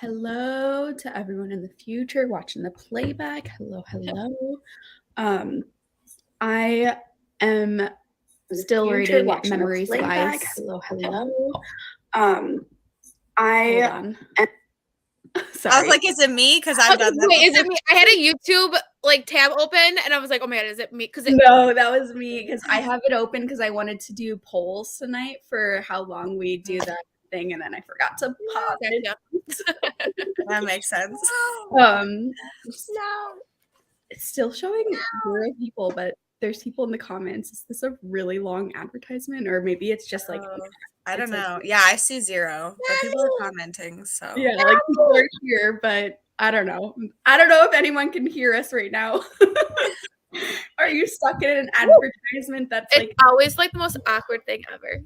Hello to everyone in the future watching the playback. Hello. I am still reading Memories of Ice. Hello. Hold on. Sorry. I was like, is it me? Because I've done that. Wait, is it me? I had a YouTube tab open, and I was like, oh my god, is it me? No, that was me because I have it open because I wanted to do polls tonight for how long we do that thing, and then I forgot to pause it. That makes sense. It's still showing 0 people, but there's people in the comments. Is this a really long advertisement, or maybe it's just like I don't know. Yeah, I see 0, but people are commenting. So yeah, like people are here, but I don't know. I don't know if anyone can hear us right now. Are you stuck in an advertisement that's it's always like the most awkward thing ever?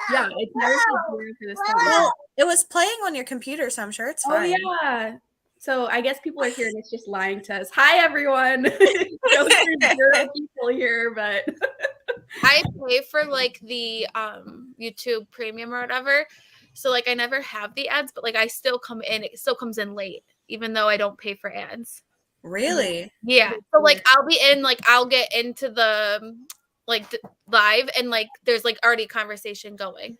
Yeah, it's never for this time. Well, it was playing on your computer, so I'm sure it's fine. Oh yeah. So I guess people are here and it's just lying to us. Hi everyone. There's 0 people here, but I pay for like the YouTube Premium or whatever. So like I never have the ads, but like I still come in. It still comes in late, even though I don't pay for ads. Really? Yeah. So like I'll be in, like I'll get into the live, and like there's like already conversation going.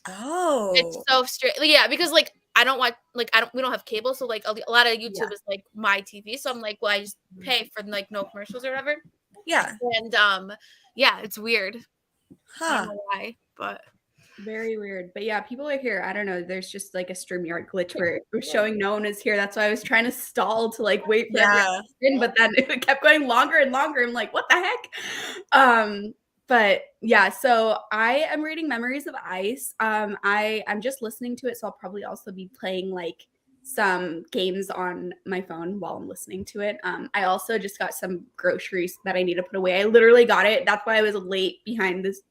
Oh, It's so straight. Yeah, because like I don't watch, like we don't have cable, so like a lot of YouTube is like my TV. So I'm like, well, I just pay for like no commercials or whatever. Yeah. And yeah, it's weird. I don't know why, but very weird. But yeah, people are here. I don't know. There's just like a StreamYard glitch where it was showing no one is here. That's why I was trying to stall to like wait for everyone to in, but then it kept going longer and longer. I'm like, what the heck? But yeah, so I am reading Memories of Ice. I'm just listening to it, so I'll probably also be playing like some games on my phone while I'm listening to it. I also just got some groceries that I need to put away. I literally got it. That's why I was late behind this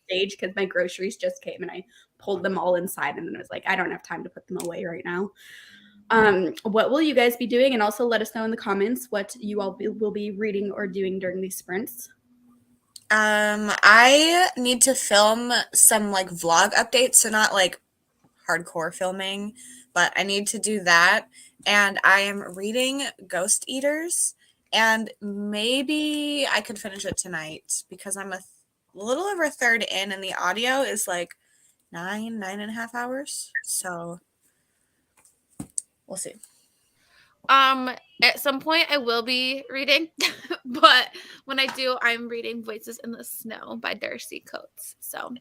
stage, because my groceries just came and I pulled them all inside, and then I was like, I don't have time to put them away right now. What will you guys be doing? And also let us know in the comments what you all will be reading or doing during these sprints. I need to film some like vlog updates, so not like hardcore filming, but I need to do that. And I am reading Ghost Eaters, and maybe I could finish it tonight because I'm a little over a third in, and the audio is like 9.5 hours. So we'll see. At some point I will be reading, but when I do, I'm reading Voices in the Snow by Darcy Coates. So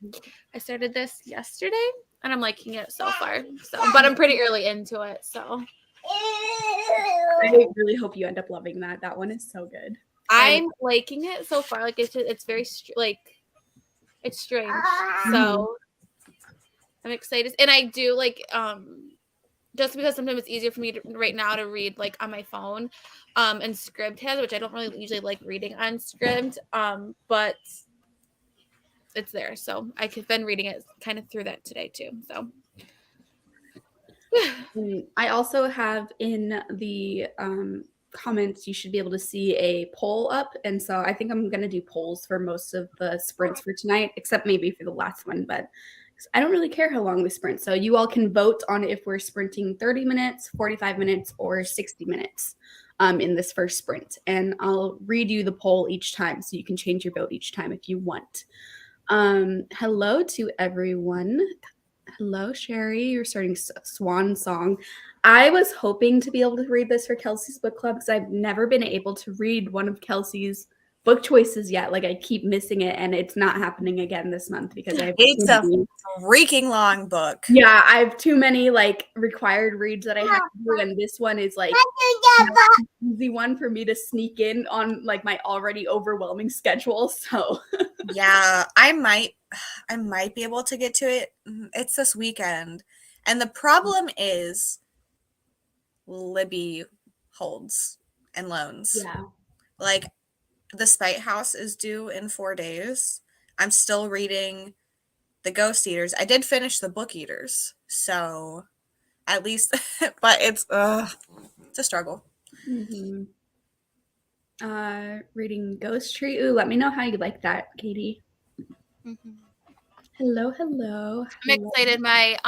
I started this yesterday and I'm liking it so far. So, but I'm pretty early into it. So I really hope you end up loving that. That one is so good. I'm liking it so far. Like it's very it's strange. So I'm excited, and I do like just because sometimes it's easier for me right now to read like on my phone, and Scribd has, which I don't really usually like reading on Scribd, but it's there, so I've been reading it kind of through that today too. So I also have in the comments, you should be able to see a poll up, and so I think I'm going to do polls for most of the sprints for tonight, except maybe for the last one, but I don't really care how long we sprint. So you all can vote on if we're sprinting 30 minutes, 45 minutes, or 60 minutes in this first sprint. And I'll read you the poll each time, so you can change your vote each time if you want. Hello to everyone. Hello, Sherry. You're starting Swan Song. I was hoping to be able to read this for Kelsey's book club because I've never been able to read one of Kelsey's book choices yet. Like I keep missing it, and it's not happening again this month because I have it's a freaking long book. Yeah, I have too many like required reads that I have to do, and this one is like an easy one for me to sneak in on like my already overwhelming schedule. So yeah, I might be able to get to it. It's this weekend, and the problem is Libby holds and loans. Yeah, like The Spite House is due in 4 days. I'm still reading The Ghost Eaters. I did finish The Book Eaters, so at least, but it's a struggle. Mm-hmm. Reading Ghost Tree. Ooh, let me know how you like that, Katie. Mm-hmm. Hello, hello. I'm excited. My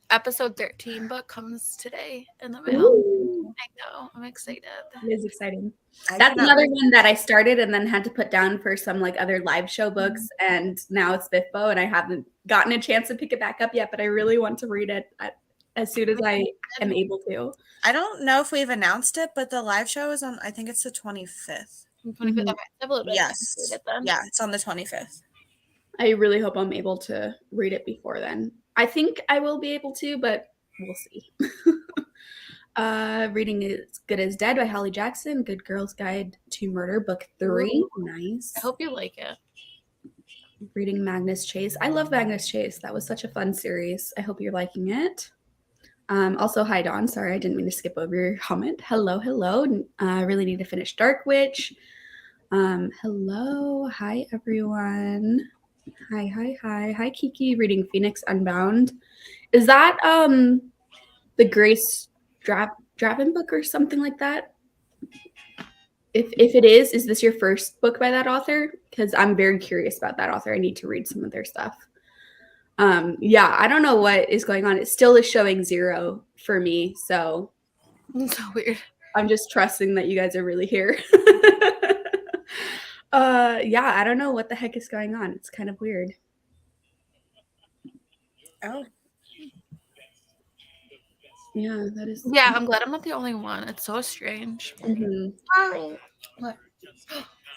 episode 13 book comes today in the mail. Ooh, I know. I'm excited. it is exciting. I That's cannot another wait. one that I started and then had to put down for some like other live show books, and now it's Biffbo, and I haven't gotten a chance to pick it back up yet, but I really want to read it as soon as I am able to. I don't know if we've announced it, but the live show is on, I think it's the 25th. 25th. Okay. I have a little bit of time to Yes. read it then. Yeah, it's on the 25th. I really hope I'm able to read it before then. I think I will be able to, but we'll see. Reading As Good as Dead by Holly Jackson, Good Girl's Guide to Murder, book 3. Ooh. Nice. I hope you like it. Reading Magnus Chase. I love Magnus Chase. That was such a fun series. I hope you're liking it. Also, hi, Dawn. Sorry, I didn't mean to skip over your comment. Hello, hello. I really need to finish Dark Witch. Hello. Hi, everyone. Hi, hi, hi. Hi, Kiki. Reading Phoenix Unbound. Is that the Grace Draven book or something like that? If it is this your first book by that author? Because I'm very curious about that author. I need to read some of their stuff. Yeah, I don't know what is going on. It still is showing 0 for me, so It's so weird. I'm just trusting that you guys are really here. Yeah, I don't know what the heck is going on. It's kind of weird. Oh. Yeah, that is. Yeah, I'm glad I'm not the only one. It's so strange. Mhm. What?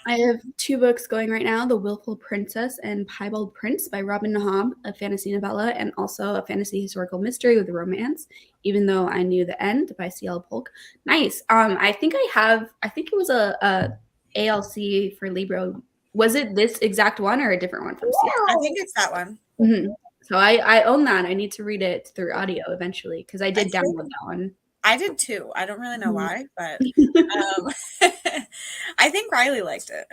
I have 2 books going right now, The Willful Princess and Piebald Prince by Robin Nahab, a fantasy novella, and also a fantasy historical mystery with a romance, Even Though I Knew the End by C.L. Polk. Nice. I think it was a ALC for Libro. Was it this exact one or a different one from C.L.? I think it's that one. Mm-hmm. So I own that. I need to read it through audio eventually because I did download that one. I did too. I don't really know why, but I think Riley liked it.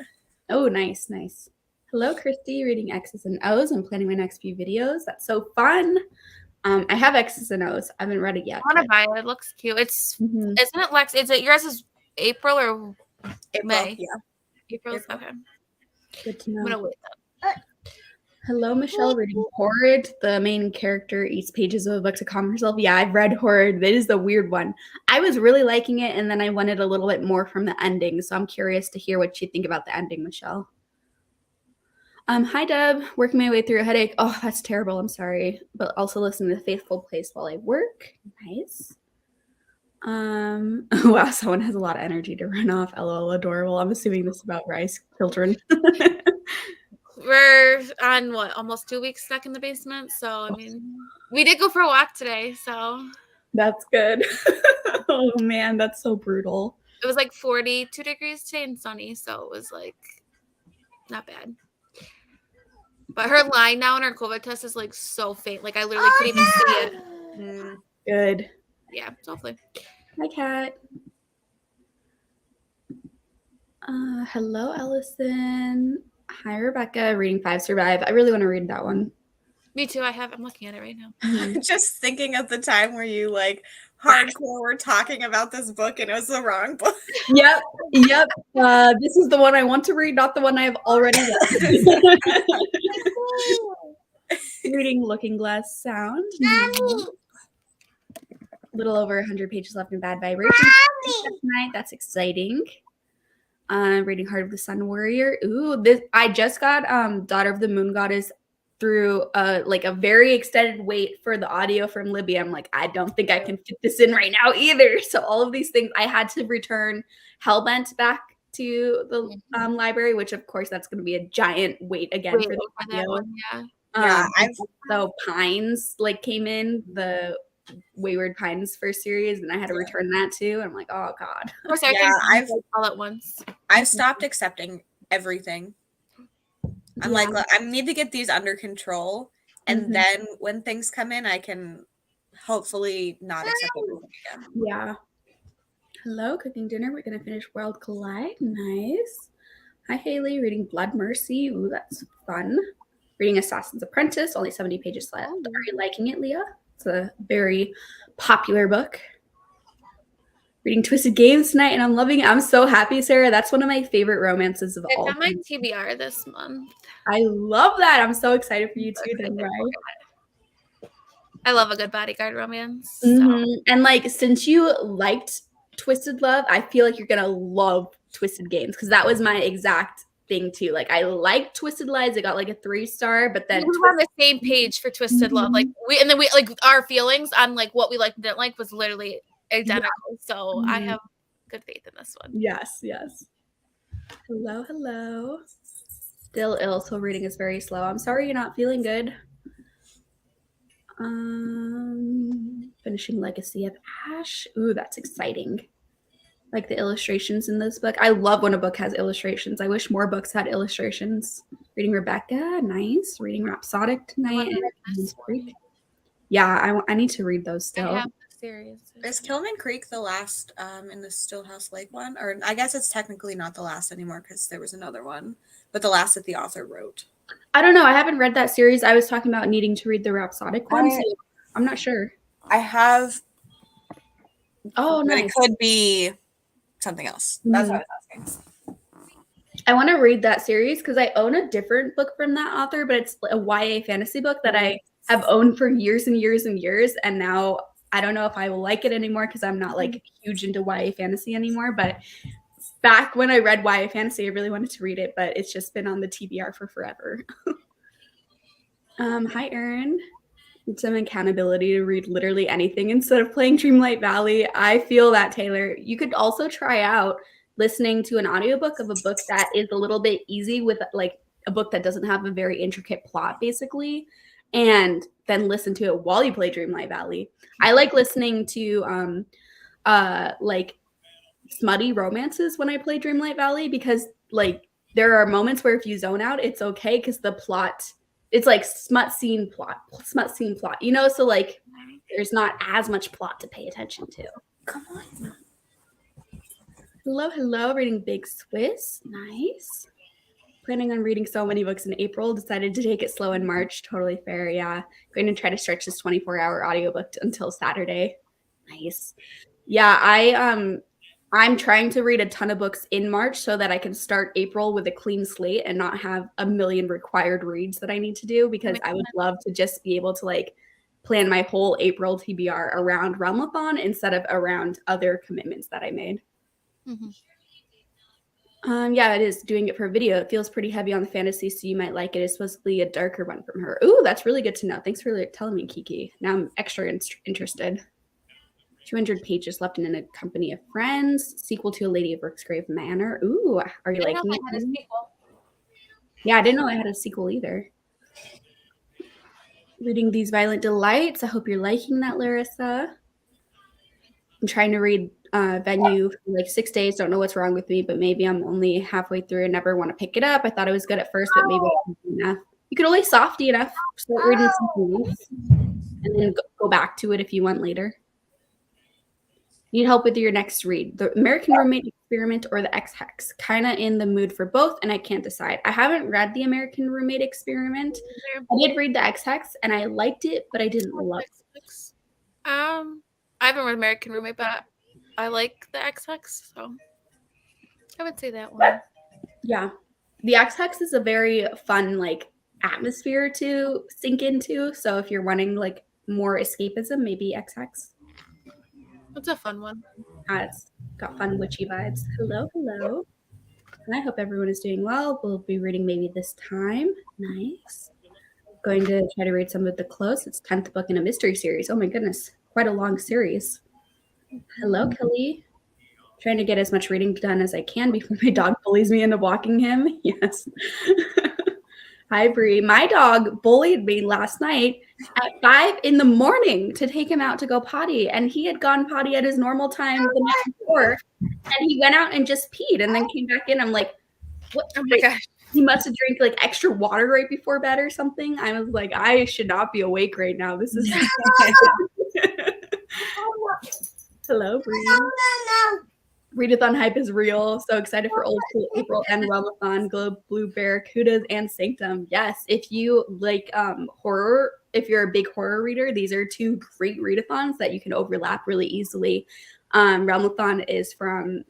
Oh, nice, nice. Hello, Christy, reading X's and O's. I'm planning my next few videos. That's so fun. I have X's and O's. I haven't read it yet. I want to buy it. It looks cute. It's Isn't it Lex? Is it yours is April or May? Yeah. April. April. Okay. Good to I'm know. gonna wait then. Hello, Michelle, reading Horrid. The main character eats pages of a book to calm herself. Yeah, I've read Horrid. That is the weird one. I was really liking it, and then I wanted a little bit more from the ending, so I'm curious to hear what you think about the ending, Michelle. Hi, Deb. Working my way through a headache. Oh, that's terrible. I'm sorry. But also listening to The Faithful Place while I work. Nice. Wow, someone has a lot of energy to run off. LOL, adorable. I'm assuming this is about Rice children. We're on what, almost 2 weeks stuck in the basement. So I mean, we did go for a walk today. So That's good. Oh man, that's so brutal. it was like 42 degrees today and sunny. So it was like not bad. But her line now on her COVID test is like so faint. Like I literally couldn't even see it. Good. Yeah, hopefully. Hi, Kat. Hello, Ellison. Hi, Rebecca. Reading 5 Survive. I really want to read that one. Me too. I'm looking at it right now. Just thinking of the time where you like hardcore were talking about this book and it was the wrong book. Yep. This is the one I want to read, not the one I have already read. Reading Looking Glass Sound. Little over 100 pages left in Bad Vibrations tonight. That's exciting. Reading Heart of the Sun Warrior. Ooh, this I just got Daughter of the Moon Goddess through like a very extended wait for the audio from Libby. I'm like, I don't think I can fit this in right now either. So all of these things, I had to return Hellbent back to the library, which of course that's going to be a giant wait again for the audio. One, yeah. Yeah, so Pines like came in the Wayward Pines first series, and I had to return that too. I'm like, oh god. Of course, I've all at once. I've stopped accepting everything. I'm like, I need to get these under control, and then when things come in, I can hopefully not accept everything again. Yeah. Hello, cooking dinner. We're gonna finish World Collide. Nice. Hi, Haley. Reading Blood Mercy. Ooh, that's fun. Reading Assassin's Apprentice. Only 70 pages left. Are you liking it, Leah? It's a very popular book. Reading Twisted Games tonight, and I'm loving it. I'm so happy, Sarah. That's one of my favorite romances of all It's on my time. TBR this month. I love that. I'm so excited for you too, then, right? I love a good bodyguard romance. So. And like, since you liked Twisted Love, I feel like you're gonna love Twisted Games because that was my exact thing too. Like, I liked Twisted Lies. It got like a 3-star, but then we were on the same page for Twisted Love. Like we like our feelings on like what we liked and didn't like was literally identical. Yeah. So I have good faith in this one. Yes. Hello. Still ill, so reading is very slow. I'm sorry you're not feeling good. Finishing Legacy of Ash. Ooh, that's exciting. Like the illustrations in this book. I love when a book has illustrations. I wish more books had illustrations. Reading Rebecca, nice. Reading Rhapsodic tonight. Yeah, I need to read those still. I have the series. Is Kilman Creek the last in the Stillhouse Lake one? Or I guess it's technically not the last anymore because there was another one, but the last that the author wrote. I don't know. I haven't read that series. I was talking about needing to read the Rhapsodic one. So I'm not sure. I have. Oh, but nice. It could be something else. That's what I was asking. I want to read that series because I own a different book from that author, but it's a YA fantasy book that I have owned for years and years and years. And now I don't know if I will like it anymore because I'm not like huge into YA fantasy anymore. But back when I read YA fantasy, I really wanted to read it, but it's just been on the TBR for forever. Hi, Erin. Need some accountability to read literally anything instead of playing Dreamlight Valley. I feel that, Taylor. You could also try out listening to an audiobook of a book that is a little bit easy with like a book that doesn't have a very intricate plot, basically, and then listen to it while you play Dreamlight Valley. I like listening to like smutty romances when I play Dreamlight Valley because like there are moments where if you zone out, it's okay because the plot, it's like smut scene plot, you know? So like there's not as much plot to pay attention to. Come on. Hello, reading Big Swiss. Nice. Planning on reading so many books in April. Decided to take it slow in March. Totally fair, yeah. Going to try to stretch this 24-hour audiobook until Saturday. Nice. Yeah, I'm trying to read a ton of books in March so that I can start April with a clean slate and not have a million required reads that I need to do because I would love to just be able to like plan my whole April TBR around Realmathon instead of around other commitments that I made. Yeah, it is doing it for a video. It feels pretty heavy on the fantasy, so you might like it. It's supposedly a darker one from her. Ooh, that's really good to know. Thanks for telling me, Kiki. Now I'm extra interested. 200 pages left in A Company of Friends. Sequel to A Lady of Rooksgrave Manor. Ooh, are you liking it? Yeah, I didn't know I had a sequel either. Reading These Violent Delights. I hope you're liking that, Larissa. I'm trying to read Venue for like 6 days. Don't know what's wrong with me, but maybe I'm only halfway through and never want to pick it up. I thought it was good at first, but maybe it's enough. You could only softy enough. Start reading something else and then go back to it if you want later. Need help with your next read. The American Roommate Experiment or the Ex-Hex. Kind of in the mood for both, and I can't decide. I haven't read the American Roommate Experiment. I did read the Ex-Hex, and I liked it, but I didn't love it. I haven't read American Roommate, but I like the Ex-Hex, so I would say that one. Yeah. The Ex-Hex is a very fun, like, atmosphere to sink into. So if you're wanting, like, more escapism, maybe Ex-Hex. It's a fun one. It's got fun witchy vibes. Hello. And I hope everyone is doing well. We'll be reading maybe this time. Nice. Going to try to read some of the close. It's 10th book in a mystery series. Oh my goodness. Quite a long series. Hello, Kelly. Trying to get as much reading done as I can before my dog bullies me into walking him. Yes. Hi, Bree. My dog bullied me last night at 5 a.m. to take him out to go potty. And he had gone potty at his normal time the night before. And he went out and just peed and then came back in. I'm like, what? Oh my gosh. He must have drank like extra water right before bed or something. I was like, I should not be awake right now. This is Hello, Bree. Readathon hype is real. So excited for Old School April and Realmathon, Globe, Blue Barracudas, and Sanctum. Yes, if you like horror, if you're a big horror reader, these are two great readathons that you can overlap really easily. Realmathon is from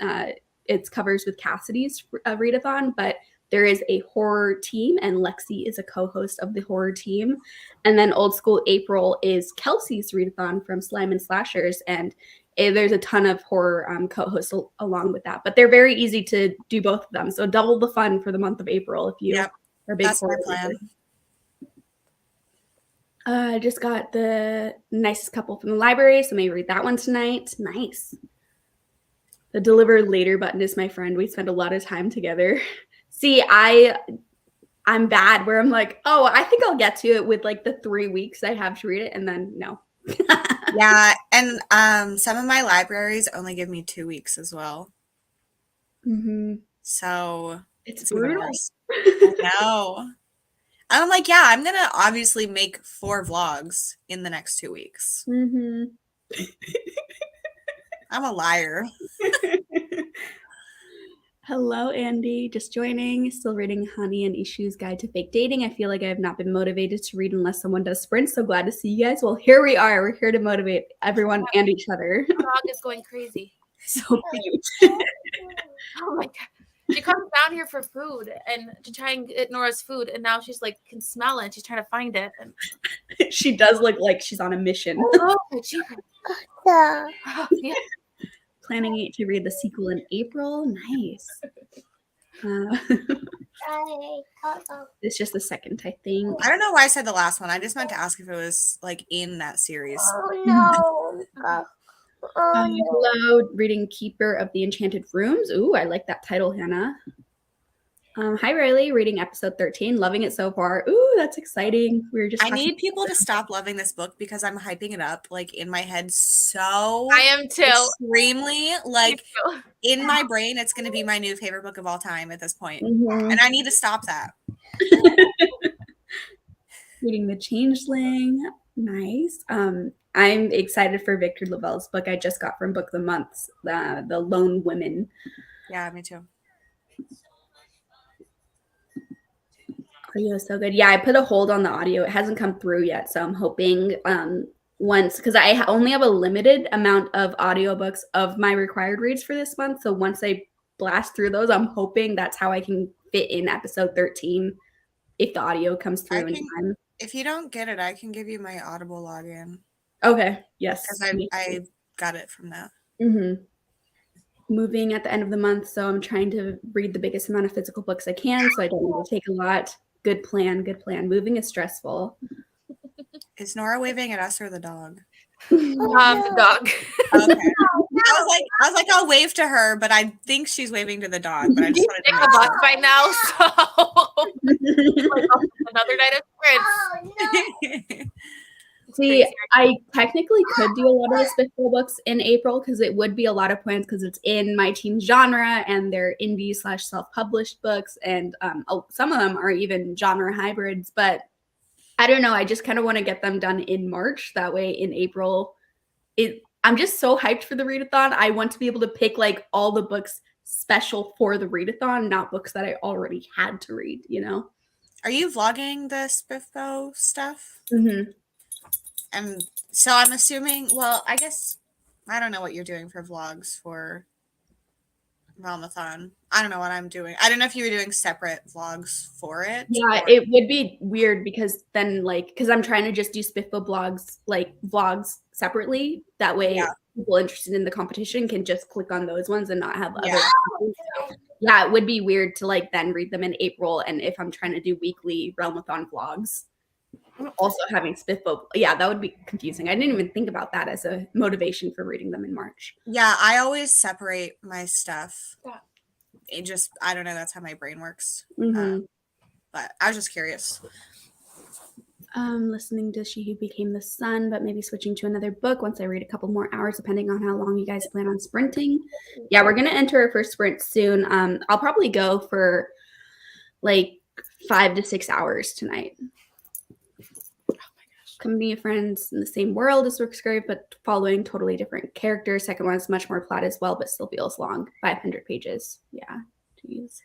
it's covers with Cassidy's readathon, but there is a horror team, and Lexi is a co-host of the horror team. And then Old School April is Kelsey's readathon from Slime and Slashers, and there's a ton of horror co-hosts along with that, but they're very easy to do both of them. So double the fun for the month of April if you are a big horror fan. I just got The Nicest Couple from the library, so maybe read that one tonight. Nice. The deliver later button is my friend. We spend a lot of time together. See, I'm bad where I'm like, oh, I think I'll get to it with like the 3 weeks I have to read it, and then no. Yeah, and some of my libraries only give me 2 weeks as well. Mm-hmm. So it's brutal. I know. I'm like, yeah, I'm gonna obviously make 4 vlogs in the next 2 weeks. Mm-hmm. I'm a liar. Hello, Andy. Just joining. Still reading Honey and Ishu's Guide to Fake Dating. I feel like I have not been motivated to read unless someone does sprints. So glad to see you guys. Well, here we are. We're here to motivate everyone and each other. The dog is going crazy. So cute. Oh my god. She comes down here for food and to try and get Nora's food, and now she's like can smell it. She's trying to find it. And she does look like she's on a mission. Oh, yeah. Yeah. Planning to read the sequel in April. Nice. It's just the second, I think. I don't know why I said the last one. I just meant to ask if it was like in that series. Oh no. Hello, reading Keeper of the Enchanted Rooms. Ooh, I like that title, Hannah. Hi, Riley. Reading episode 13. Loving it so far. Ooh, that's exciting. We were just. I need people to stop loving this book because I'm hyping it up like in my head so. I am too. Extremely like in my brain. It's going to be my new favorite book of all time at this point, and I need to stop that. Reading The Changeling. Nice. I'm excited for Victor Lavelle's book I just got from Book of the Month, The Lone Women. Yeah, me too. Audio is so good. Yeah, I put a hold on the audio. It hasn't come through yet, so I'm hoping once, because I only have a limited amount of audiobooks of my required reads for this month. So once I blast through those, I'm hoping that's how I can fit in episode 13 if the audio comes through in time. If you don't get it, I can give you my Audible login. Okay. Yes. Because I got it from that. Mm-hmm. Moving at the end of the month, so I'm trying to read the biggest amount of physical books I can, so I don't need to take a lot. Good plan. Good plan. Moving is stressful. Is Nora waving at us or the dog? The dog. Okay. I was like, I'll wave to her, but I think she's waving to the dog. But I just wanted to the box by now, so another night of sprints. See, I technically could do a lot of the Spiffle books in April because it would be a lot of points because it's in my team's genre and they're indie / self-published books, and some of them are even genre hybrids. But I don't know. I just kind of want to get them done in March. That way, in April, I'm just so hyped for the readathon. I want to be able to pick like all the books special for the readathon, not books that I already had to read. You know. Are you vlogging the Spiffo stuff? Mm-hmm. And so I'm assuming, well, I guess, I don't know what you're doing for vlogs for Realmathon. I don't know what I'm doing. I don't know if you were doing separate vlogs for it. Yeah, it would be weird because then because I'm trying to just do Spiffo vlogs separately. That way people interested in the competition can just click on those ones and not have other. Yeah, it would be weird to then read them in April. And if I'm trying to do weekly Realmathon vlogs. Also having Spiffo, that would be confusing. I didn't even think about that as a motivation for reading them in March. Yeah, I always separate my stuff. It I don't know, that's how my brain works. Mm-hmm. But I was just curious. Listening to She Who Became the Sun, but maybe switching to another book once I read a couple more hours, depending on how long you guys plan on sprinting. Yeah, we're going to enter our first sprint soon. I'll probably go for 5 to 6 hours tonight. Company of Friends in the same world as Works Great, but following totally different characters. Second one is much more plot as well, but still feels long. 500 pages. Yeah. Jeez.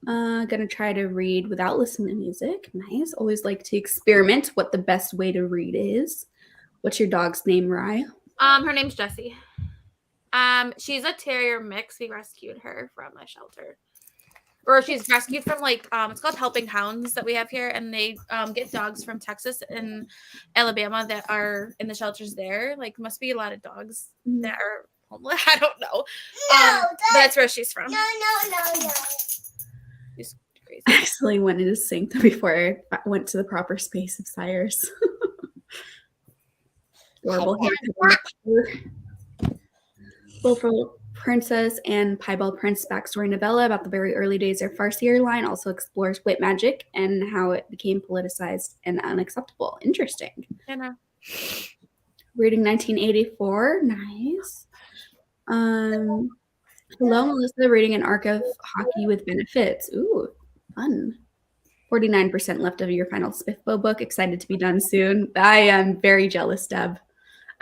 Gonna try to read without listening to music. Nice. Always like to experiment what the best way to read is. What's your dog's name, Rye? Her name's Jessie. She's a terrier mix. We rescued her from a shelter. Or she's rescued from like it's called Helping Hounds that we have here, and they get dogs from Texas and Alabama that are in the shelters there. Like must be a lot of dogs that are homeless. I don't know. But that's where she's from. No. She's crazy. I actually went into sync before I went to the proper space of sires. Adorable. Wilful Princess and Piebald Prince backstory novella about the very early days of Farseer line also explores wit magic and how it became politicized and unacceptable. Interesting. I know. Reading 1984. Nice. Hello, Melissa. Reading an arc of Hockey with Benefits. Ooh, fun. 49% left of your final Spiffbo book. Excited to be done soon. I am very jealous, Deb.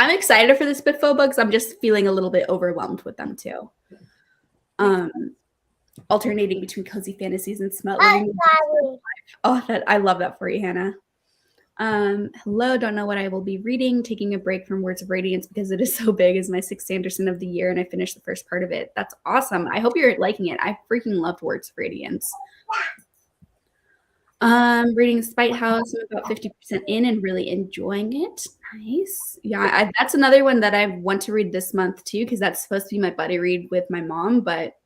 I'm excited for the Spiffbo books. I'm just feeling a little bit overwhelmed with them too. Alternating between cozy fantasies and smut reading. Oh, I love that for you, Hannah. Hello, don't know what I will be reading. Taking a break from Words of Radiance because it is so big as my 6th Sanderson of the year, and I finished the first part of it. That's awesome. I hope you're liking it. I freaking loved Words of Radiance. Reading Spite House. I'm about 50% in and really enjoying it. Nice. Yeah, that's another one that I want to read this month too, because that's supposed to be my buddy read with my mom, but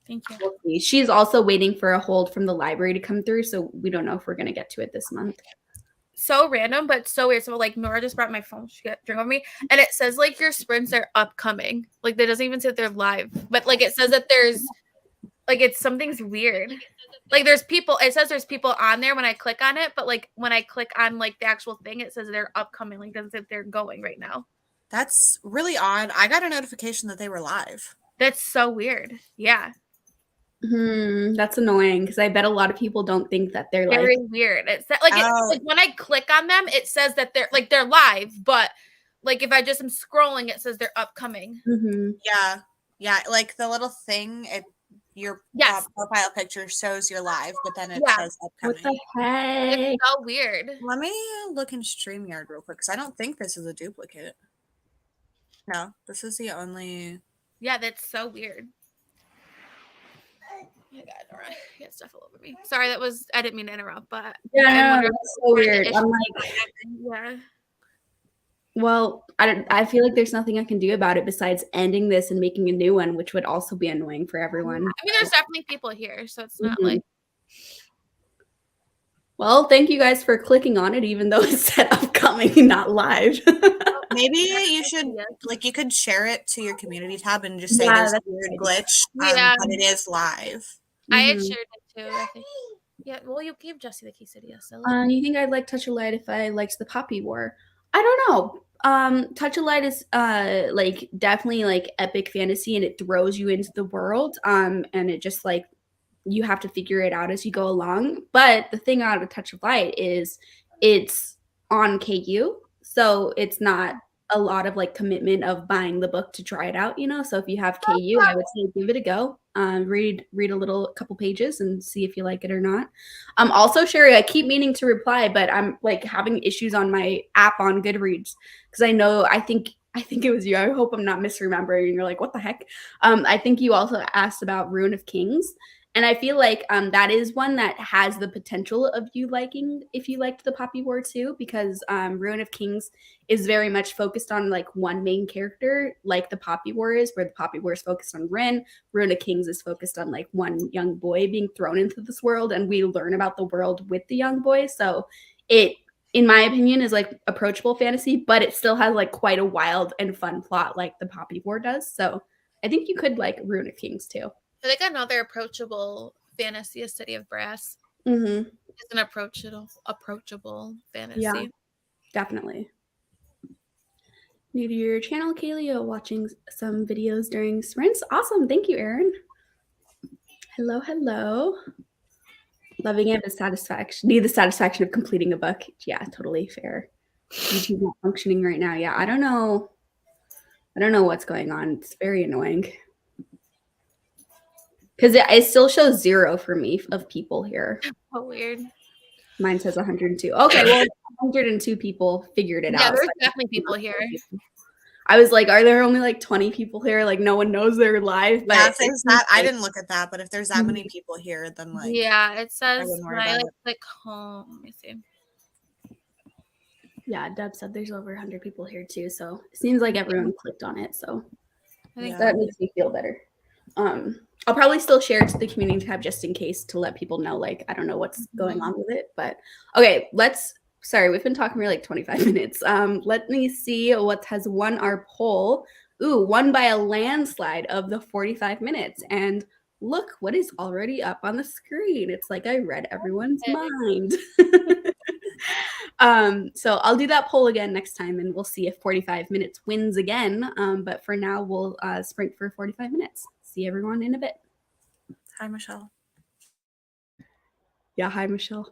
Thank you. we'll see. She's also waiting for a hold from the library to come through, so we don't know if we're going to get to it this month. So random, but so weird. So like Nora just brought my phone. She got drink over me, and it says like your sprints are upcoming. Like that doesn't even say that they're live, but like it says that there's like it's something's weird. Like there's people. It says there's people on there when I click on it, but like when I click on like the actual thing, it says they're upcoming. Like doesn't say they're going right now. That's really odd. I got a notification that they were live. That's so weird. Yeah. That's annoying because I bet a lot of people don't think that they're like Very weird. It's that, like, like when I click on them, it says that they're live, but like if I just am scrolling, it says they're upcoming. Yeah. Like the little thing, your profile picture shows you're live, but then it says upcoming. What the heck? It's so weird. Let me look in StreamYard real quick because I don't think this is a duplicate. No, this is the only. Yeah, that's so weird. Oh my God, Nora, you got stuff all over me. Sorry, I didn't mean to interrupt, but yeah, that's so weird. I'm like, yeah. Well, I feel like there's nothing I can do about it besides ending this and making a new one, which would also be annoying for everyone. I mean, there's definitely people here, so it's not like. Well, thank you guys for clicking on it, even though it's said upcoming, not live. Maybe you should, like, you could share it to your community tab and just say there's a weird glitch, but it is live. I had shared it too, I think. Yeah, well, you gave Jessie the quesadilla, so. You think I'd like Touch of Light if I liked the Poppy War? I don't know. Touch of Light is like definitely like epic fantasy, and it throws you into the world. And it just like you have to figure it out as you go along. But the thing out of Touch of Light is it's on KU. So it's not a lot of like commitment of buying the book to try it out, you know? So if you have KU, I would say give it a go. Read a couple pages and see if you like it or not. Also, Sherry, I keep meaning to reply, but I'm like having issues on my app on Goodreads because I think it was you. I hope I'm not misremembering. And you're like, what the heck? I think you also asked about Ruin of Kings. And I feel like that is one that has the potential of you liking if you liked the Poppy War too, because Ruin of Kings is very much focused on like one main character, like the Poppy War is, where the Poppy War is focused on Rin. Ruin of Kings is focused on like one young boy being thrown into this world, and we learn about the world with the young boy. So it, in my opinion, is like approachable fantasy, but it still has like quite a wild and fun plot like the Poppy War does. So I think you could like Ruin of Kings too. I think another approachable fantasy is City of Brass. Mm-hmm. It's an approachable fantasy. Yeah, definitely. New to your channel, Kaylee, watching some videos during sprints. Awesome. Thank you, Erin. Hello. Loving it, but need the satisfaction of completing a book. Yeah, totally fair. YouTube not functioning right now. Yeah, I don't know. I don't know what's going on. It's very annoying. Because it still shows 0 for me of people here. Oh, weird. Mine says 102. Okay, well, 102 people figured it Yeah, out. there's so definitely people here. I was like, are there only like 20 people here? Like, no one knows they're live. But Yeah, if there's that, I didn't look at that, but if there's that many people here, then like Yeah, it says wouldn't worry when I about like click home. Let me see. yeah, Deb said there's over 100 people here too. So it seems like everyone clicked on it. So I think that makes me feel better. I'll probably still share it to the community tab just in case to let people know, like, I don't know what's going on with it. But okay, sorry, we've been talking for like 25 minutes. Let me see what has won our poll. Ooh, won by a landslide of the 45 minutes. And look what is already up on the screen. It's like I read everyone's mind. So I'll do that poll again next time and we'll see if 45 minutes wins again. But for now, we'll sprint for 45 minutes. See everyone in a bit. Hi, Michelle. Yeah, hi, Michelle.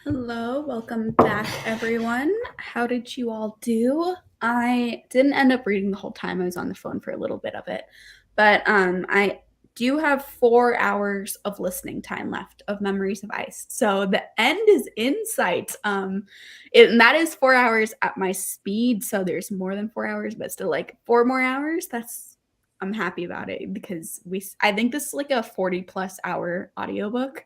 Hello, welcome back, everyone. How did you all do? I didn't end up reading the whole time. I was on the phone for a little bit of it, but I do have 4 hours of listening time left of Memories of Ice. So the end is in sight. And that is 4 hours at my speed. So there's more than 4 hours, but still like 4 more hours. I'm happy about it because I think this is like a 40+ hour audiobook.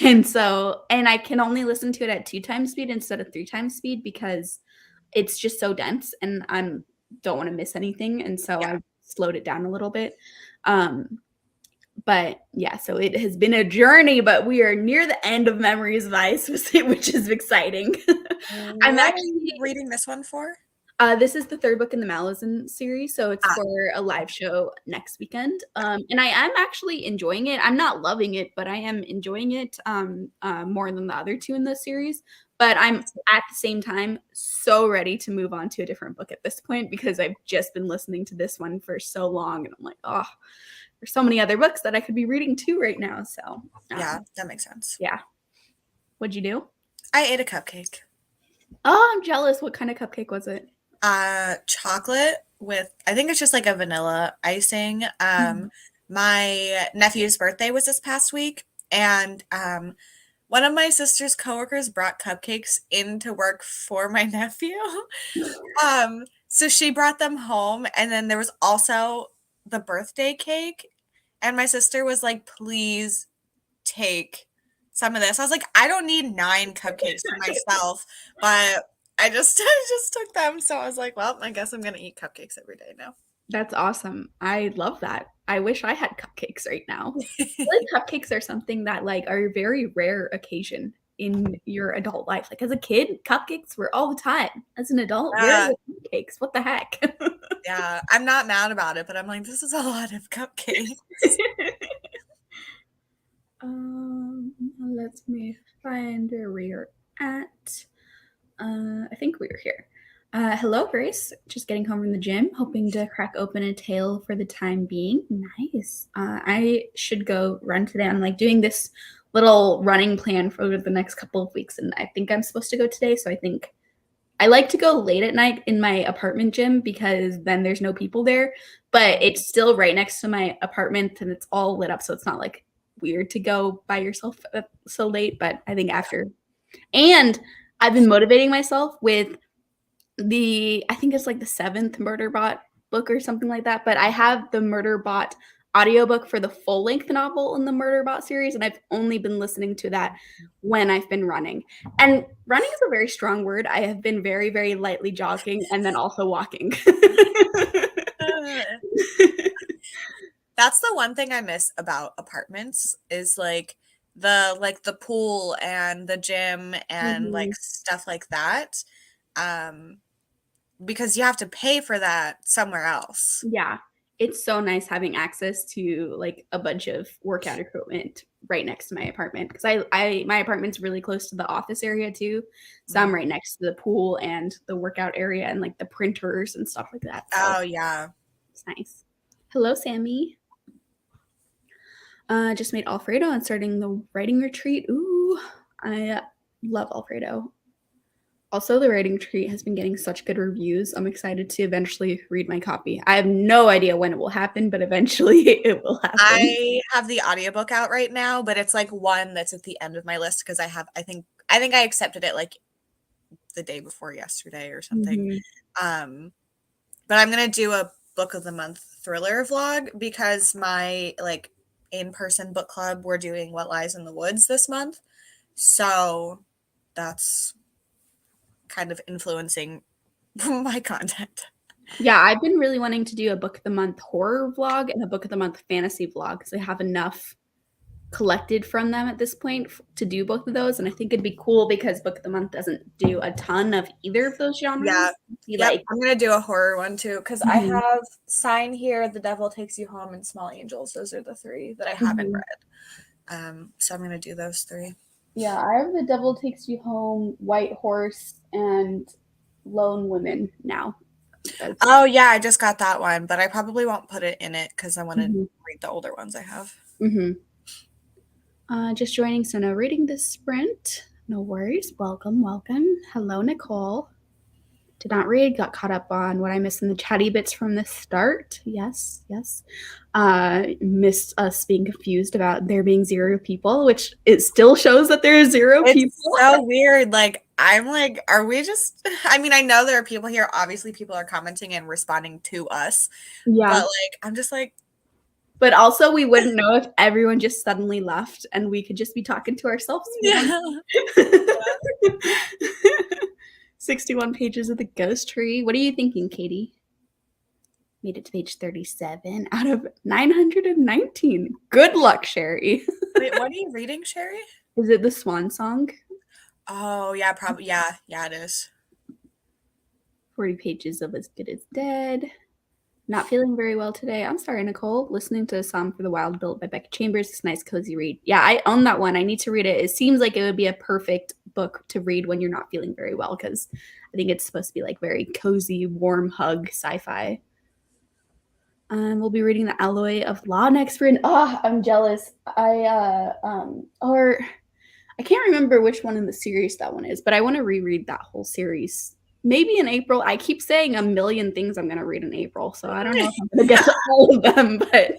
And I can only listen to it at 2 times speed instead of 3 times speed because it's just so dense and don't want to miss anything. And so I slowed it down a little bit. But yeah, so it has been a journey, but we are near the end of Memories of Ice, which is exciting. I'm actually reading this one for. This is the 3rd book in the Malazan series, so it's for a live show next weekend. And I am actually enjoying it. I'm not loving it, but I am enjoying it more than the other 2 in the series. But I'm at the same time so ready to move on to a different book at this point because I've just been listening to this one for so long, and I'm like, oh, there's so many other books that I could be reading too right now. So yeah, that makes sense. Yeah. What'd you do? I ate a cupcake. Oh, I'm jealous. What kind of cupcake was it? Chocolate with, I think it's just like a vanilla icing. My nephew's birthday was this past week, and one of my sister's coworkers brought cupcakes into work for my nephew. So she brought them home, and then there was also the birthday cake, and my sister was like, please take some of this. I was like, I don't need 9 cupcakes for myself, but I just took them. So I was like, well, I guess I'm gonna eat cupcakes every day now. That's awesome. I love that. I wish I had cupcakes right now. Like, cupcakes are something that like are a very rare occasion in your adult life. Like as a kid, cupcakes were all the time. As an adult, where are the cupcakes? What the heck? Yeah, I'm not mad about it, but I'm like, this is a lot of cupcakes. Let me find where we're at. I think we're here. Hello, Grace. Just getting home from the gym, hoping to crack open a tale for the time being. Nice. I should go run today. I'm like doing this little running plan for the next couple of weeks, and I think I'm supposed to go today. So I think I like to go late at night in my apartment gym because then there's no people there, but it's still right next to my apartment and it's all lit up. So it's not like weird to go by yourself so late, but I think after. And I've been motivating myself with I think it's like the 7th Murderbot book or something like that, but I have the Murderbot audiobook for the full-length novel in the Murderbot series, and I've only been listening to that when I've been running. And running is a very strong word. I have been very, very lightly jogging and then also walking. That's the one thing I miss about apartments is like the pool and the gym and like stuff like that. Because you have to pay for that somewhere else. Yeah. It's so nice having access to like a bunch of workout equipment right next to my apartment because my apartment's really close to the office area too. So I'm right next to the pool and the workout area and like the printers and stuff like that. So oh yeah. It's nice. Hello, Sammy. Just made Alfredo and starting the writing retreat. Ooh, I love Alfredo. Also, the writing retreat has been getting such good reviews. I'm excited to eventually read my copy. I have no idea when it will happen, but eventually it will happen. I have the audiobook out right now, but it's like one that's at the end of my list because I think I accepted it like the day before yesterday or something. But I'm gonna do a book of the month thriller vlog because my like in-person book club, we're doing What Lies in the Woods this month. So that's kind of influencing my content. Yeah, I've been really wanting to do a book of the month horror vlog and a book of the month fantasy vlog because I have enough collected from them at this point to do both of those. And I think it'd be cool because book of the month doesn't do a ton of either of those genres. Yeah, like, I'm gonna do a horror one too because I have Sign Here, The Devil Takes You Home, and Small Angels. Those are the 3 that I haven't read. So I'm gonna do those 3. Yeah, I have The Devil Takes You Home, White Horse, and Lone Women now. Oh yeah, I just got that one, but I probably won't put it in it because I want to read the older ones I have. Just joining, so no reading this sprint. No worries. Welcome. Hello, Nicole. Did not read, got caught up on what I missed in the chatty bits from the start. Yes. Missed us being confused about there being 0 people, which it still shows that there are 0 It's people. so weird. Like, I'm like, are we just, I mean, I know there are people here. Obviously, people are commenting and responding to us. Yeah. But like, I'm just like. But also, we wouldn't know if everyone just suddenly left and we could just be talking to ourselves. Yeah. 61 pages of the Ghost Tree. What are you thinking, Katie? Made it to page 37 out of 919. Good luck, Sherry. Wait, what are you reading, Sherry? Is it the Swan Song? Oh, yeah, probably. Yeah, it is. 40 pages of As Good as Dead. Not feeling very well today. I'm sorry, Nicole. Listening to A Song for the Wild Built by Becca Chambers. It's a nice, cozy read. Yeah, I own that one. I need to read it. It seems like it would be a perfect book to read when you're not feeling very well, because I think it's supposed to be like very cozy, warm hug sci-fi. We'll be reading The Alloy of Law next spring. Oh, I'm jealous. I can't remember which one in the series that one is, but I want to reread that whole series. Maybe in April. I keep saying a million things I'm going to read in April, so I don't know if I'm going to get to all of them, but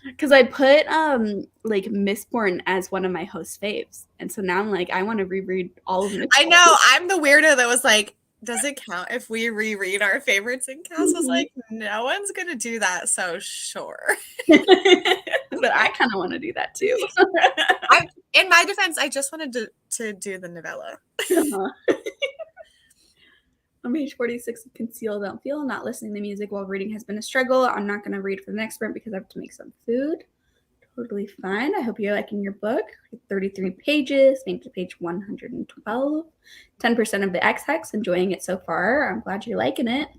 because I put like Mistborn as one of my host faves, and so now I'm like, I want to reread all of them. I know. I'm the weirdo that was like, does it count if we reread our favorites? And Cass was like, no one's going to do that, so sure. But I kind of want to do that too. In my defense, I just wanted to do the novella. On page 46 of Conceal Don't Feel, not listening to music while reading has been a struggle. I'm not going to read for the next sprint because I have to make some food. Totally fine. I hope you're liking your book. 33 pages, made to page 112. 10% of the X-Hex, enjoying it so far. I'm glad you're liking it.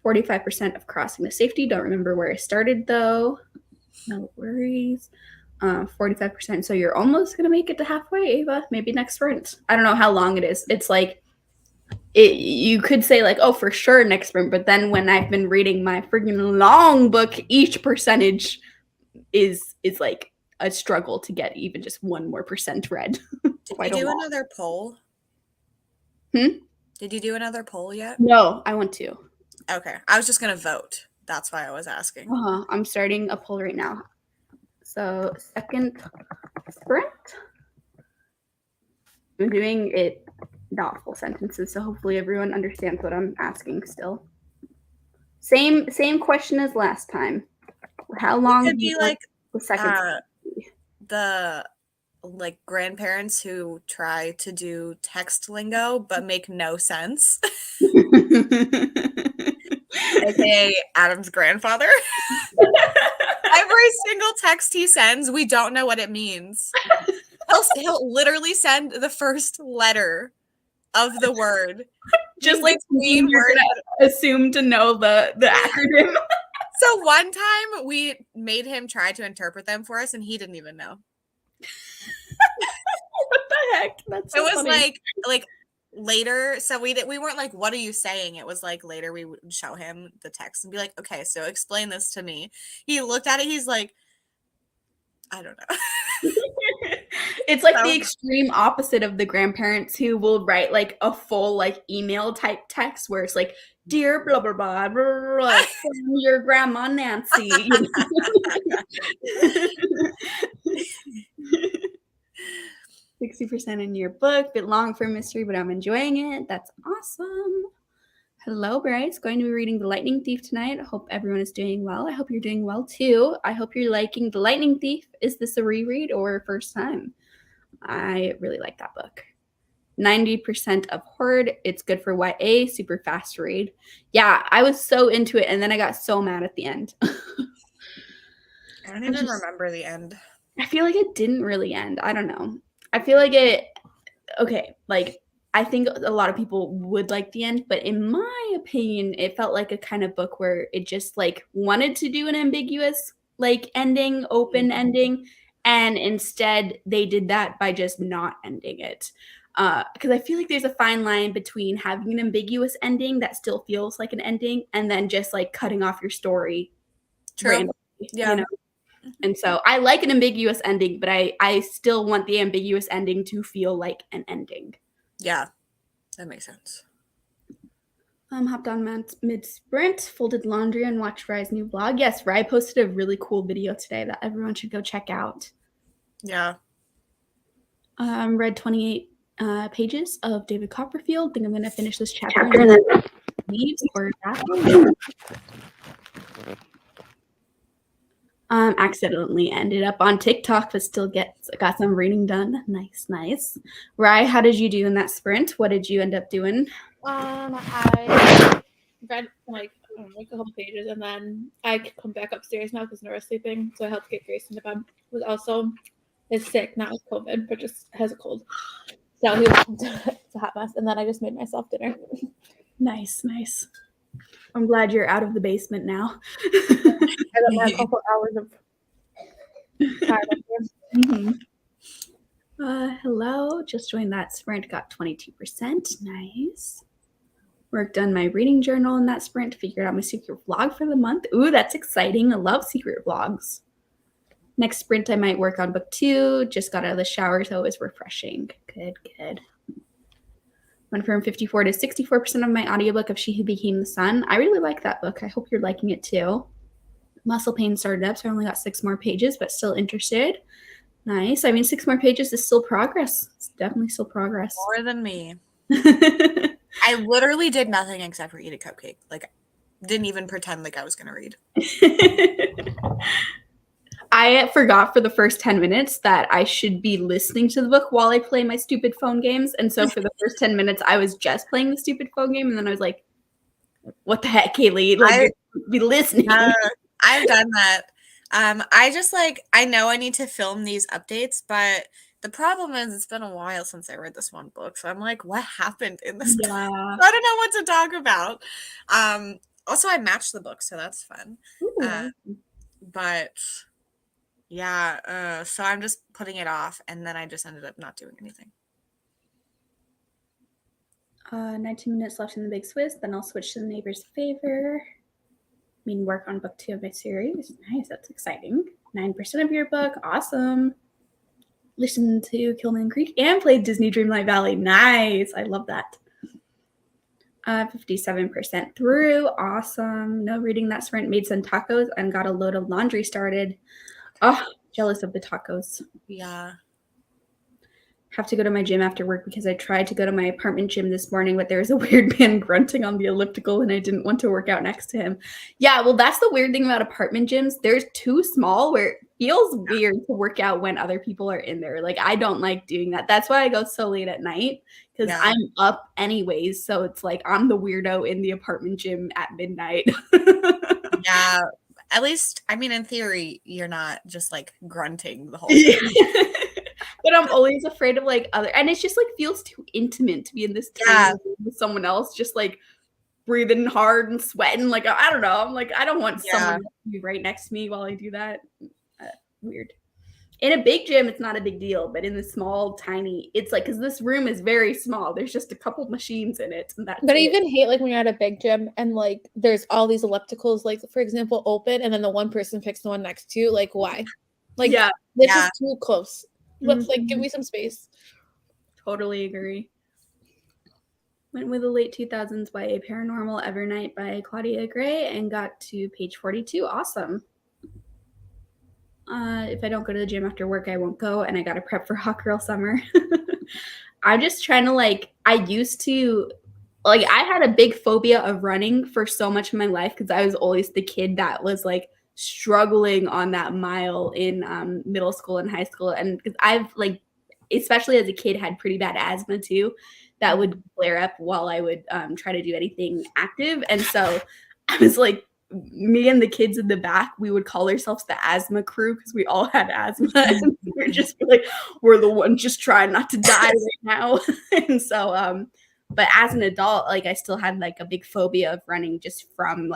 45% of Crossing the Safety. Don't remember where I started though. No worries. 45%. So you're almost going to make it to halfway, Ava. Maybe next sprint. I don't know how long it is. It's like, you could say like, oh, for sure next sprint. But then when I've been reading my freaking long book, each percentage is like a struggle to get even just 1 more percent read. Did you do another poll? Did you do another poll yet? No, I want to. Okay. I was just going to vote. That's why I was asking. I'm starting a poll right now. So second sprint. I'm doing it not full sentences, so hopefully everyone understands what I'm asking still. Same question as last time. How long could be like the second the like grandparents who try to do text lingo but make no sense. AKA Adam's grandfather. Every single text he sends, we don't know what it means. He'll literally send the first letter of the word. Just like we were assumed to know the acronym. So one time we made him try to interpret them for us and he didn't even know. What the heck? That's so it was funny. like later, so we weren't like, what are you saying? It was like later we would show him the text and be like, okay, so explain this to me. He looked at it, he's like, I don't know. It's like the extreme opposite of the grandparents who will write like a full like email type text where it's like, dear blah blah blah, blah, blah, blah from your grandma Nancy. 60% in your book, bit long for mystery, but I'm enjoying it. That's awesome. Hello, Bryce. Going to be reading The Lightning Thief tonight. I hope everyone is doing well. I hope you're doing well too. I hope you're liking The Lightning Thief. Is this a reread or first time? I really like that book. 90% of Horde. It's good for YA. Super fast read. Yeah, I was so into it, and then I got so mad at the end. I don't even remember the end. I feel like it didn't really end. I don't know. I feel like I think a lot of people would like the end, but in my opinion, it felt like a kind of book where it just like wanted to do an ambiguous like ending, open ending, and instead they did that by just not ending it. Because I feel like there's a fine line between having an ambiguous ending that still feels like an ending and then just like cutting off your story randomly, yeah. You know? And so I like an ambiguous ending, but I still want the ambiguous ending to feel like an ending. Yeah, that makes sense. Hopped on mid-sprint, folded laundry, and watched Rye's new vlog. Yes, Rye posted a really cool video today that everyone should go check out. Yeah. Read 28 pages of David Copperfield. Think I'm going to finish this chapter and then leaves or bathroom. Accidentally ended up on TikTok, but still got some reading done. Nice. Rye, how did you do in that sprint? What did you end up doing? I read like a couple pages, and then I come back upstairs now because Nora's sleeping, so I helped get Grace into bed. Who also is sick, not with COVID, but just has a cold. So he was it's a hot mess, and then I just made myself dinner. Nice. I'm glad you're out of the basement now. I got my couple hours of time up here. Mm-hmm. Hello, just joined that sprint, got 22%. Nice. Worked on my reading journal in that sprint, figured out my secret vlog for the month. Ooh, that's exciting. I love secret vlogs. Next sprint, I might work on book 2. Just got out of the shower, so it was refreshing. Good. Went from 54 to 64% of my audiobook of She Who Became the Sun. I really like that book. I hope you're liking it too. Muscle pain started up, so I only got 6 more pages, but still interested. Nice. I mean, 6 more pages is still progress. It's definitely still progress. More than me. I literally did nothing except for eat a cupcake. Like, didn't even pretend like I was going to read. I forgot for the first 10 minutes that I should be listening to the book while I play my stupid phone games. And so for the first 10 minutes, I was just playing the stupid phone game. And then I was like, what the heck, Kaylee? Like, be listening. I've done that. I just I know I need to film these updates, but the problem is it's been a while since I read this one book. So I'm like, what happened in this? Yeah. I don't know what to talk about. Also, I matched the book, so that's fun. But yeah, so I'm just putting it off, and then I just ended up not doing anything. 19 minutes left in the Big Swiss. Then I'll switch to The Neighbor's Favor. Work on book 2 of my series. Nice, that's exciting. 9% of your book, awesome. Listen to Kilman Creek and played Disney Dreamlight Valley. Nice, I love that. 57% through, awesome. No reading that sprint. Made some tacos and got a load of laundry started. Oh, jealous of the tacos. Yeah. Have to go to my gym after work because I tried to go to my apartment gym this morning, but there was a weird man grunting on the elliptical and I didn't want to work out next to him. Yeah, well, that's the weird thing about apartment gyms. They're too small where it feels weird to work out when other people are in there. Like, I don't like doing that. That's why I go so late at night because I'm up anyways. So it's like I'm the weirdo in the apartment gym at midnight. Yeah. At least, I mean, in theory, you're not just grunting the whole time. But I'm always afraid of other, and it's just feels too intimate to be in this tiny room with someone else, just breathing hard and sweating. I don't know. I'm I don't want someone to be right next to me while I do that. Weird. In a big gym, it's not a big deal, but in the small, tiny, it's because this room is very small. There's just a couple machines in it, and that's. But I even hate when you're at a big gym and there's all these ellipticals, for example, open, and then the one person picks the one next to you. Why? This is too close. Let's give me some space. Totally agree. Went with the late 2000s YA Paranormal Evernight by Claudia Gray and got to page 42. Awesome. If I don't go to the gym after work, I won't go, and I got to prep for Hot Girl Summer. I'm just trying to I used to I had a big phobia of running for so much of my life because I was always the kid that was struggling on that mile in middle school and high school, and because I've especially as a kid had pretty bad asthma too that would flare up while I would try to do anything active. And so I was me and the kids in the back, we would call ourselves the asthma crew because we all had asthma. And we're just we're the ones just trying not to die right now. And so but as an adult, I still had a big phobia of running just from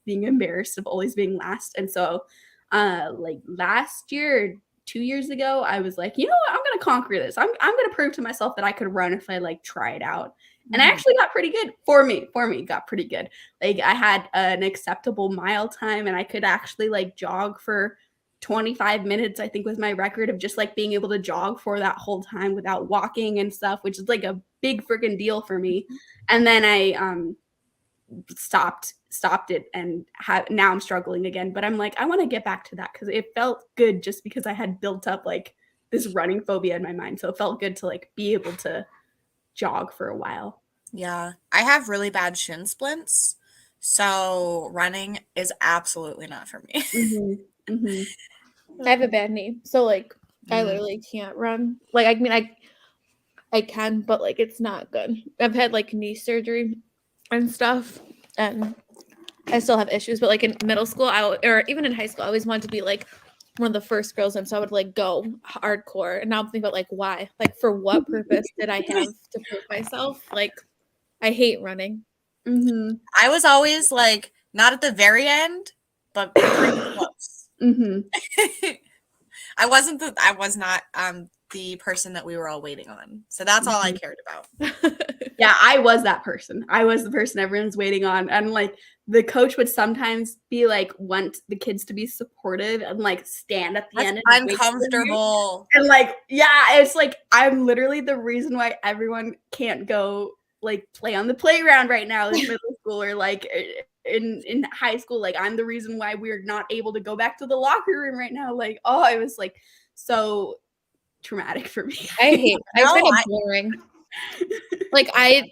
being embarrassed of always being last. And so last year, 2 years ago, I was you know what, I'm gonna conquer this. I'm gonna prove to myself that I could run if I try it out. And I actually got pretty good for me, got pretty good. I had an acceptable mile time and I could actually jog for 25 minutes, I think, was my record of just like being able to jog for that whole time without walking and stuff, which is like a big freaking deal for me. And then I stopped it, and now I'm struggling again. But I'm like, I want to get back to that because it felt good just because I had built up like this running phobia in my mind. So it felt good to like be able to jog for a while. Yeah, I have really bad shin splints, so running is absolutely not for me. Mm-hmm. Mm-hmm. I have a bad knee, so like I Mm. literally can't run. Like I mean, I can, but like it's not good. I've had like knee surgery and stuff, and I still have issues. But like in middle school, or even in high school, I always wanted to be like one of the first girls, and so I would like go hardcore. And now I'm thinking about like why, like for what purpose did I have to prove myself? Like I hate running. Mm-hmm. I was always like not at the very end, but pretty close. Mm-hmm. I was not the person that we were all waiting on. So that's all I cared about. Yeah, I was that person. I was the person everyone's waiting on. And like the coach would sometimes be like, want the kids to be supportive and like stand at the That's end. And wait for you. uncomfortable. And like, yeah, it's like I'm literally the reason why everyone can't go like play on the playground right now in middle school or like in high school. Like I'm the reason why we're not able to go back to the locker room right now. Like, oh, it was like so traumatic for me. I No, find it boring. Like I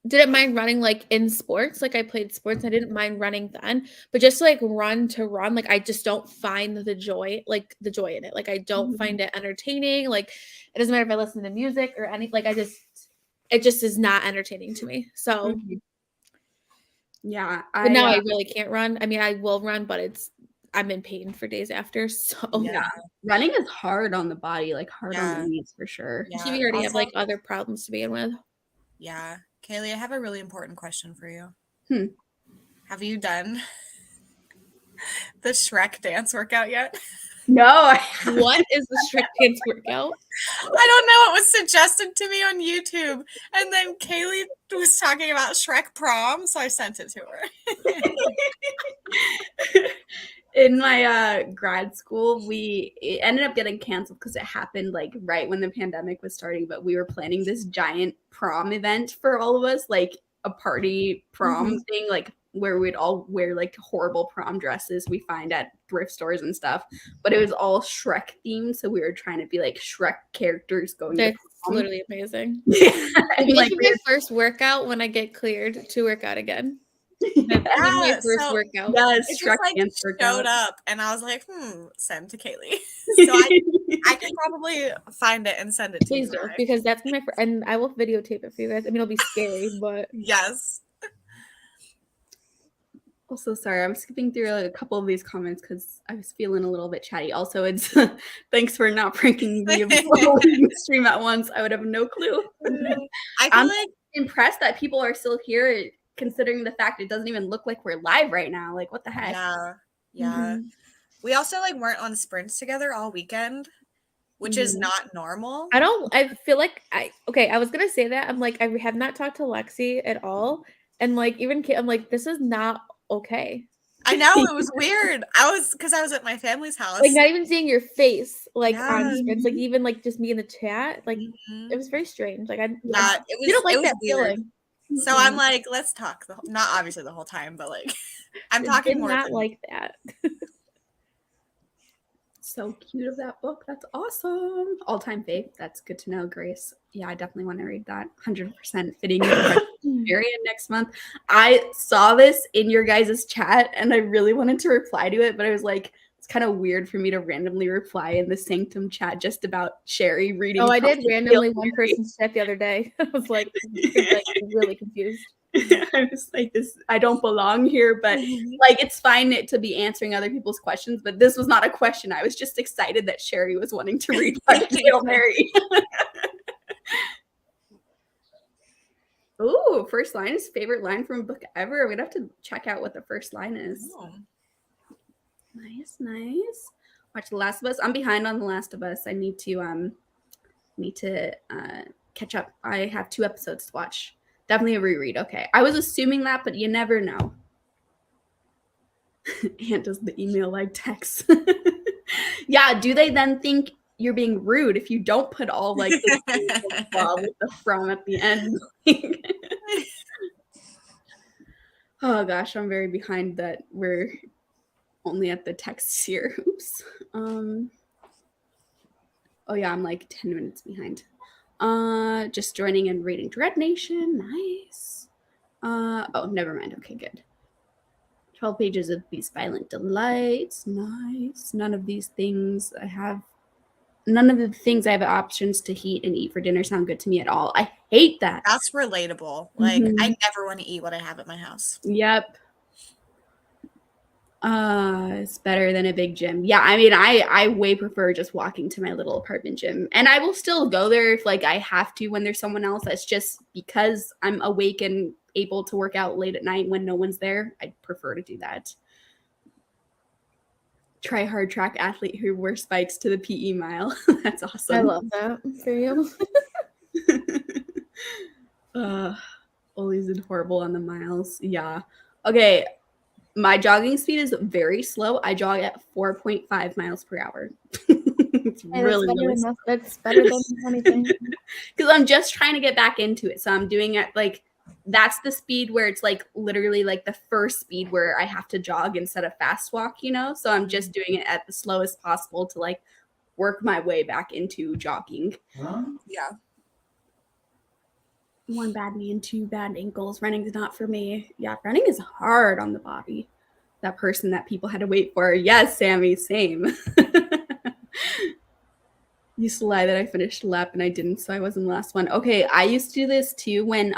didn't mind running like in sports. Like I played sports. I didn't mind running then, but just like run to run, like I just don't find the joy in it. Like I don't find it entertaining. Like it doesn't matter if I listen to music or any, like it just is not entertaining to me. So Yeah. but now I really can't run. I mean, I will run, but I'm in pain for days after. So yeah, running is hard on the body, like hard on the knees for sure. Yeah. You already have Also- like other problems to begin with. Yeah. Kaylee, I have a really important question for you. Hmm. Have you done the Shrek dance workout yet? No. What is the Shrek dance workout? I don't know. It was suggested to me on YouTube. And then Kaylee was talking about Shrek prom, so I sent it to her. In my grad school, it ended up getting canceled because it happened like right when the pandemic was starting. But we were planning this giant prom event for all of us, like a party prom thing, like where we'd all wear like horrible prom dresses we find at thrift stores and stuff. But it was all Shrek themed, so we were trying to be like Shrek characters going. That's to prom. literally amazing. And, This like, is my first workout when I get cleared to work out again. Yeah, My first so- workout. yes, It Shrek just like dance workout. showed up, and I was like, send to Kaylee. So I can probably find it and send it to Please you. do, Right? because that's my and I will videotape it for you guys. I mean, it'll be scary, but Yes. Also, sorry, I'm skipping through like a couple of these comments because I was feeling a little bit chatty. Also, it's thanks for not pranking me of the stream at once. I would have no clue. I feel I'm like impressed that people are still here, considering the fact it doesn't even look like we're live right now. Like, what the heck? yeah. We also like weren't on sprints together all weekend, which is not normal. I feel like I was gonna say that. I'm like, I have not talked to Lexi at all. And like even I'm like, this is not okay. I know, it was weird. Because I was at my family's house. Like not even seeing your face like Yeah. on sprints, like even like just me in the chat. Like Mhm. it was very strange. Like I Yeah, you don't like it was that weird. feeling. So I'm like, let's talk. Not obviously the whole time, but like I'm I talking did more. not than- like that. So cute of that book. That's awesome. All-time fave. That's good to know, Grace. Yeah, I definitely want to read that. 100% fitting Marion next month. I saw this in your guys' chat and I really wanted to reply to it, but I was like, it's kind of weird for me to randomly reply in the Sanctum chat just about Sherry reading. Oh, I did Pumpkin randomly Field one Mary. person's chat the other day. I was like really confused. I was like, this, I don't belong here, but like, it's fine to be answering other people's questions, but this was not a question. I was just excited that Sherry was wanting to read Hail Mary. Ooh, first line is favorite line from a book ever. We'd have to check out what the first line is. Oh. Nice. Watch The Last of Us. I'm behind on The Last of Us. I need to catch up. I have 2 episodes to watch. Definitely a reread. Okay. I was assuming that, but you never know. Aunt does the email like text. Yeah, do they then think you're being rude if you don't put all like the with the from at the end? Oh gosh, I'm very behind that we're only at the texts here. Oops. Oh yeah, I'm like 10 minutes behind. Just joining and reading Dread Nation. Nice. Oh, never mind. Okay, good. 12 pages of these violent delights. Nice. None of the things I have options to heat and eat for dinner sound good to me at all. I hate that. That's relatable. Like, I never want to eat what I have at my house. Yep. It's better than a big gym. Yeah, I mean, I way prefer just walking to my little apartment gym. And I will still go there if like I have to when there's someone else. That's just because I'm awake and able to work out late at night when no one's there. I prefer to do that. Try hard track athlete who wears spikes to the PE mile. That's awesome. I love that for you. Always did horrible on the miles. Yeah. Okay. My jogging speed is very slow. I jog at 4.5 miles per hour. It's really slow. That's better than anything. Because I'm just trying to get back into it. So I'm doing it like that's the speed where it's like literally like the first speed where I have to jog instead of fast walk, you know? So I'm just doing it at the slowest possible to like work my way back into jogging. Yeah. 1 bad knee and 2 bad ankles. Running is not for me. Yeah, running is hard on the body. That person that people had to wait for. Yes, Sammy, same. Used to lie that I finished lap and I didn't, so I wasn't the last one. Okay, I used to do this too when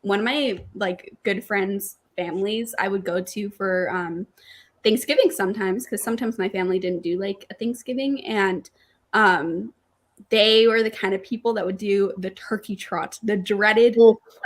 one of my like good friends' families I would go to for Thanksgiving sometimes, because sometimes my family didn't do like a Thanksgiving, and they were the kind of people that would do the turkey trot, the dreaded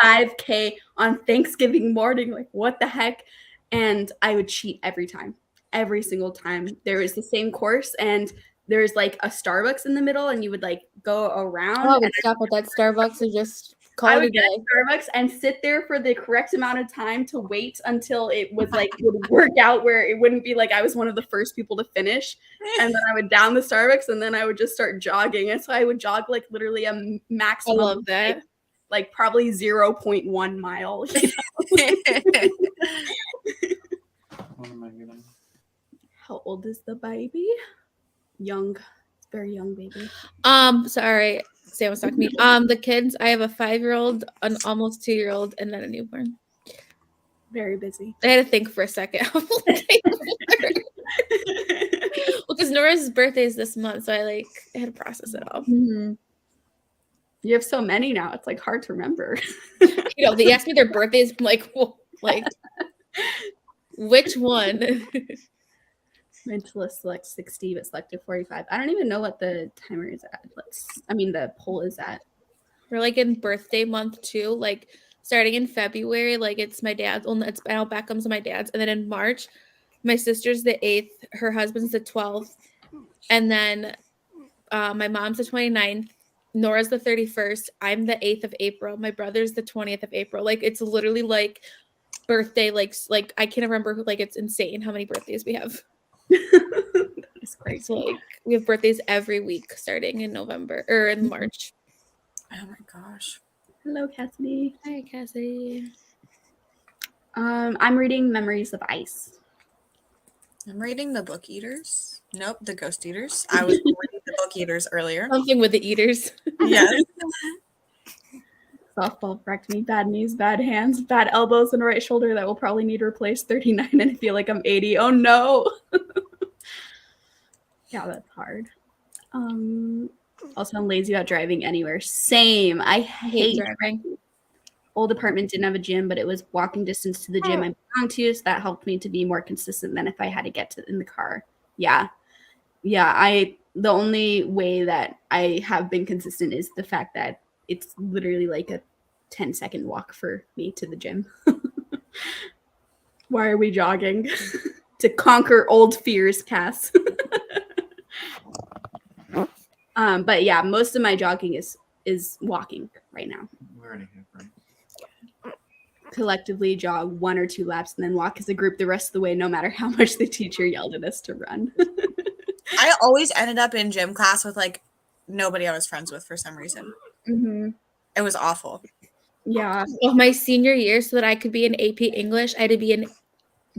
5K on Thanksgiving morning. Like, what the heck? And I would cheat every time, every single time. There was the same course, and there's like a Starbucks in the middle, and you would like go around. I would stop at that Starbucks and just call I it a would get day. Starbucks and sit there for the correct amount of time to wait until it was like would work out where it wouldn't be like I was one of the first people to finish. And then I would down the Starbucks and then I would just start jogging. And so I would jog like literally a maximum. I love that. Like probably 0.1 mile. You know? What am I getting? How old is the baby? Young. It's very young baby. Sorry. Sam was talking to me. The kids, I have a 5-year-old, an almost 2-year-old, and then a newborn. Very busy. I had to think for a second. Well, because Nora's birthday is this month, so I had to process it all. Mm-hmm. You have so many now. It's like hard to remember. You know, they asked me their birthdays. I'm like, well, like, which one? Meant to select 60, but selected 45. I don't even know what the timer is at. The poll is at. We're like in birthday month too. Like starting in February, like it's my dad's. Well, it's Al Beckham's and my dad's, and then in March, my sister's the 8th, her husband's the 12th, and then my mom's the 29th. Nora's the 31st. I'm the 8th of April. My brother's the 20th of April. Like it's literally like birthday. Like I can't remember. Like it's insane how many birthdays we have. That is great. So like we have birthdays every week starting in November or in March. Oh my gosh. Hello, Cassidy. Hi, Cassidy. I'm reading Memories of Ice. I'm reading The Book Eaters. Nope, The Ghost Eaters. I was reading The Book Eaters earlier. Something with the eaters. Yes. Softball wrecked me. Bad knees, bad hands, bad elbows, and a right shoulder that will probably need replaced. 39 and I feel like I'm 80. Oh no. Yeah, that's hard. Also, I'm lazy about driving anywhere. Same. I hate driving. Old apartment didn't have a gym, but it was walking distance to the gym I belonged to, so that helped me to be more consistent than if I had to get to in the car. Yeah. The only way that I have been consistent is the fact that it's literally like a 10-second walk for me to the gym. Why are we jogging? To conquer old fears, Cass. But yeah, most of my jogging is walking right now. We already have, right? Collectively jog 1 or 2 laps and then walk as a group the rest of the way, no matter how much the teacher yelled at us to run. I always ended up in gym class with like nobody I was friends with for some reason. Mm-hmm. It was awful. Yeah. Well, my senior year, so that I could be in AP English, I had to be in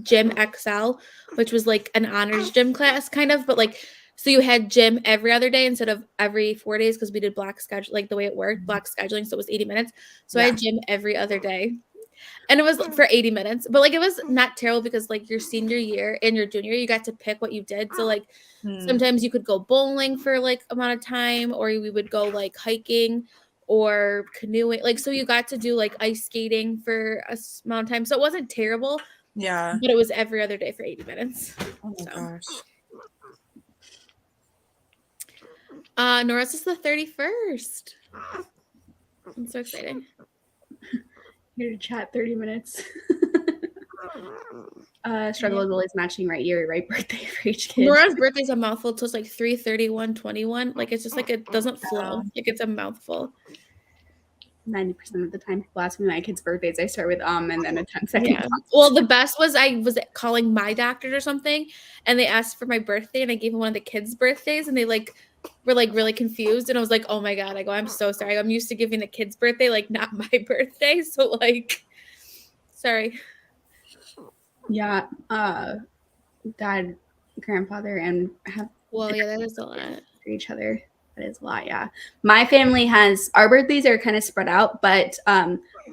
Gym XL, which was like an honors gym class kind of, but like so you had gym every other day instead of every 4 days because we did block schedule, like the way it worked, block scheduling, so it was 80 minutes. So I had gym every other day. And it was for 80 minutes. But like it was not terrible because like your senior year and your junior year, you got to pick what you did. So like sometimes you could go bowling for like amount of time, or we would go like hiking or canoeing. Like so you got to do like ice skating for a amount of time. So it wasn't terrible. Yeah. But it was every other day for 80 minutes. Oh my gosh. Nora's is the 31st. I'm so exciting. Here to chat 30 minutes. Struggle is always matching right year, right birthday for each kid. Nora's birthday's a mouthful, so it's like 3/31/21. Like it's just like it doesn't flow. Like it's a mouthful. 90% of the time people ask me my kids' birthdays, I start with and then a 10-second Yeah. Well, the best was I was calling my doctor or something, and they asked for my birthday, and I gave them one of the kids' birthdays, and they like were like really confused, and I was like, oh my god, I go, I'm so sorry, I'm used to giving the kids' birthday, like not my birthday, so like, sorry. Yeah, dad, grandfather, and have Well, yeah, that is a lot for each other. That is a lot, yeah. My family has our birthdays are kind of spread out, but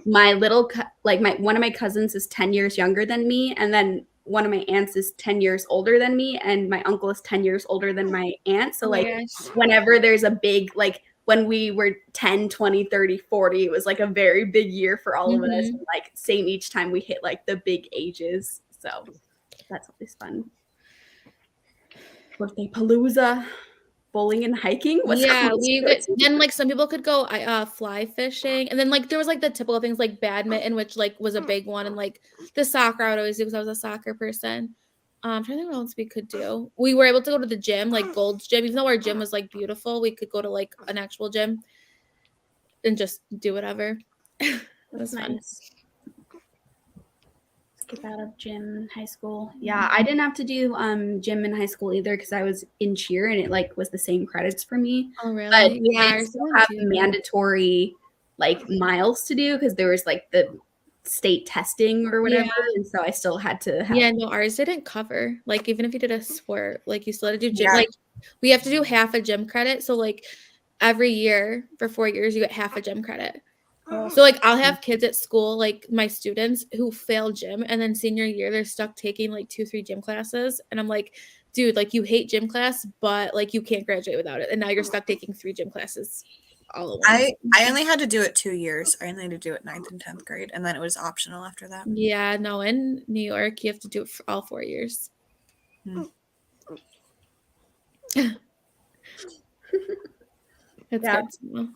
my little one of my cousins is 10 years younger than me, and then one of my aunts is 10 years older than me, and my uncle is 10 years older than my aunt. So like whenever there's a big like when we were 10, 20, 30, 40, it was like a very big year for all of us. And, like same each time we hit like the big ages. So that's always fun. Birthday palooza. Bowling and hiking. Then like some people could go fly fishing, and then like there was like the typical things like badminton, which like was a big one, and like the soccer I would always do because I was a soccer person. I'm trying to think what else we could do. We were able to go to the gym, like Gold's Gym, even though our gym was like beautiful. We could go to like an actual gym and just do whatever. It was nice. Fun. Get out of gym in high school. Yeah, I didn't have to do gym in high school either because I was in cheer and it like was the same credits for me. Oh really? But yeah, I still have mandatory like miles to do because there was like the state testing or whatever, and so I still had to have. Yeah, no, ours didn't cover. Like even if you did a sport, like you still had to do gym. Like we have to do half a gym credit. So like every year for 4 years, you get half a gym credit. So like I'll have kids at school, like my students who fail gym, and then senior year they're stuck taking like 2-3 gym classes, and I'm like, dude, like you hate gym class, but like you can't graduate without it, and now you're stuck taking 3 gym classes all at once. I only had to do it 2 years. I only had to do it 9th and 10th grade, and then it was optional after that. Yeah, no, in New York you have to do it for all 4 years. It's good to know.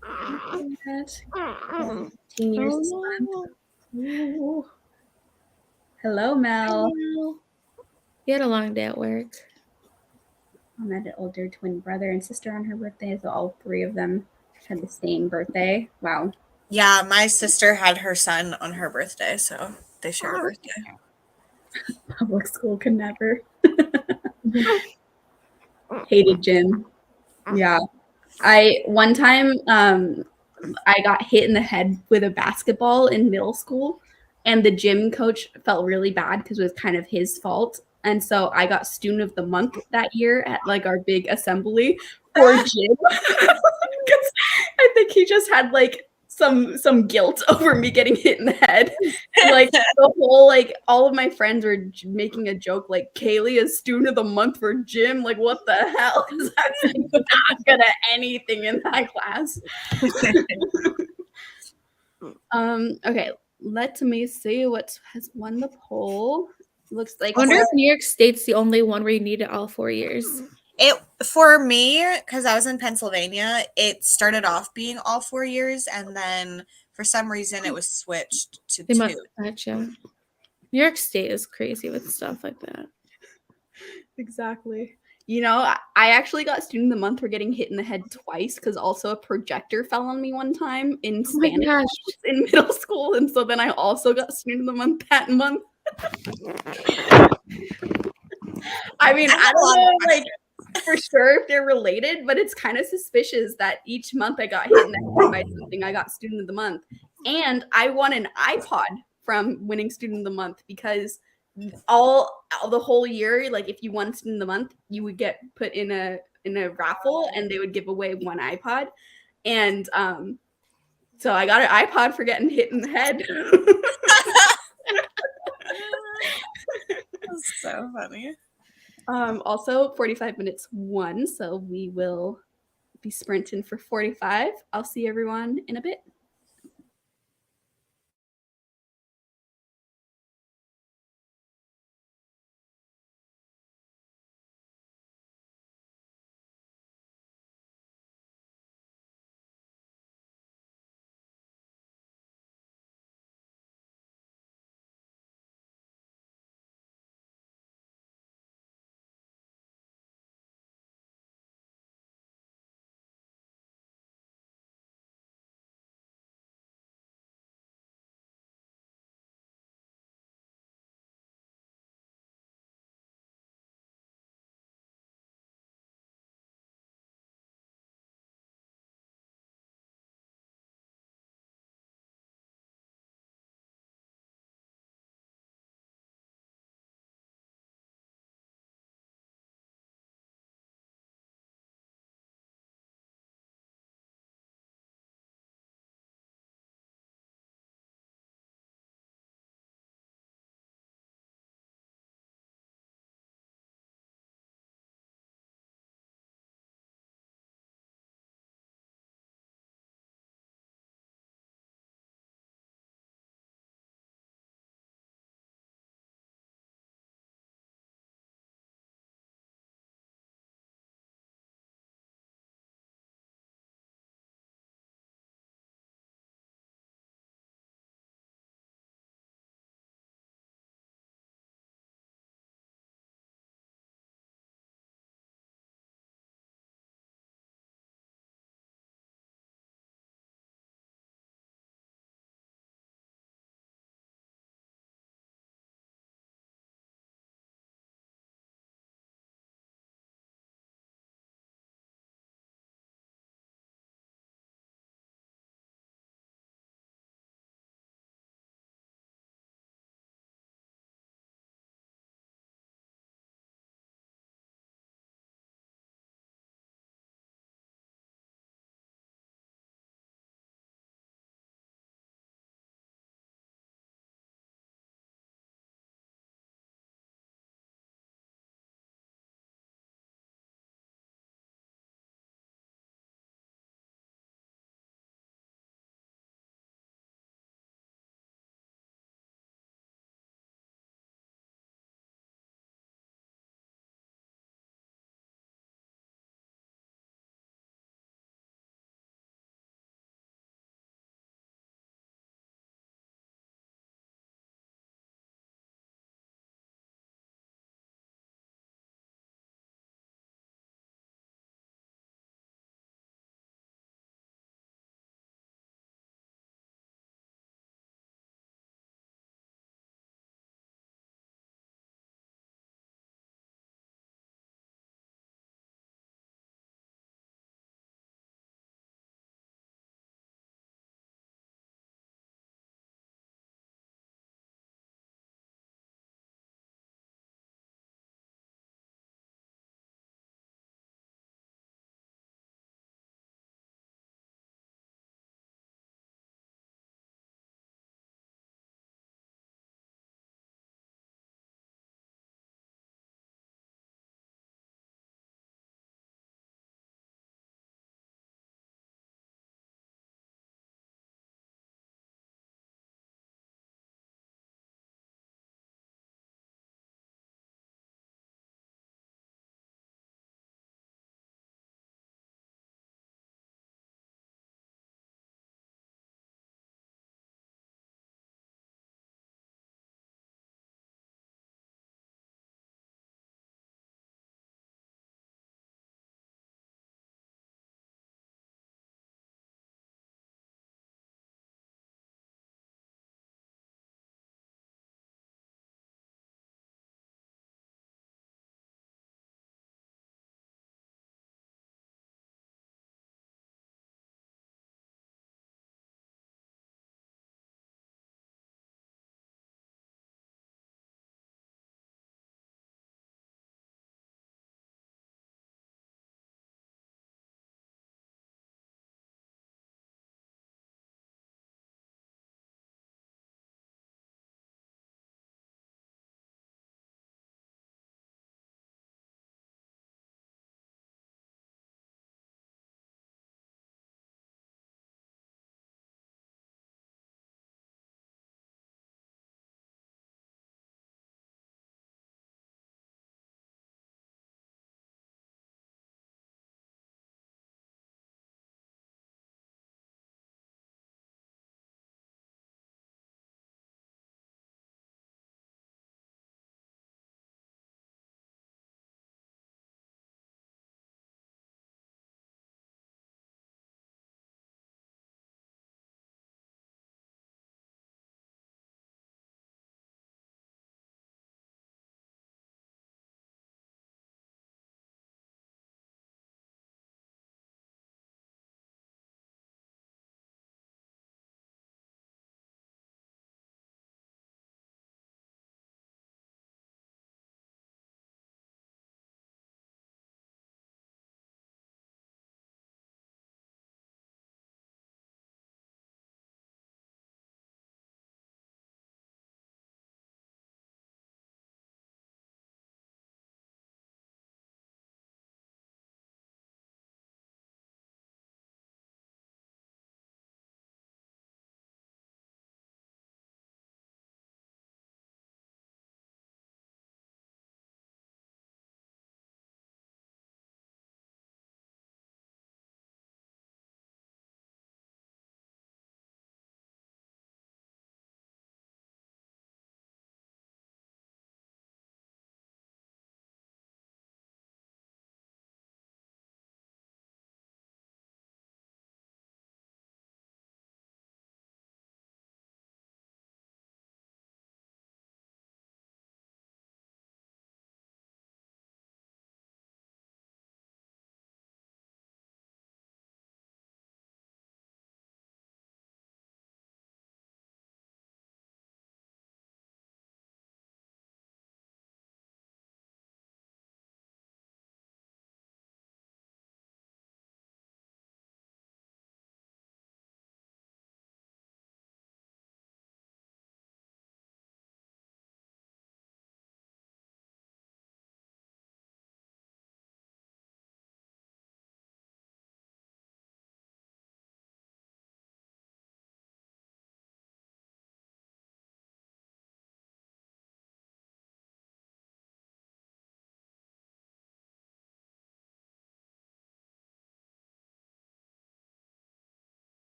15 years this month. Hello, Mel. You had a long day at work. Mom had an older twin brother and sister on her birthday, so all 3 of them had the same birthday. Wow. Yeah, my sister had her son on her birthday, so they share a birthday. Public school could never. Hated gym. Yeah. One time I got hit in the head with a basketball in middle school, and the gym coach felt really bad because it was kind of his fault. And so I got student of the month that year at like our big assembly for gym. Because I think he just had like some guilt over me getting hit in the head. And, like the whole like all of my friends were making a joke like Kaylee is student of the month for gym. Like what the hell? Because I'm like, not good at anything in that class. Okay, let me see what has won the poll. Looks like I wonder if New York State's the only one where you need it all 4 years. It for me, because I was in Pennsylvania, it started off being all 4 years, and then for some reason it was switched to 2. Gotcha. New York State is crazy with stuff like that. Exactly. You know, I actually got student of the month for getting hit in the head twice because also a projector fell on me one time in Spanish in middle school, and so then I also got student of the month that month. I mean, have I a don't lot of know, like, questions. for sure if they're related, but it's kind of suspicious that each month I got hit in the head by something. I got Student of the Month. And I won an iPod from winning Student of the Month because all the whole year, like if you won Student of the Month, you would get put in a raffle and they would give away one iPod. And so I got an iPod for getting hit in the head. That's so funny. Also 45 minutes won, so we will be sprinting for 45. I'll see everyone in a bit.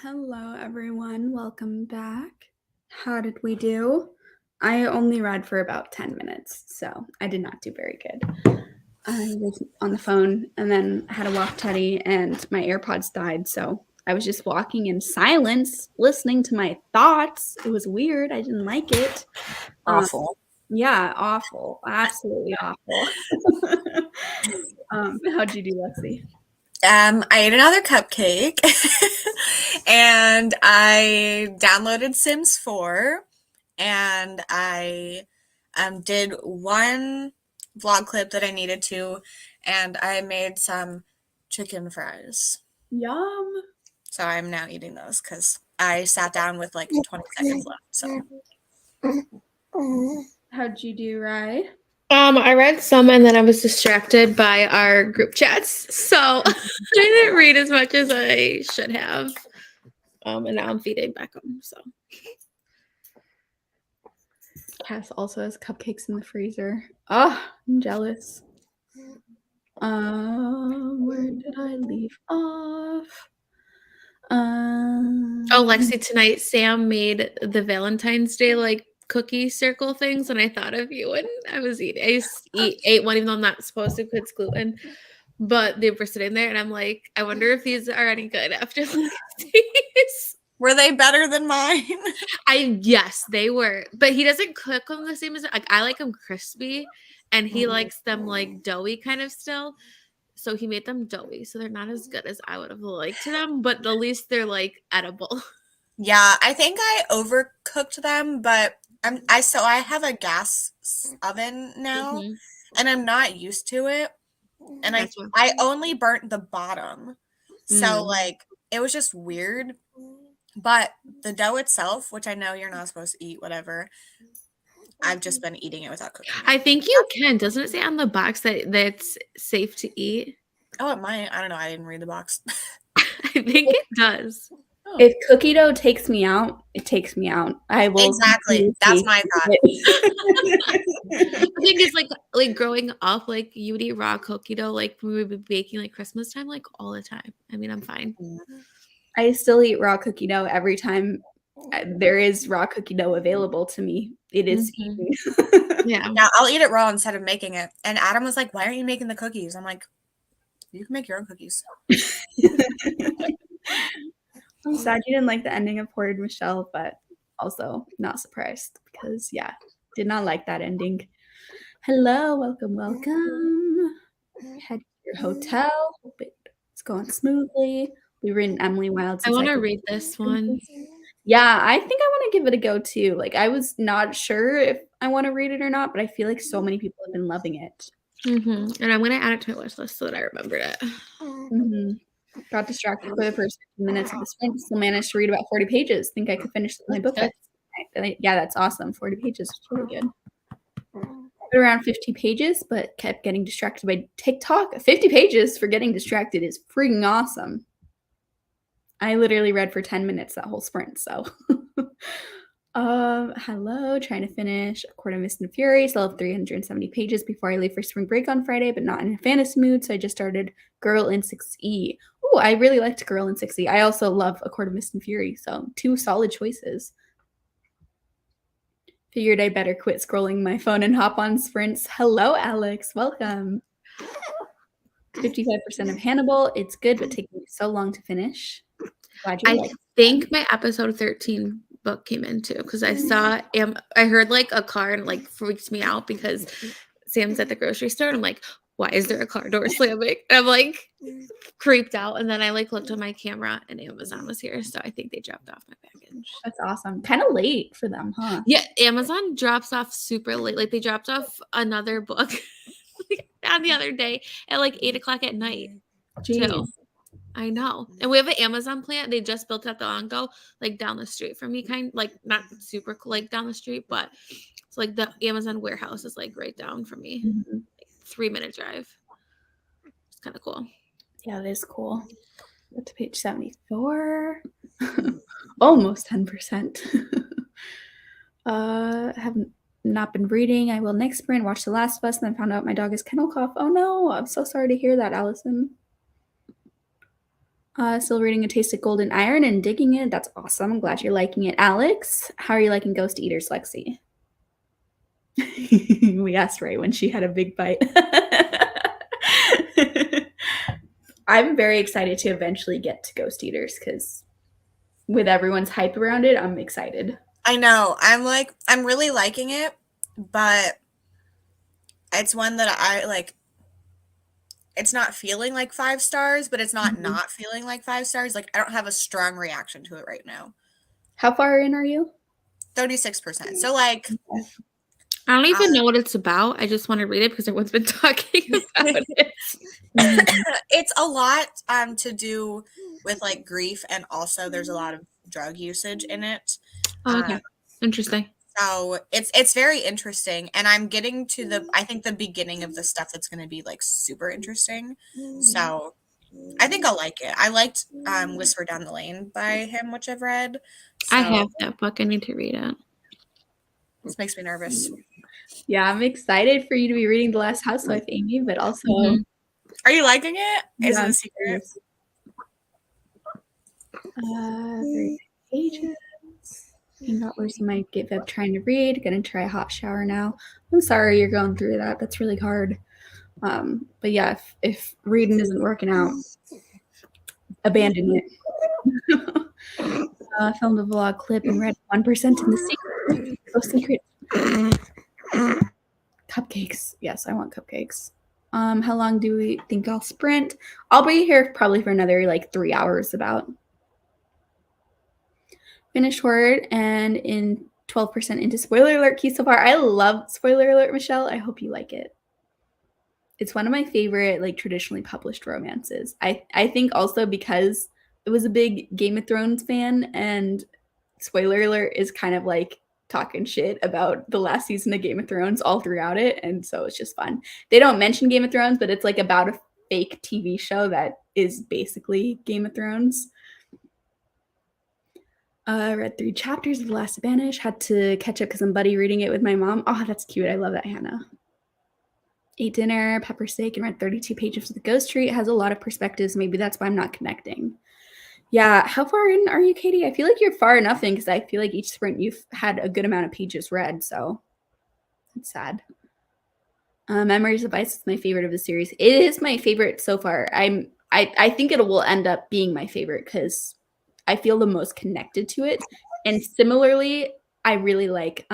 Hello, everyone. Welcome back. How did we do? I only read for about 10 minutes, so I did not do very good. I was on the phone and then had a walk Teddy, and my AirPods died, so I was just walking in silence, listening to my thoughts. It was weird. I didn't like it. Awful. Yeah, awful. Absolutely awful. How'd you do, Lexi? I ate another cupcake and I downloaded Sims 4 and I did one vlog clip that I needed to, and I made some chicken fries. Yum. So I'm now eating those because I sat down with like 20 seconds left. So How'd you do, Rye? I read some and then I was distracted by our group chats. So I didn't read as much as I should have. And now I'm feeding Beckham. So Cass also has cupcakes in the freezer. Oh, I'm jealous. Where did I leave off? oh, Lexi, tonight Sam made the Valentine's Day like cookie circle things, and I thought of you when I was eating. I ate one even though I'm not supposed to because it's gluten. But they were sitting there, and I'm like, I wonder if these are any good after these. were they better than mine? Yes, they were. But he doesn't cook them the same as like I like them crispy, and he likes them like doughy kind of still. So he made them doughy, so they're not as good as I would have liked them, but at least they're like edible. Yeah, I think I overcooked them, but I have a gas oven now, Mhm. and I'm not used to it. And Gotcha. I only burnt the bottom. So Mm. like it was just weird. But the dough itself, which I know you're not supposed to eat, whatever, I've just been eating it without cooking. I think you can. Doesn't it say on the box that that's safe to eat? Oh, it might. I don't know. I didn't read the box. I think it does. If cookie dough takes me out, it takes me out. I will Exactly. That's my thought. The thing is, like growing up, like you would eat raw cookie dough, like when we would be baking like Christmas time, like all the time. I mean, I'm fine. I still eat raw cookie dough every time there is raw cookie dough available to me. It is eaten. Yeah. Yeah, I'll eat it raw instead of making it. And Adam was like, "Why aren't you making the cookies?" I'm like, "You can make your own cookies." I'm sad you didn't like the ending of Ported Michelle, but also not surprised because did not like that ending. Hello, welcome. Head to your hotel. Hope it's going smoothly. We were in Emily Wilde. I want to read this one. Yeah, I think I want to give it a go too. Like I was not sure if I want to read it or not, but I feel like so many people have been loving it. And I'm gonna add it to my wish list so that I remembered it. Got distracted for the first 15 minutes of the sprint. Still managed to read about 40 pages. Think I could finish my book. Yeah, that's awesome. 40 pages is really good. Put around 50 pages, but kept getting distracted by TikTok. 50 pages for getting distracted is freaking awesome. I literally read for 10 minutes that whole sprint, so. Hello, trying to finish A Court of Mist and Fury. Still have 370 pages before I leave for spring break on Friday, but not in a fantasy mood, so I just started Girl in 6E. Oh, I really liked Girl in 6E. I also love A Court of Mist and Fury, so 2 solid choices. Figured I better quit scrolling my phone and hop on sprints. Hello, Alex. Welcome. 55% of Hannibal. It's good, but taking me so long to finish. Glad you I think my episode 13 book came in too because I saw I heard like a car and like freaked me out because Sam's at the grocery store and I'm like, why is there a car door slamming? And I'm like creeped out, and then I like looked on my camera and Amazon was here, so I think they dropped off my package. That's awesome. Kind of late for them, huh? Yeah, Amazon drops off super late. Like they dropped off another book on the other day at like 8:00 at night. Jeez. I know. And we have an Amazon plant. They just built at the Ongo, like down the street from me, like not super like down the street, but it's like the Amazon warehouse is like right down from me. Mm-hmm. Like 3-minute drive. It's kind of cool. Yeah, it is cool. Go to page 74. Almost 10%. Have not been reading. I will next sprint, watch The Last of Us, and then found out my dog has kennel cough. Oh no, I'm so sorry to hear that, Allison. Still reading A Taste of Gold and Iron and digging it. That's awesome. I'm glad you're liking it. Alex, how are you liking Ghost Eaters, Lexi? We asked Ray when she had a big bite. I'm very excited to eventually get to Ghost Eaters because with everyone's hype around it, I'm excited. I know. I'm really liking it, but it's one that I like. It's not feeling like 5 stars, but it's not not feeling like 5 stars. Like, I don't have a strong reaction to it right now. How far in are you? 36%. So, like, I don't even know what it's about. I just want to read it because everyone's been talking about it. it's a lot to do with like grief, and also there's a lot of drug usage in it. Oh, okay. Interesting. So it's very interesting, and I'm getting to I think the beginning of the stuff that's going to be like super interesting. So I think I'll like it. I liked Whisper Down the Lane by him, which I've read. So I have that book. I need to read it. This makes me nervous. Yeah, I'm excited for you to be reading The Last Housewife, Amy, but also Are you liking it? Is Yeah, it a secret? 30 pages. $15 might give up trying to read. Gonna try a hot shower now. I'm sorry you're going through that. That's really hard. But yeah, if reading isn't working out, abandon it. Filmed a vlog clip and read 1% in the secret. So secret. Cupcakes. Yes, I want cupcakes. How long do we think I'll sprint? I'll be here probably for another like 3 hours about. Finished word and in 12% into spoiler alert key so far. I love spoiler alert, Michelle. I hope you like it. It's one of my favorite like traditionally published romances. I think also because it was a big Game of Thrones fan, and spoiler alert is kind of like talking shit about the last season of Game of Thrones all throughout it, and so it's just fun. They don't mention Game of Thrones, but it's like about a fake TV show that is basically Game of Thrones. Read 3 chapters of The Last Banish. Had to catch up because I'm buddy reading it with my mom. Oh, that's cute. I love that, Hannah. Ate dinner, pepper steak, and read 32 pages of The Ghost Tree. It has a lot of perspectives. Maybe that's why I'm not connecting. Yeah, how far in are you, Katie? I feel like you're far enough in because I feel like each sprint you've had a good amount of pages read, so it's sad. Memories of Ice is my favorite of the series. It is my favorite so far. I think it will end up being my favorite because I feel the most connected to it. And similarly, I really like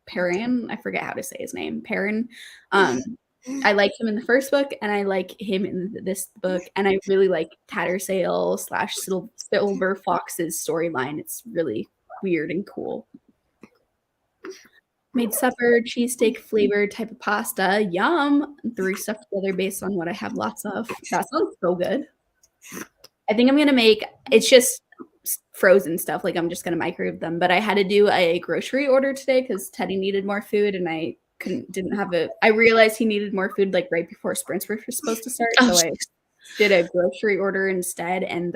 Perrin. I forget how to say his name. Perrin. I liked him in the first book, and I like him in this book. And I really like Tattersail / Silver Fox's storyline. It's really weird and cool. Made supper, cheesesteak flavored type of pasta. Yum. Threw stuff together based on what I have lots of. That sounds so good. I think I'm going to make, it's just frozen stuff. Like I'm just going to microwave them. But I had to do a grocery order today because Teddy needed more food and I didn't have it. I realized he needed more food like right before sprints were supposed to start. So I did a grocery order instead, and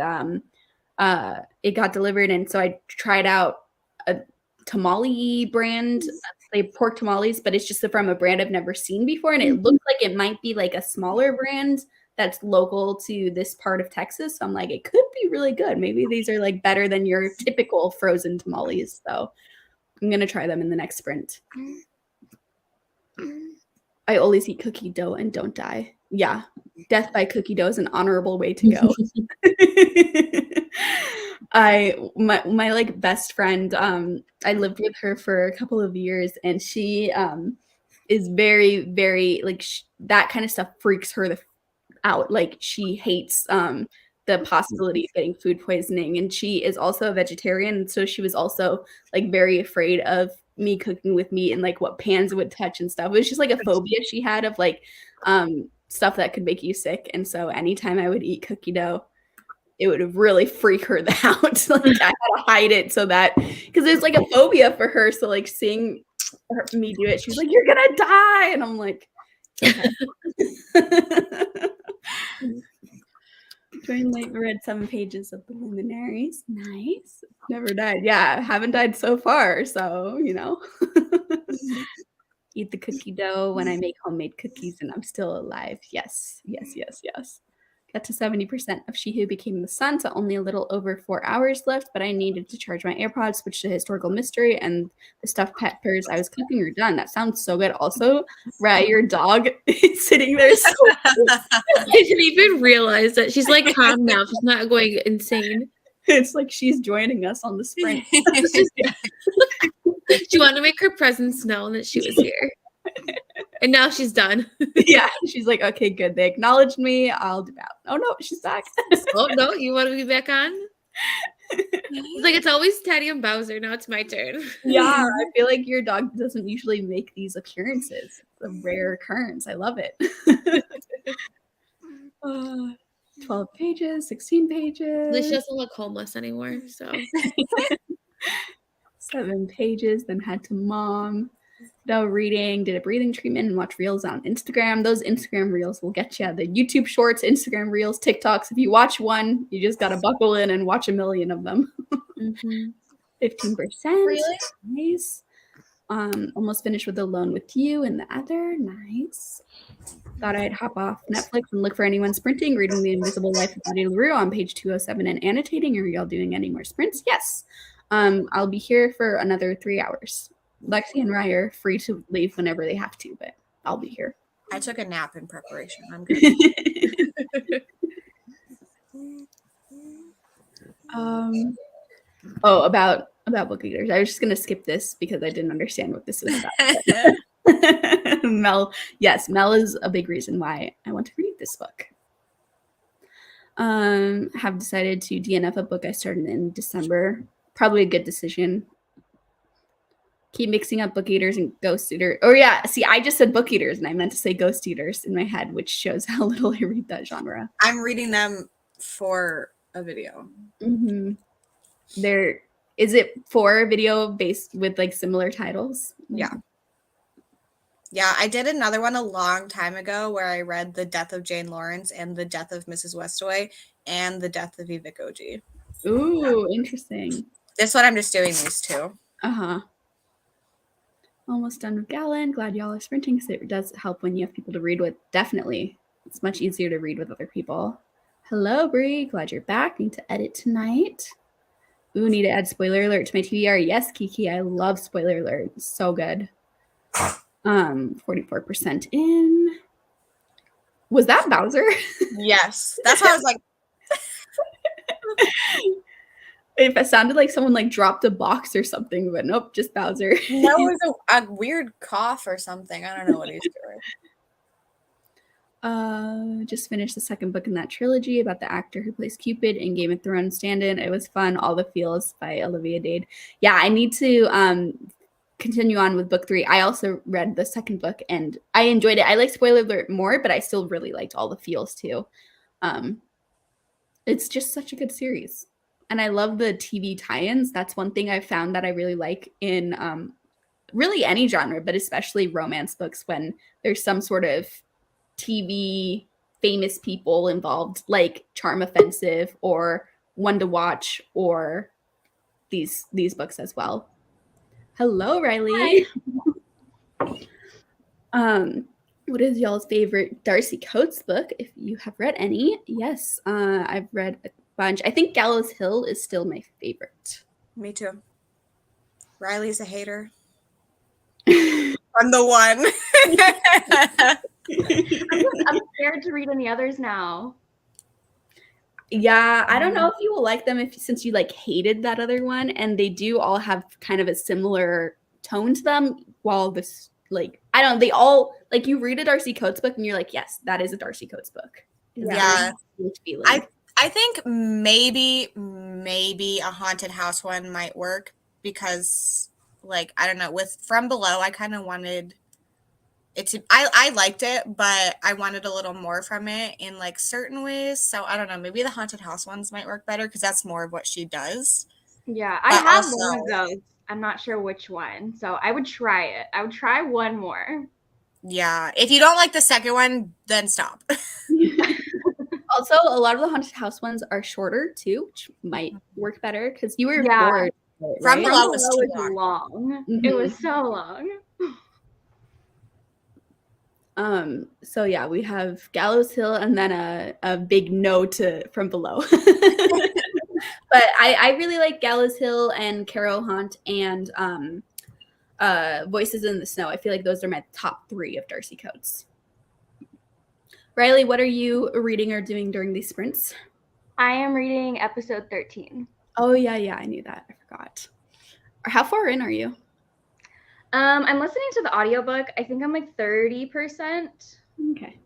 it got delivered. And so I tried out a tamale brand. They pork tamales, but it's just from a brand I've never seen before. And it looked like it might be like a smaller brand that's local to this part of Texas. So I'm like, it could be really good. Maybe these are like better than your typical frozen tamales. So I'm going to try them in the next sprint. I always eat cookie dough and don't die. Yeah. Death by cookie dough is an honorable way to go. My like best friend, I lived with her for a couple of years, and she is very, very like that kind of stuff freaks her out. Like she hates the possibility of getting food poisoning, and she is also a vegetarian, so she was also like very afraid of me cooking with meat and like what pans would touch and stuff. It was just like a phobia she had of like stuff that could make you sick. And so anytime I would eat cookie dough, it would really freak her out. Like I had to hide it so that, because it's like a phobia for her. So like seeing me do it, she was like, "You're gonna die," and I'm like, okay. Joined late, read 7 pages of The Luminaries. Nice. Never died. Yeah, haven't died so far. So, you know. Eat the cookie dough when I make homemade cookies and I'm still alive. Yes, yes, yes, yes. Got to 70% of She Who Became the Sun, so only a little over 4 hours left, but I needed to charge my AirPods, switch to Historical Mystery, and the stuffed peppers I was cooking are done. That sounds so good. Also, Rat, your dog is sitting there so I didn't even realize that. She's like calm now. She's not going insane. it's like she's joining us on the sprint. She wanted to make her presence known that she was here. And now she's done. Yeah, she's like, okay, good. They acknowledged me. I'll dip out. Oh no, she's back. Oh no, you want to be back on? It's like it's always Teddy and Bowser. Now it's my turn. Yeah, I feel like your dog doesn't usually make these appearances. It's a rare occurrence. I love it. 12 pages, 16 pages. At least she doesn't look homeless anymore. So 7 pages, then head to mom. No reading, did a breathing treatment, and watch reels on Instagram. Those Instagram reels will get you the YouTube shorts, Instagram reels, TikToks. If you watch one, you just got to buckle in and watch a million of them. 15%. Really? Nice. Almost finished with Alone with You and the other. Nice. Thought I'd hop off Netflix and look for anyone sprinting, reading The Invisible Life of Betty LaRue on page 207 and annotating. Are y'all doing any more sprints? Yes. I'll be here for another 3 hours. Lexi and Rye are free to leave whenever they have to, but I'll be here. I took a nap in preparation. I'm good. About book eaters. I was just gonna skip this because I didn't understand what this was about. Mel is a big reason why I want to read this book. Have decided to DNF a book I started in December. Probably a good decision. Keep mixing up book eaters and ghost eaters. Oh yeah, see, I just said book eaters and I meant to say ghost eaters in my head, which shows how little I read that genre. I'm reading them for a video. Mm-hmm. Is it for a video based with like similar titles? Yeah. Yeah, I did another one a long time ago where I read The Death of Jane Lawrence and The Death of Mrs. Westaway and The Death of Eva Koji. Ooh, interesting. This one I'm just doing these two. Uh-huh. Almost done with Galen. Glad y'all are sprinting because it does help when you have people to read with. Definitely. It's much easier to read with other people. Hello, Brie. Glad you're back. Need to edit tonight. Ooh, need to add spoiler alert to my TBR. Yes, Kiki. I love spoiler alert. It's so good. 44% in. Was that Bowser? Yes. That's why I was like, If it sounded like someone like dropped a box or something, but nope, just Bowser. that was a weird cough or something. I don't know what he's doing. Just finished the second book in that trilogy about the actor who plays Cupid in Game of Thrones stand-in. It was fun. All the Feels by Olivia Dade. Yeah, I need to continue on with book 3. I also read the second book and I enjoyed it. I like spoiler alert more, but I still really liked All the Feels too. It's just such a good series. And I love the TV tie-ins. That's one thing I found that I really like in really any genre, but especially romance books when there's some sort of TV famous people involved, like Charm Offensive or One to Watch or these books as well. Hello, Riley. What is y'all's favorite Darcy Coates book, if you have read any? Yes, I've read a bunch. I think Gallows Hill is still my favorite. Me too. Riley's a hater. I'm the one. I'm scared to read any others now. Yeah, I don't know if you will like them since you like hated that other one, and they do all have kind of a similar tone to them. While this, like, I don't know, they all like you read a Darcy Coates book and you're like, yes, that is a Darcy Coates book. Yeah. Feeling? I think maybe a haunted house one might work because, like, I don't know, with From Below, I kind of wanted it to. I liked it, but I wanted a little more from it in like certain ways. So I don't know, maybe the haunted house ones might work better because that's more of what she does. Yeah, I have one of those. I'm not sure which one, so I would try it. I would try one more. Yeah, if you don't like the second one, then stop. Also, a lot of the haunted house ones are shorter too, which might work better because you were bored. Right? From Below was too long. Mhm. It was so long. So yeah, we have Gallows Hill and then a big no to From Below. But I really like Gallows Hill and Caro Hunt and Voices in the Snow. I feel like those are my top 3 of Darcy Coates. Riley, what are you reading or doing during these sprints? I am reading episode 13. Oh yeah, I knew that. I forgot. How far in are you? I'm listening to the audiobook. I think I'm like 30%. Okay.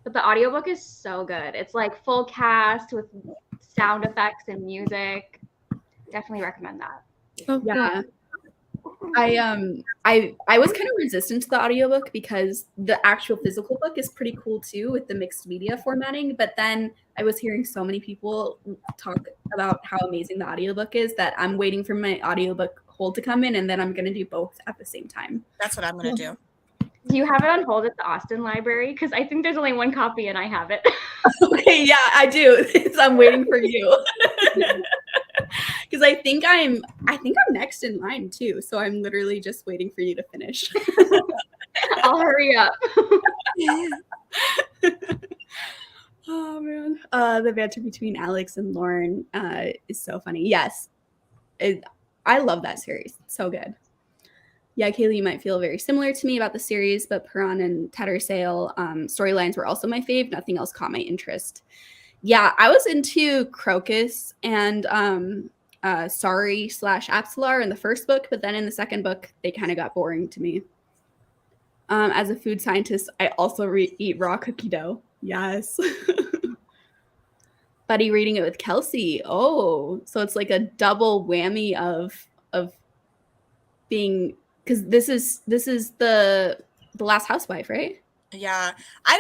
But the audiobook is so good. It's like full cast with sound effects and music. Definitely recommend that. Oh, Yeah. I was kind of resistant to the audiobook because the actual physical book is pretty cool too with the mixed media formatting, but then I was hearing so many people talk about how amazing the audiobook is that I'm waiting for my audiobook hold to come in and then I'm going to do both at the same time. That's what I'm going to do. Do you have it on hold at the Austin Library? Because I think there's only one copy and I have it. Okay, yeah, I do. So I'm waiting for you. Because I think I'm next in line too. So I'm literally just waiting for you to finish. I'll hurry up. Oh man. The banter between Alex and Lauren is so funny. Yes. I love that series. It's so good. Yeah, Kaylee, you might feel very similar to me about the series, but Perron and Tattersale storylines were also my fave. Nothing else caught my interest. Yeah, I was into Crocus and Sorry/Apsalar in the first book, but then in the second book, they kind of got boring to me. As a food scientist, I also eat raw cookie dough. Yes. Buddy reading it with Kelsey. Oh, so it's like a double whammy of being, because this is the Last Housewife, right? Yeah. I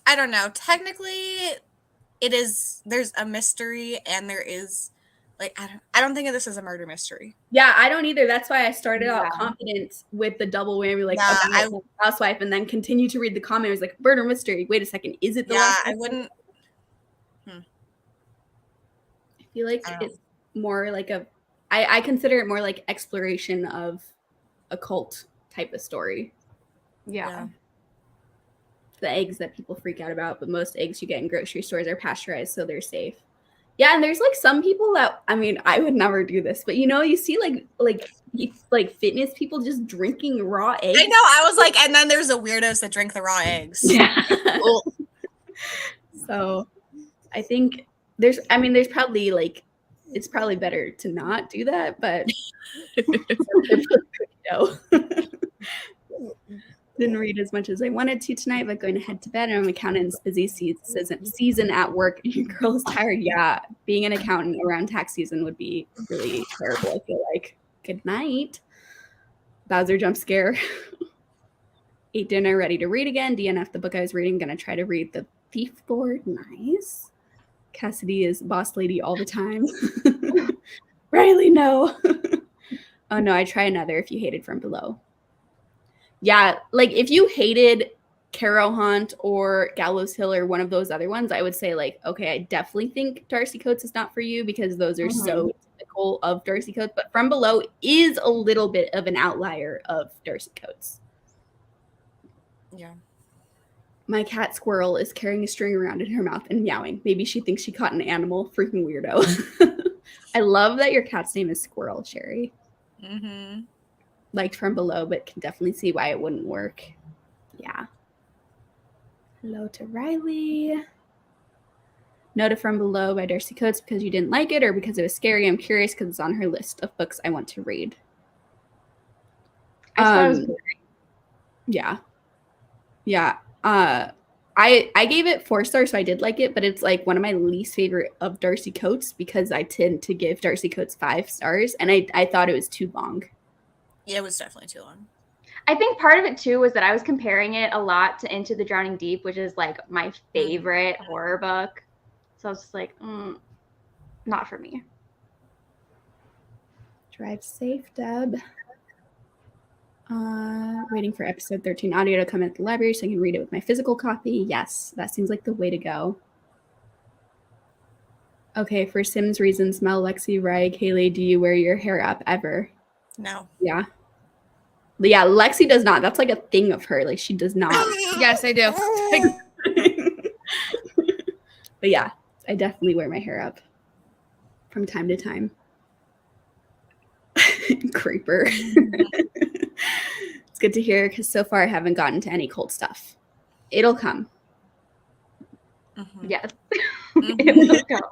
don't know. Technically, there's a mystery and there is like I don't think of this as a murder mystery. Yeah, I don't either. That's why I started out confident with the double whammy, like Housewife, and then continue to read the comment. I was like, murder mystery. Wait a second, is it the Last Housewife? I wouldn't. I feel like it's more like I consider it more like exploration of a cult type of story. Yeah. The eggs that people freak out about, but most eggs you get in grocery stores are pasteurized, so they're safe. Yeah, and there's like some people that, I mean, I would never do this, but you see like fitness people just drinking raw eggs. I know. I was like, and then there's the weirdos that drink the raw eggs. Yeah. So I think there's probably like, it's probably better to not do that, but didn't read as much as I wanted to tonight, but going to head to bed. And I'm an accountant's busy season at work and your girl is tired. Yeah, being an accountant around tax season would be really terrible, I feel like. Good night. Bowser jump scare. Ate dinner, ready to read again. DNF the book I was reading. Gonna try to read The Thief Lord. Nice. Cassidy is boss lady all the time. Riley, no. Oh no, I try another if you hated From Below. Yeah, like if you hated Caro Hunt or Gallows Hill or one of those other ones, I would say like, okay, I definitely think Darcy Coates is not for you because those are so typical of Darcy Coates. But From Below is a little bit of an outlier of Darcy Coates. Yeah. My cat Squirrel is carrying a string around in her mouth and meowing. Maybe she thinks she caught an animal. Freaking weirdo. I love that your cat's name is Squirrel, Sherry. Mm-hmm. Liked From Below, but can definitely see why it wouldn't work. Yeah. Hello to Riley. No to From Below by Darcy Coates because you didn't like it or because it was scary. I'm curious because it's on her list of books I want to read. Yeah. Yeah. I gave it 4 stars, so I did like it, but it's like one of my least favorite of Darcy Coates because I tend to give Darcy Coates 5 stars, and I thought it was too long. Yeah, it was definitely too long. I think part of it too was that I was comparing it a lot to Into the Drowning Deep, which is like my favorite horror book. So I was just like, not for me. Drive safe, Deb. Waiting for episode 13 audio to come at the library so I can read it with my physical copy. Yes, that seems like the way to go. Okay, for Sims reasons, Mel, Lexi, Rye, Kaylee, do you wear your hair up ever? No. Yeah. But yeah, Lexi does not. That's like a thing of her. Like she does not. Yes, I do. But yeah, I definitely wear my hair up from time to time. Creeper. It's good to hear because so far I haven't gotten to any cold stuff. It'll come. Mhm. Yes. Mhm. It'll come.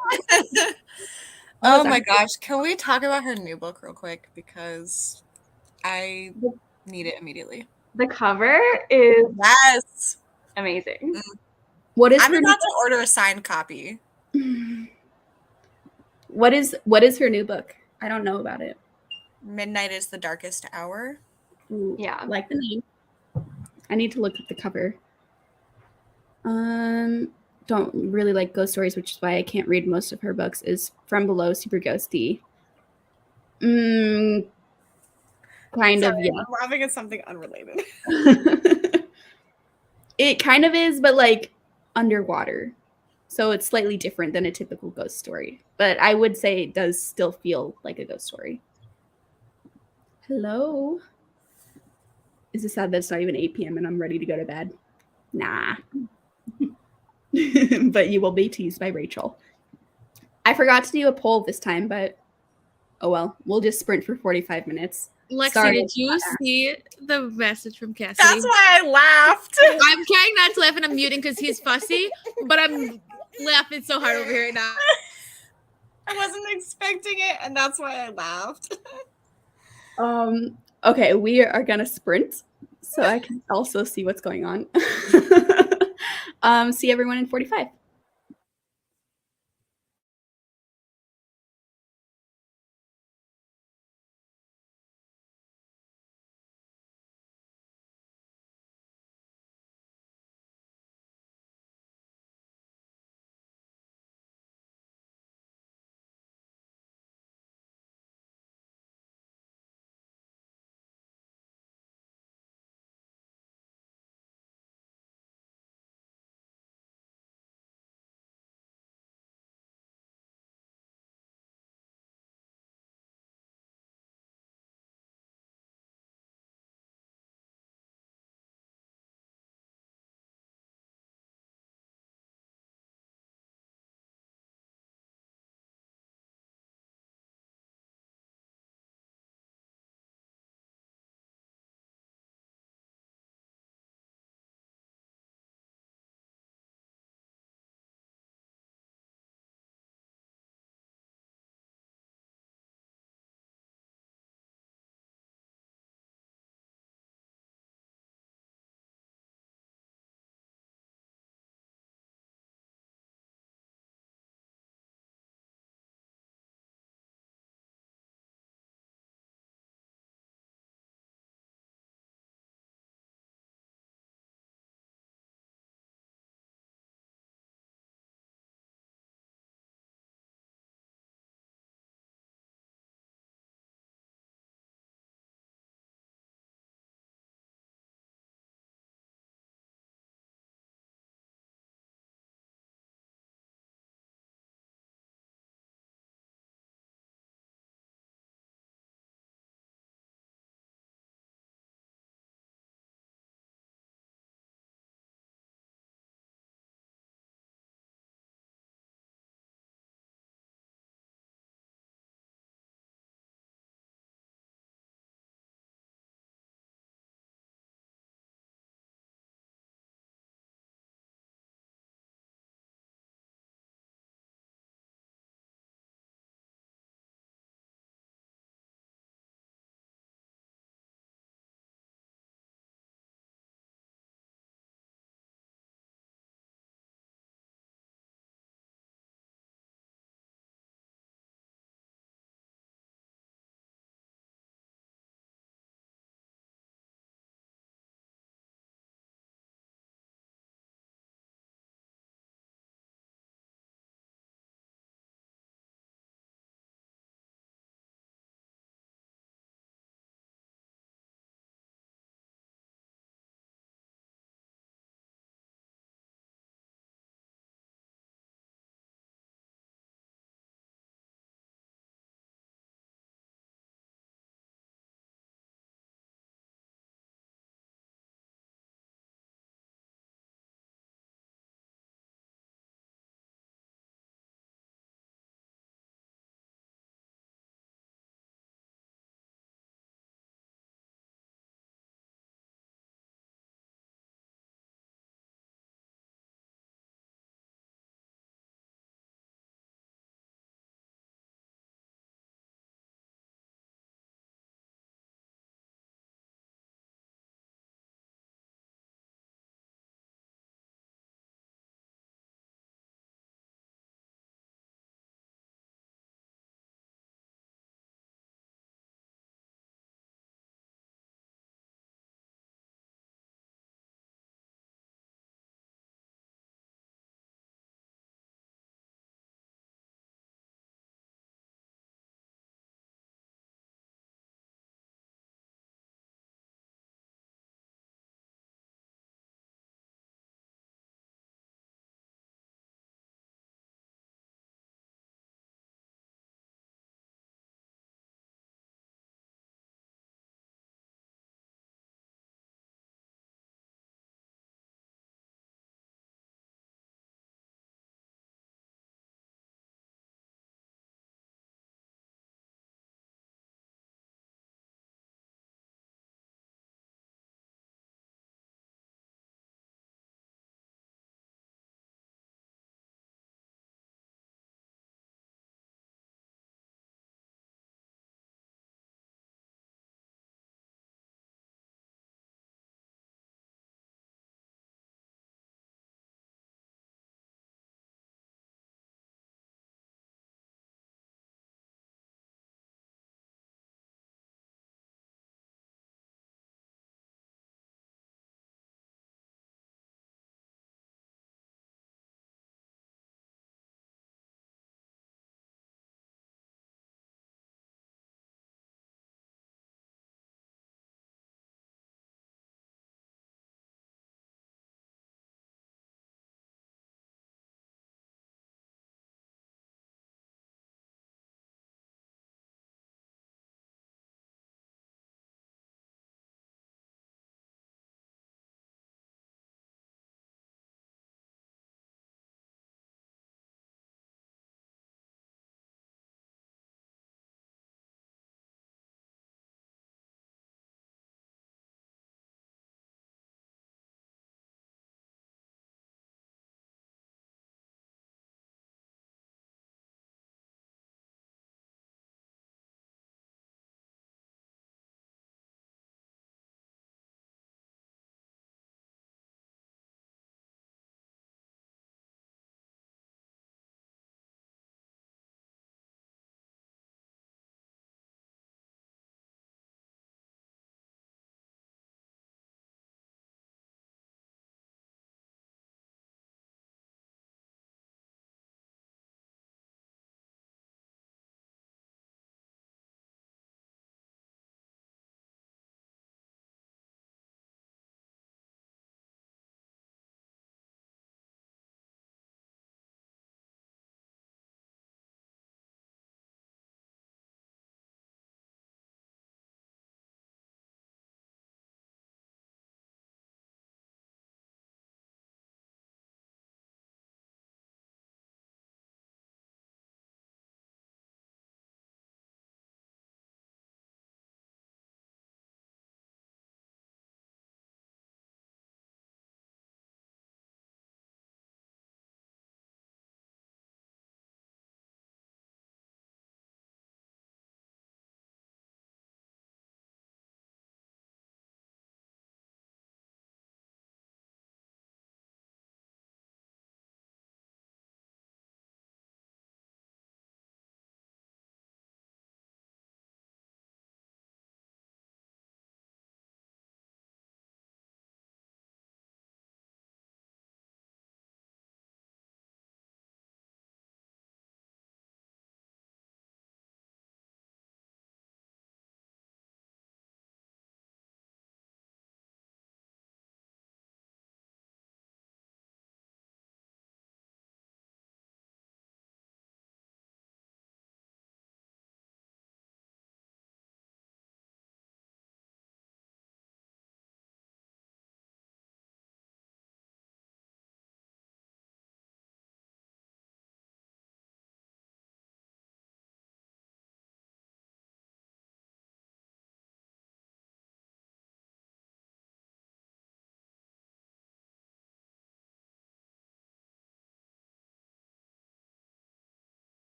Oh my gosh. Can we talk about her new book real quick? Because I need it immediately. The cover is Yes. amazing. What is I'm her about to order a signed copy. what is her new book? I don't know about it. Midnight is the darkest hour. Ooh, Yeah. like the name. I need to look at the cover. Don't really like ghost stories, which is why I can't read most of her books. Is From Below super ghosty? Kind of, yeah. I'm laughing at something unrelated. It kind of is, but like underwater. So it's slightly different than a typical ghost story. But I would say it does still feel like a ghost story. Hello? Is it sad that it's not even 8 p.m. and I'm ready to go to bed? Nah. But you will be teased by Rachel. I forgot to do a poll this time, but oh well. We'll just sprint for 45 minutes. Lexi, Sorry. did you see the message from Cassidy? That's why I laughed. I'm trying not to laugh and I'm muting because he's fussy, but I'm laughing so hard over here right now. I wasn't expecting it, and that's why I laughed. Okay, we are gonna sprint so I can also see what's going on. See everyone in 45.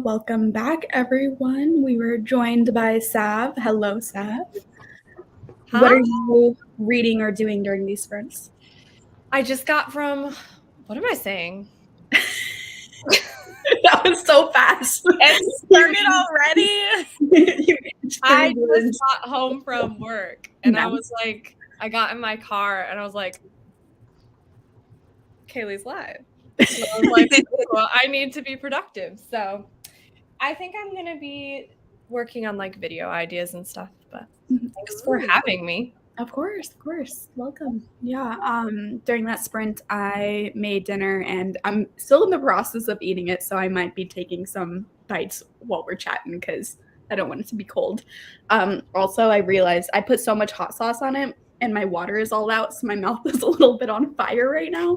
welcome back, everyone. We were joined by Sav. Hello, Sav. What are you reading or doing during these sprints? I just got from, what am I saying? That was so fast. It started already. I just got home from work and Yeah. I was like, I got in my car and I was like, Kaylee's live. So I was like, well, I need to be productive. So I think I'm going to be working on like video ideas and stuff, but thanks for having me. Of course. Welcome. Yeah. During that sprint, I made dinner and I'm still in the process of eating it, so I might be taking some bites while we're chatting because I don't want it to be cold. Also, I realized I put so much hot sauce on it and my water is all out, so my mouth is a little bit on fire right now.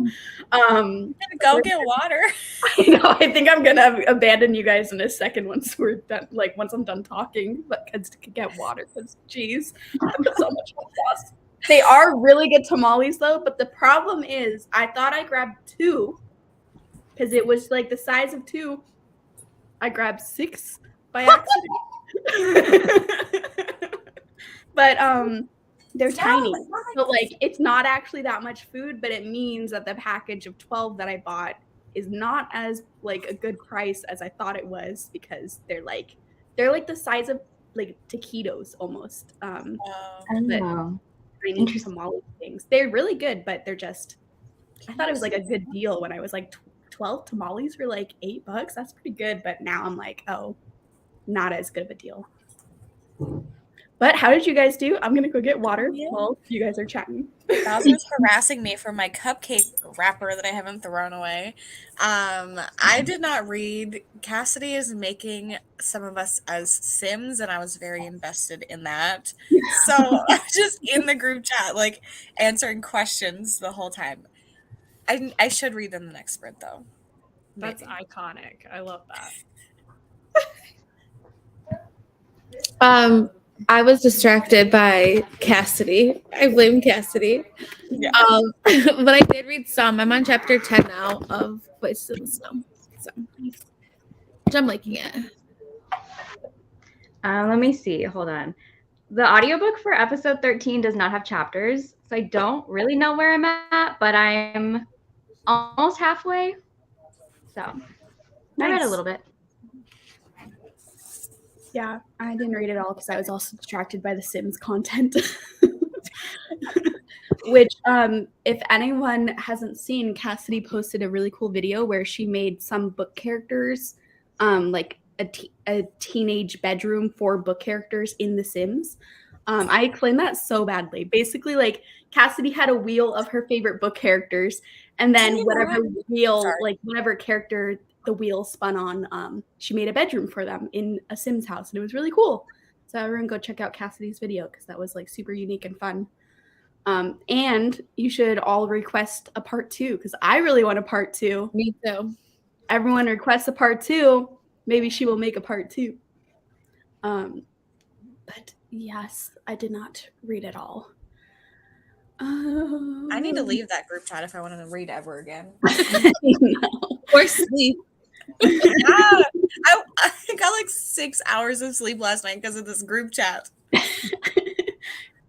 Go get water. I know. I think I'm gonna abandon you guys in a second once we're done. Like once I'm done talking, but kids could get water because, geez, I put so much hot sauce. They are really good tamales though, but the problem is, I thought I grabbed 2 because it was like the size of 2. I grabbed 6 by accident. But they're tiny. But like it's not actually that much food, but it means that the package of 12 that I bought is not as like a good price as I thought it was because they're like the size of like taquitos almost. Oh. Tiny tamale things. They're really good, but they're just I thought it was like a good deal when I was like 12 tamales were like $8. That's pretty good, but now I'm like, oh, not as good of a deal. But how did you guys do? I'm gonna go get water while you guys are chatting. Bowser's harassing me for my cupcake wrapper that I haven't thrown away. I did not read. Cassidy is making some of us as Sims, and I was very invested in that. So I'm just in the group chat, like answering questions the whole time. I should read in the next sprint though. That's iconic. I love that. I was distracted by Cassidy. I blame Cassidy. Yeah. But I did read some. I'm on chapter 10 now of Voices in the Snow. So I'm liking it. Let me see. Hold on. The audiobook for episode 13 does not have chapters, so I don't really know where I'm at, but I'm almost halfway. So I read a little bit. Yeah, I didn't read it all because I was also distracted by the Sims content. Which, if anyone hasn't seen, Cassidy posted a really cool video where she made some book characters, like a teenage bedroom for book characters in The Sims. I explained that so badly. Basically, like Cassidy had a wheel of her favorite book characters, and then whatever character the wheel spun on, she made a bedroom for them in a Sims house, and it was really cool. So everyone go check out Cassidy's video because that was like super unique and fun. And you should all request a part 2 because I really want a part 2. Me too. Everyone requests a part 2. Maybe she will make a part 2. But yes, I did not read it all. I need to leave that group chat if I want to read ever again. No. Or sleep. I got like 6 hours of sleep last night because of this group chat.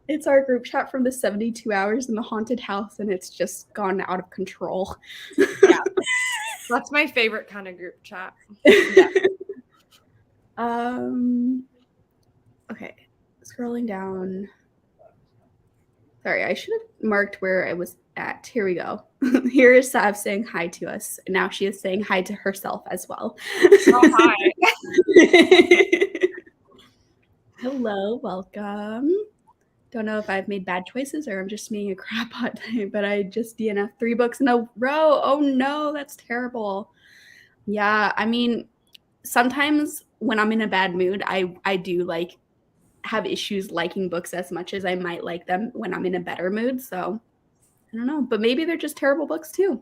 It's our group chat from the 72 hours in the haunted house, and it's just gone out of control. Yeah. That's my favorite kind of group chat. Yeah. Okay, scrolling down. Sorry, I should have marked where I was at. Here we go. Here is Sav saying hi to us. Now she is saying hi to herself as well. Oh, hi. Hello, welcome. Don't know if I've made bad choices or I'm just being a crapbot today, but I just DNF'd 3 books in a row. Oh no, that's terrible. Yeah, I mean, sometimes when I'm in a bad mood, I do like have issues liking books as much as I might like them when I'm in a better mood. So I don't know, but maybe they're just terrible books too.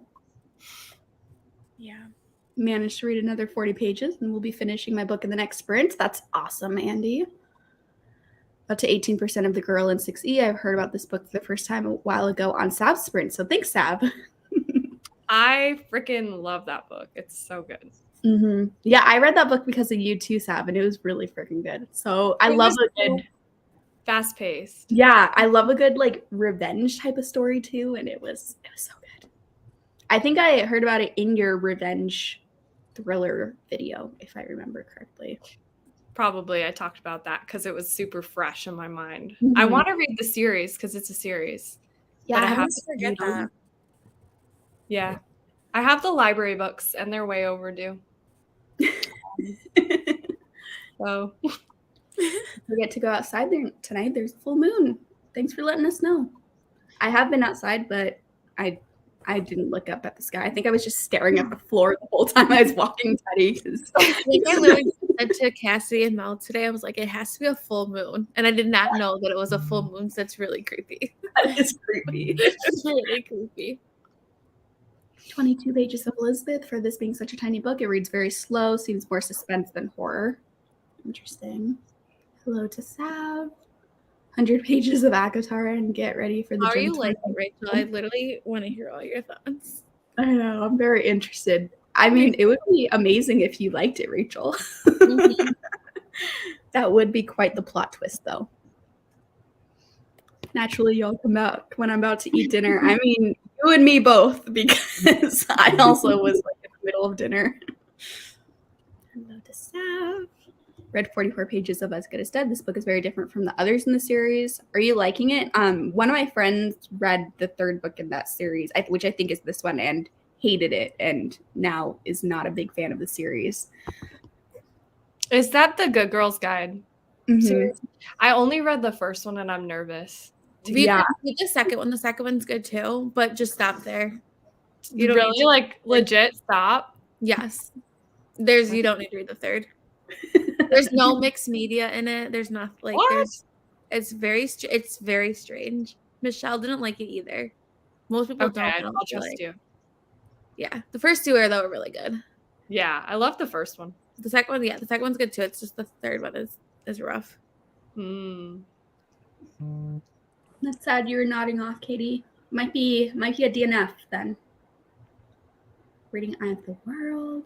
Yeah. Managed to read another 40 pages and we'll be finishing my book in the next sprint. That's awesome, Andy. Up to 18% of the girl in 6E. I've heard about this book for the first time a while ago on Sav's sprint. So thanks, Sav. I freaking love that book. It's so good. Yeah, I read that book because of you too, Sav, and it was really freaking good. So I It love was a good, fast paced. yeah, I love a good like revenge type of story too, and it was so good. I think I heard about it in your revenge thriller video, if I remember correctly. Probably I talked about that because it was super fresh in my mind. Mhm. I want to read the series because it's a series. Yeah, But I I have haven't to forget read on that. Yeah. I have the library books and they're way overdue. So We get to go outside there tonight. There's a full moon. Thanks for letting us know. I have been outside, but I didn't look up at the sky. I think I was just staring at the floor the whole time I was walking Teddy. 'Cause I think I literally said to Cassie and Mel today, I was like, it has to be a full moon. And I did not know that it was a full moon, so it's really creepy. that is creepy. It's really creepy. 22 pages of Elizabeth. For this being such a tiny book, it reads very slow, seems more suspense than horror. Interesting. Hello to Sav. 100 pages of Akatar, and get ready for the How are you gym like, tournament. Rachel? I literally want to hear all your thoughts. I know, I'm very interested. I mean, it would be amazing if you liked it, Rachel. Mhm. That would be quite the plot twist, though. Naturally, you'll come out when I'm about to eat dinner. I mean, you and me both, because I also was like in the middle of dinner. Hello to Sav. Read 44 pages of As Good as Dead. This book is very different from the others in the series. Are you liking it? One of my friends read the third book in that series, which I think is this one, and hated it, and now is not a big fan of the series. is that the Good Girls Guide Mhm. series? I only read the first one and I'm nervous. Yeah. Read the second one. The second one's good too, but just stop there. You don't really need to- like legit stop? Yes. You don't need to read the third. There's no mixed media in it. There's not like What? it's very strange. Michelle didn't like it either. Most people Okay, don't. I'll but, trust like, you. Yeah, the first two are though really good. Yeah, I love the first one. The second one, the second one's good too. It's just the third one is rough. Mm. That's sad you were nodding off, Katie. Might be a DNF then. Reading Eye of the World.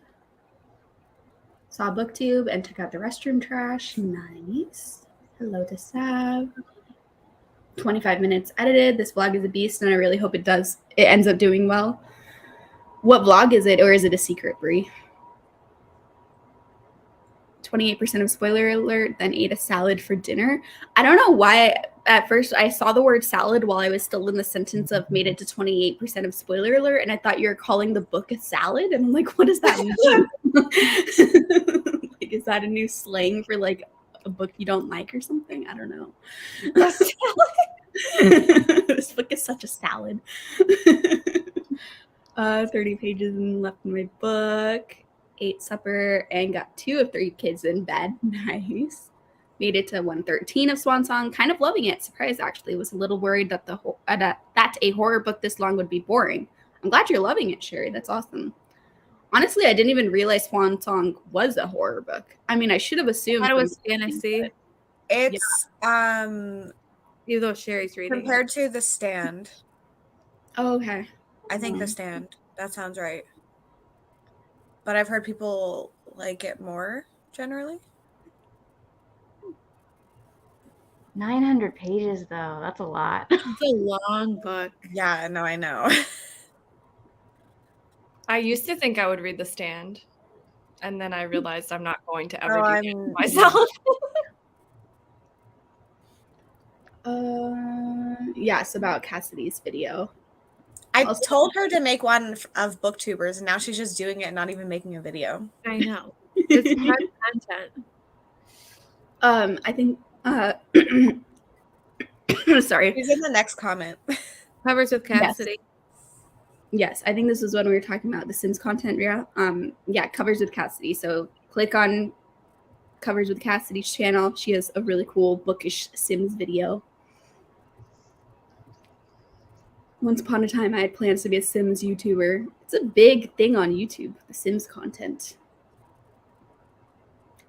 Saw BookTube and took out the restroom trash. Nice. Hello to Sav. 25 minutes edited. This vlog is a beast, and I really hope it ends up doing well. What vlog is it, or is it a secret, Brie? 28% of spoiler alert, then ate a salad for dinner. I don't know why at first I saw the word salad while I was still in the sentence of made it to 28% of spoiler alert, and I thought you were calling the book a salad, and I'm like, what does that mean? Like, is that a new slang for like a book you don't like or something? I don't know. This book is such a salad. 30 pages left in my book. Ate supper and got 2 of 3 kids in bed. Nice. Made it to 113 of Swan Song. Kind of loving it. Surprised, actually. Was a little worried that that a horror book this long would be boring. I'm glad you're loving it, Sherry. That's awesome. Honestly, I didn't even realize Swan Song was a horror book. I mean, I should have assumed. I thought it was fantasy. It's Even though Sherry's reading compared to The Stand. Oh, okay. I think The Stand. That sounds right. But I've heard people like it more generally. 900 pages, though. That's a lot. It's a long book. Yeah, no, I know. I used to think I would read The Stand, and then I realized I'm not going to ever Oh, do that myself. Yes, about Cassidy's video. I Also- told her to make one of booktubers, and now she's just doing it and not even making a video. I know. It's hard content. I think sorry. She's in the next comment. Covers with Cassidy. Yes, I think this is when we were talking about the Sims content. Yeah, Covers with Cassidy. So click on Covers with Cassidy's channel. She has a really cool bookish Sims video. Once upon a time, I had plans to be a Sims YouTuber. It's a big thing on YouTube, the Sims content.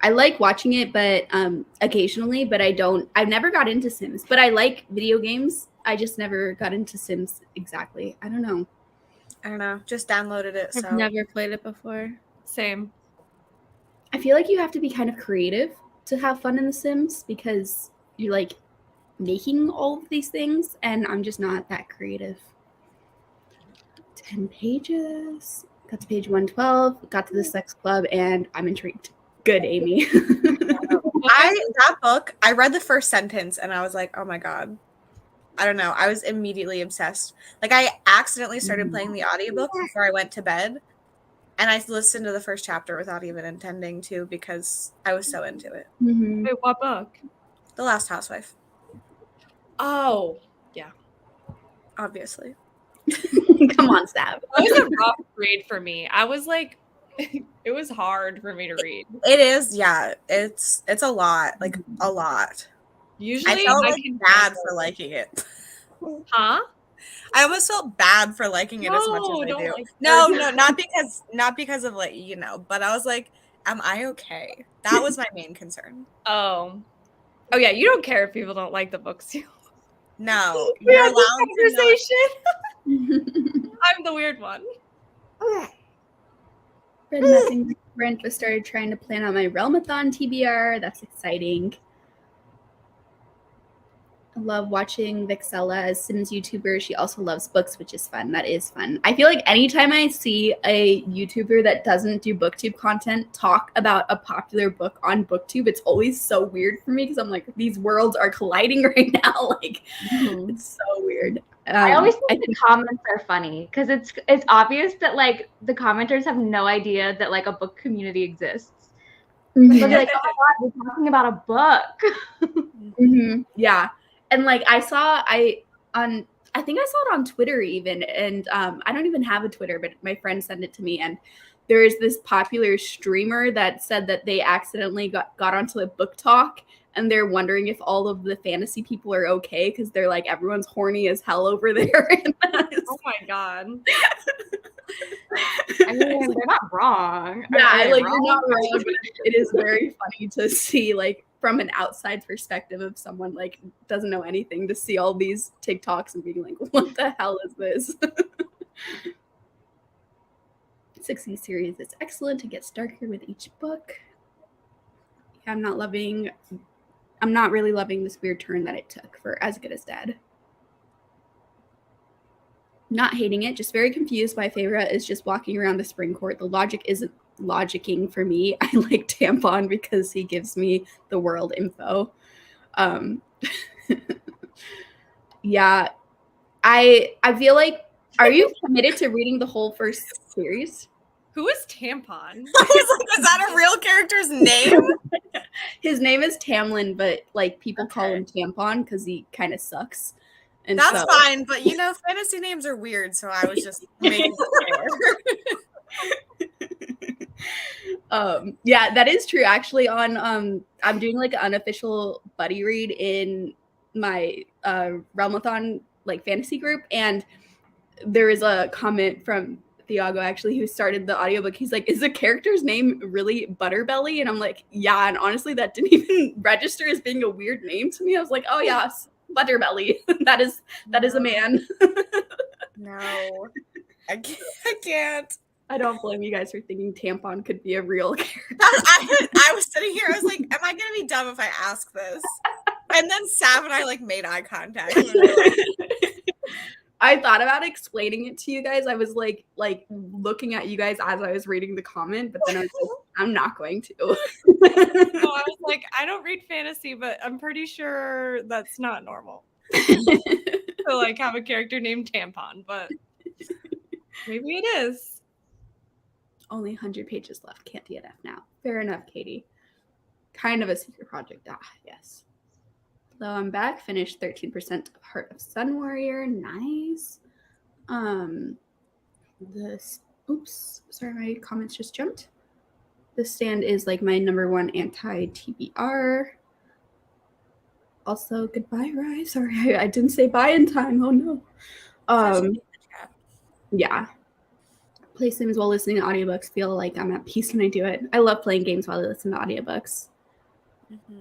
I like watching it, but occasionally, but I've never got into Sims, but I like video games. I just never got into Sims exactly. I don't know. I don't know. Just downloaded it. So I've never played it before. Same. I feel like you have to be kind of creative to have fun in The Sims because you're like making all of these things, and I'm just not that creative. 10 pages. Got to page 112, got to the sex club, and I'm intrigued. Good, Amy. That book, I read the first sentence and I was like, oh my God. I don't know. I was immediately obsessed. Like I accidentally started playing the audiobook before I went to bed. And I listened to the first chapter without even intending to because I was so into it. Mhm. Wait, what book? The Last Housewife, Oh, obviously. Come on, Stab. that was a rough read for me. I was like, it was hard for me to read. It is, yeah. It's a lot. Like a lot. Usually, I felt like can bad handle for it. liking it. Huh? I almost felt bad for liking it as much No, as I don't do. like No, her. not because of like, but I was like, am I okay? That was my main concern. Oh yeah. You don't care if people don't like the books. No, We you're had allowed this to not. conversation. I'm the weird one. Read nothing different, but started trying to plan out my Realmathon TBR. That's exciting. I love watching Vixella as Sims YouTuber. She also loves books, which is fun. That is fun. I feel like anytime I see a YouTuber that doesn't do BookTube content talk about a popular book on BookTube, it's always so weird for me because I'm like, these worlds are colliding right now. Like, it's so weird. I always think the comments are funny because it's obvious that like the commenters have no idea that like a book community exists. They'll be like, "Oh my God, we're talking about a book." Yeah, and like I think I saw it on Twitter even, and I don't even have a Twitter, but my friend sent it to me, and there is this popular streamer that said that they accidentally got onto a book talk. And they're wondering if all of the fantasy people are okay because they're like, everyone's horny as hell over there. Oh my God. I mean, they're not wrong. Yeah, Are they like wrong? you're not wrong, but it is very funny to see like from an outside perspective of someone like doesn't know anything to see all these TikToks and being like, what the hell is this? 60 series is excellent. It gets darker with each book. Yeah, I'm not really loving this weird turn that it took for As Good as Dead. Not hating it, just very confused. My favorite is just walking around the spring court. The logic isn't logicking for me. I like Tampon because he gives me the world info. Yeah, I feel like, are you committed to reading the whole first series? Who is Tampon? I was like, is that a real character's name? His name is Tamlin, but like people call Okay. him Tampon because he kind of sucks. And That's so, fine, but fantasy names are weird, so I was just making it yeah, that is true. Actually, on I'm doing like an unofficial buddy read in my Realmathon like fantasy group, and there is a comment from Thiago actually who started the audiobook. He's like, is the character's name really Butterbelly? And I'm like, yeah, and honestly that didn't even register as being a weird name to me. I was like, oh yeah, Butterbelly. that is a man. No. I can't. I don't blame you guys for thinking Tampon could be a real character. I was sitting here, I was like, am I gonna be dumb if I ask this? And then Sav and I like made eye contact. I thought about explaining it to you guys. I was like looking at you guys as I was reading the comment, but then I was like, I'm not going to. No, I was like, I don't read fantasy, but I'm pretty sure that's not normal. To like have a character named Tampon, but maybe it is. Only 100 pages left. Can't DNF now. Fair enough, Katie. Kind of a secret project. Ah, yes. Hello, I'm back. Finished 13% of Heart of Sun Warrior. Nice. Oops. Sorry, my comments just jumped. The Stand is like my #1 anti-TBR. Also, goodbye, Rye. Sorry, I didn't say bye in time. Oh no. Yeah. Play Sims while listening to audiobooks. Feel like I'm at peace when I do it. I love playing games while I listen to audiobooks.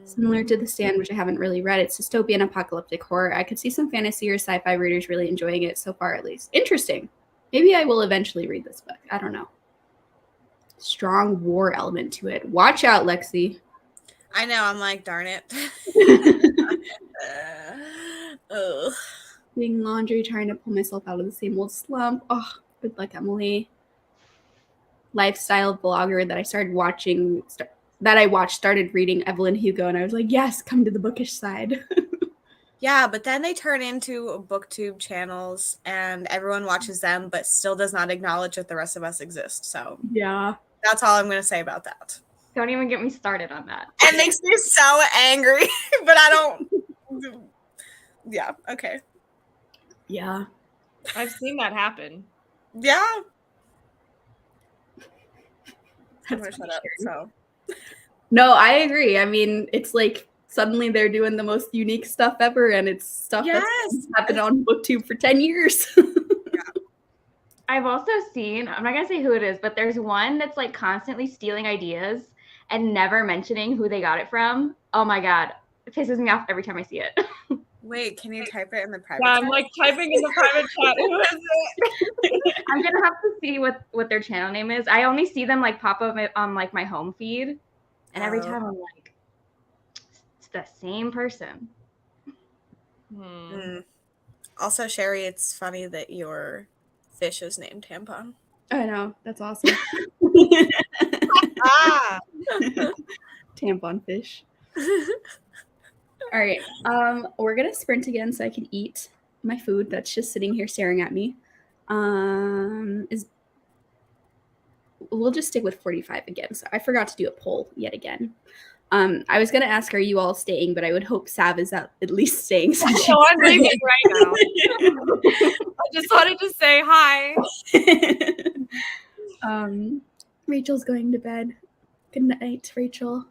Similar to The Stand, which I haven't really read. It's dystopian apocalyptic horror. I could see some fantasy or sci-fi readers really enjoying it so far, at least. Interesting. Maybe I will eventually read this book. I don't know. strong war element to it. Watch out, Lexi. I know. I'm like, darn it. Ugh. Doing laundry, trying to pull myself out of the same old slump. Oh, good luck, Emily. Lifestyle blogger that I started watching, started reading Evelyn Hugo, and I was like, yes, come to the bookish side. Yeah, but then they turn into booktube channels and everyone watches them, but still does not acknowledge that the rest of us exist. So Yeah. that's all I'm going to say about that. Don't even get me started on that. It makes me so angry, but I don't. Yeah, okay. Yeah. I've seen that happen. Yeah. I'm That's going to shut up. So. No, I agree. I mean, it's like suddenly they're doing the most unique stuff ever, and it's stuff that's happened on BookTube for 10 years. I've also seen, I'm not going to say who it is, but there's one that's like constantly stealing ideas and never mentioning who they got it from. Oh my God. It pisses me off every time I see it. Wait, can you type it in the private Yeah, chat? I'm like typing in the private chat. Who is it? I'm going to have to see what their channel name is. I only see them like pop up on like my home feed. And every time I'm like, it's the same person. Also, Sherry, it's funny that your fish is named Tampon. I know. That's awesome. Ah, Tampon fish. All right. We're gonna sprint again so I can eat my food that's just sitting here staring at me. We'll just stick with 45 again. So I forgot to do a poll yet again. I was gonna ask, are you all staying? But I would hope Sav is at least staying. Since no, I'm leaving right now. I just wanted to say hi. Rachel's going to bed. Good night, Rachel.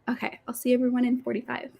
Okay, I'll see everyone in 45.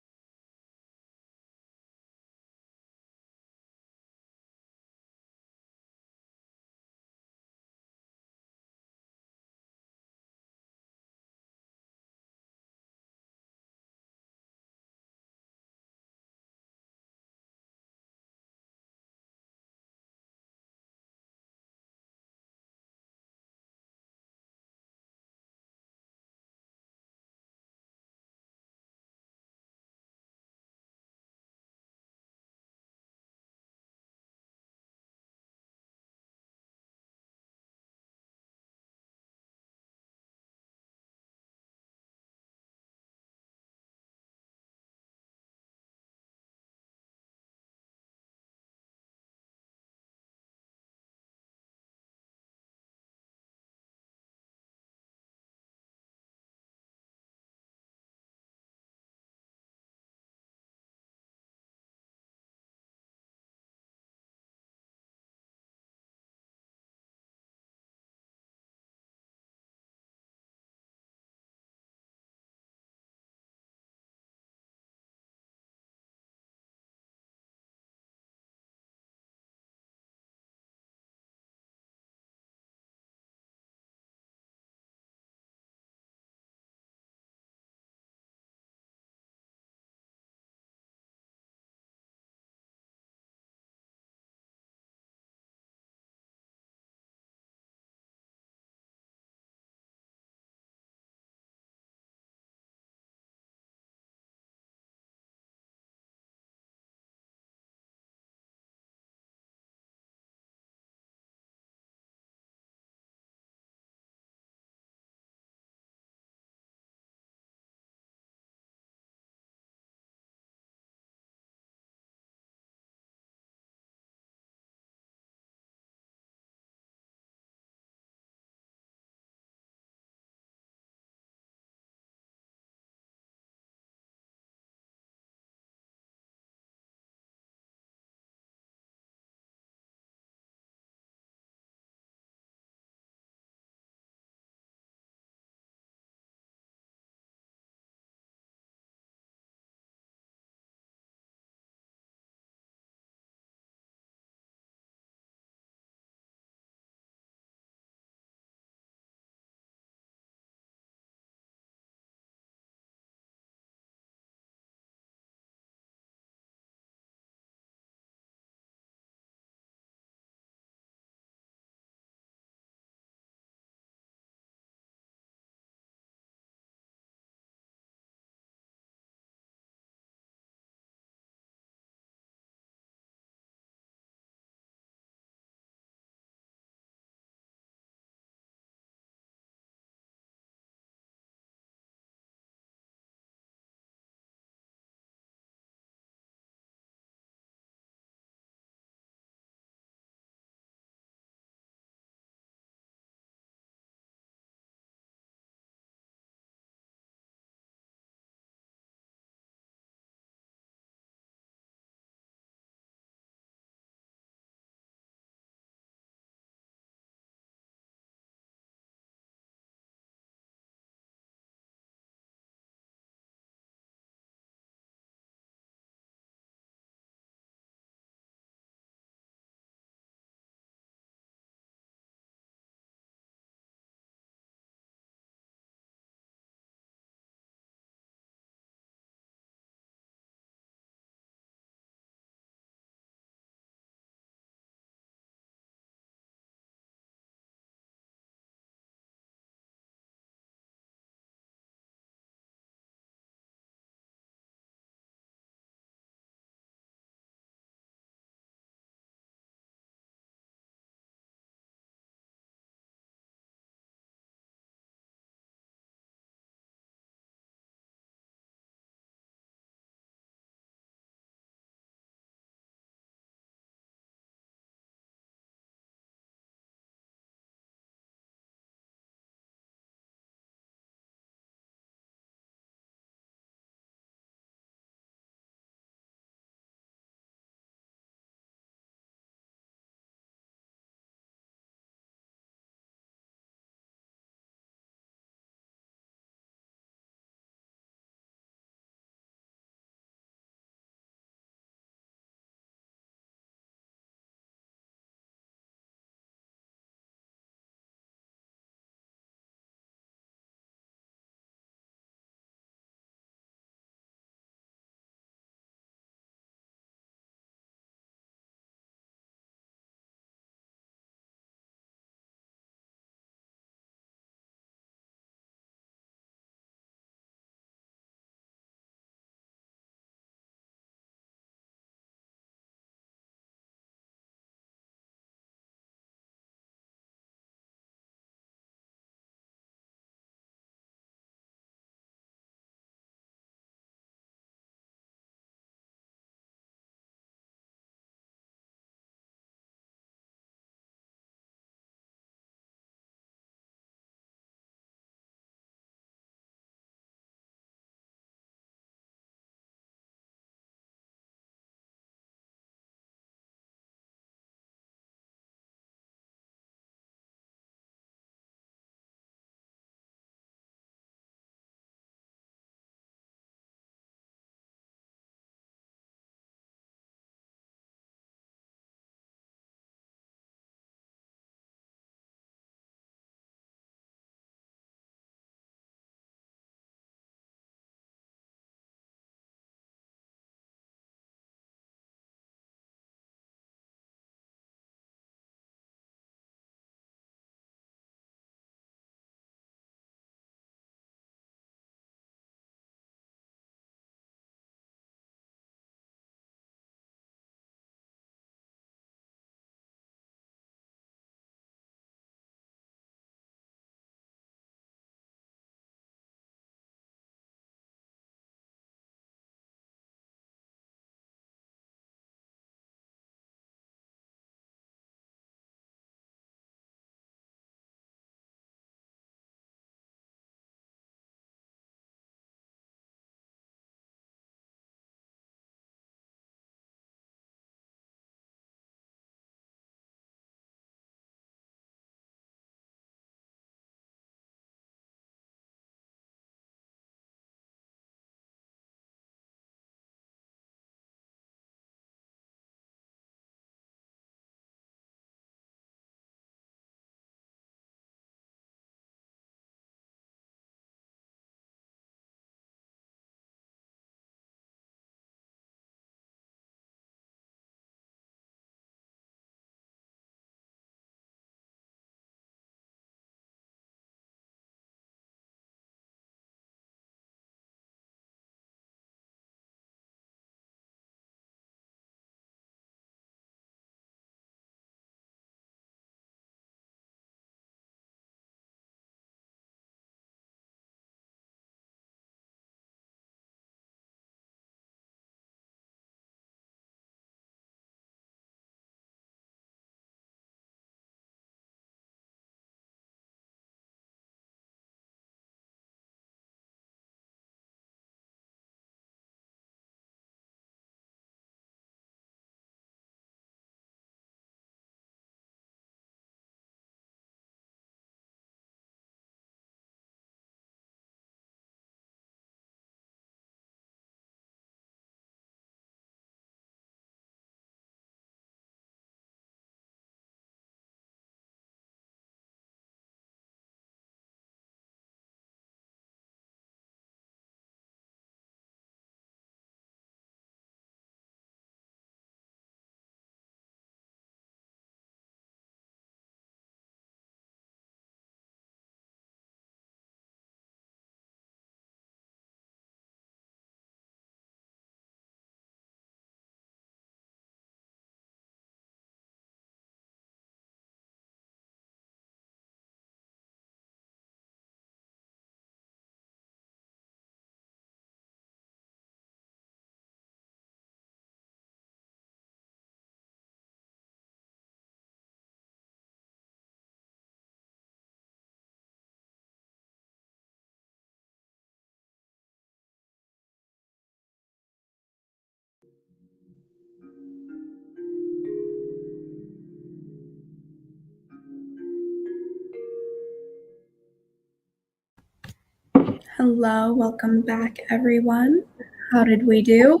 Hello, welcome back, everyone. How did we do?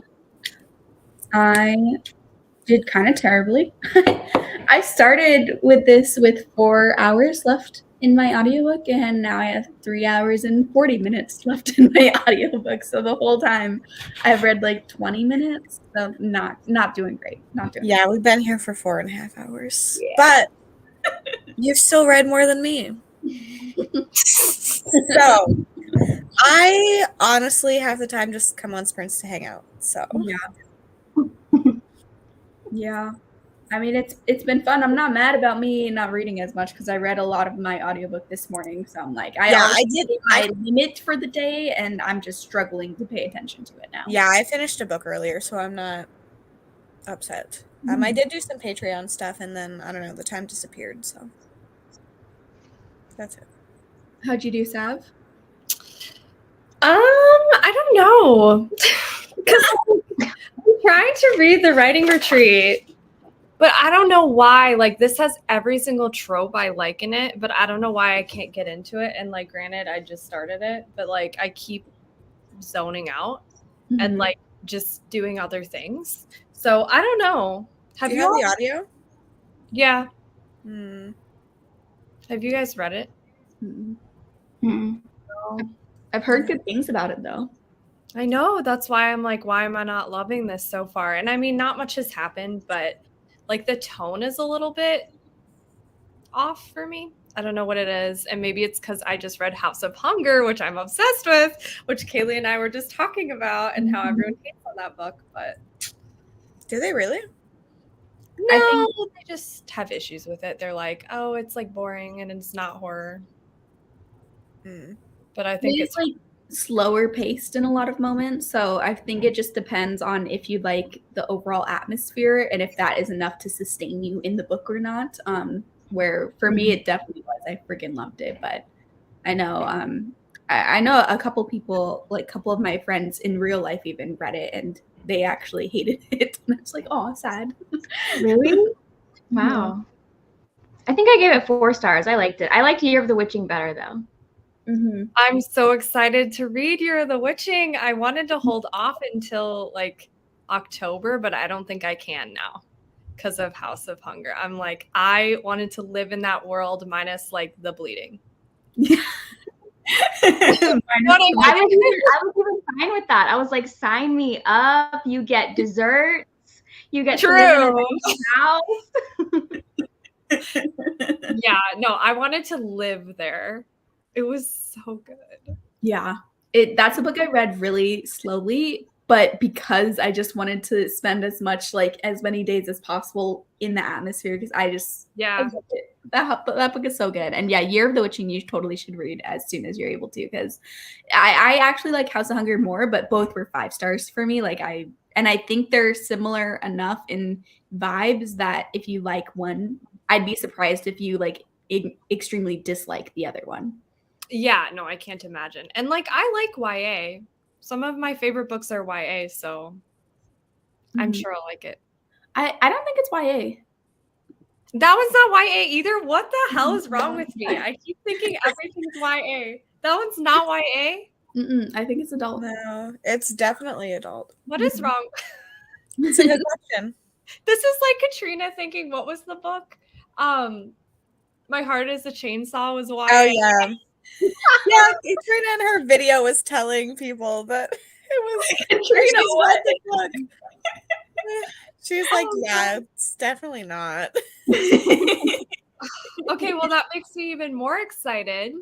I did kind of terribly. I started with this with 4 hours left in my audiobook, and now I have 3 hours and 40 minutes left in my audiobook. So the whole time I've read like 20 minutes. So not doing great. Not doing Yeah, we've been here for 4.5 hours. Yeah. But you've still read more than me. So I honestly have the time just come on sprints to hang out. So Yeah. I mean, it's been fun. I'm not mad about me not reading as much because I read a lot of my audiobook this morning. So I'm like, I did my limit for the day, and I'm just struggling to pay attention to it now. yeah, I finished a book earlier, so I'm not upset. I did do some Patreon stuff, and then I don't know, the time disappeared. So that's it. How'd you do, Sav? I don't know. Because I'm trying to read the writing retreat, but I don't know why. Like, this has every single trope I like in it, but I don't know why I can't get into it. And like, granted, I just started it, but like, I keep zoning out and like just doing other things. So I don't know. Do you have the audio? Yeah. Hmm. Have you guys read it? Mm-hmm. I've heard good things about it, though. I know. That's why I'm like, why am I not loving this so far? And I mean, not much has happened, but like the tone is a little bit off for me. I don't know what it is. And maybe it's because I just read House of Hunger, which I'm obsessed with, which Kaylee and I were just talking about and how everyone hates on that book. But Do they really? no, I think they just have issues with it. They're like, oh, it's like boring and it's not horror. But I think it's like slower paced in a lot of moments. So I think it just depends on if you like the overall atmosphere and if that is enough to sustain you in the book or not. Where for me it definitely was. I freaking loved it. But I know I know a couple people, like a couple of my friends in real life even read it and they actually hated it. And it's like, oh, sad. Really? Wow. I think I gave it 4 stars. I liked it. I liked Year of the Witching better though. I'm so excited to read Year of the Witching. I wanted to hold off until like October, but I don't think I can now because of House of Hunger. I'm like, I wanted to live in that world minus like the bleeding. I was even fine with that. I was like, sign me up. You get desserts. You get to live in a house. Yeah, no, I wanted to live there. It was so good. Yeah. That's a book I read really slowly, but because I just wanted to spend as many days as possible in the atmosphere, because I loved it. That book is so good. And yeah, Year of the Witching you totally should read as soon as you're able to, because I actually like House of Hunger more, but both were 5 stars for me. I think they're similar enough in vibes that if you like one, I'd be surprised if you like extremely dislike the other one. Yeah, no, I can't imagine. And like, I like YA. Some of my favorite books are YA, so I'm sure I'll like it. I don't think it's YA. That one's not YA either. What the hell is wrong with me? I keep thinking everything's YA. That one's not YA? I think it's adult. No, it's definitely adult. What is wrong? It's a good question. This is like Katrina thinking, what was the book? My Heart is a Chainsaw was YA. Oh, yeah. Yeah, Katrina in her video was telling people that it was Katrina, what the fuck? She's like, yeah, it's definitely not. Okay, well, that makes me even more excited.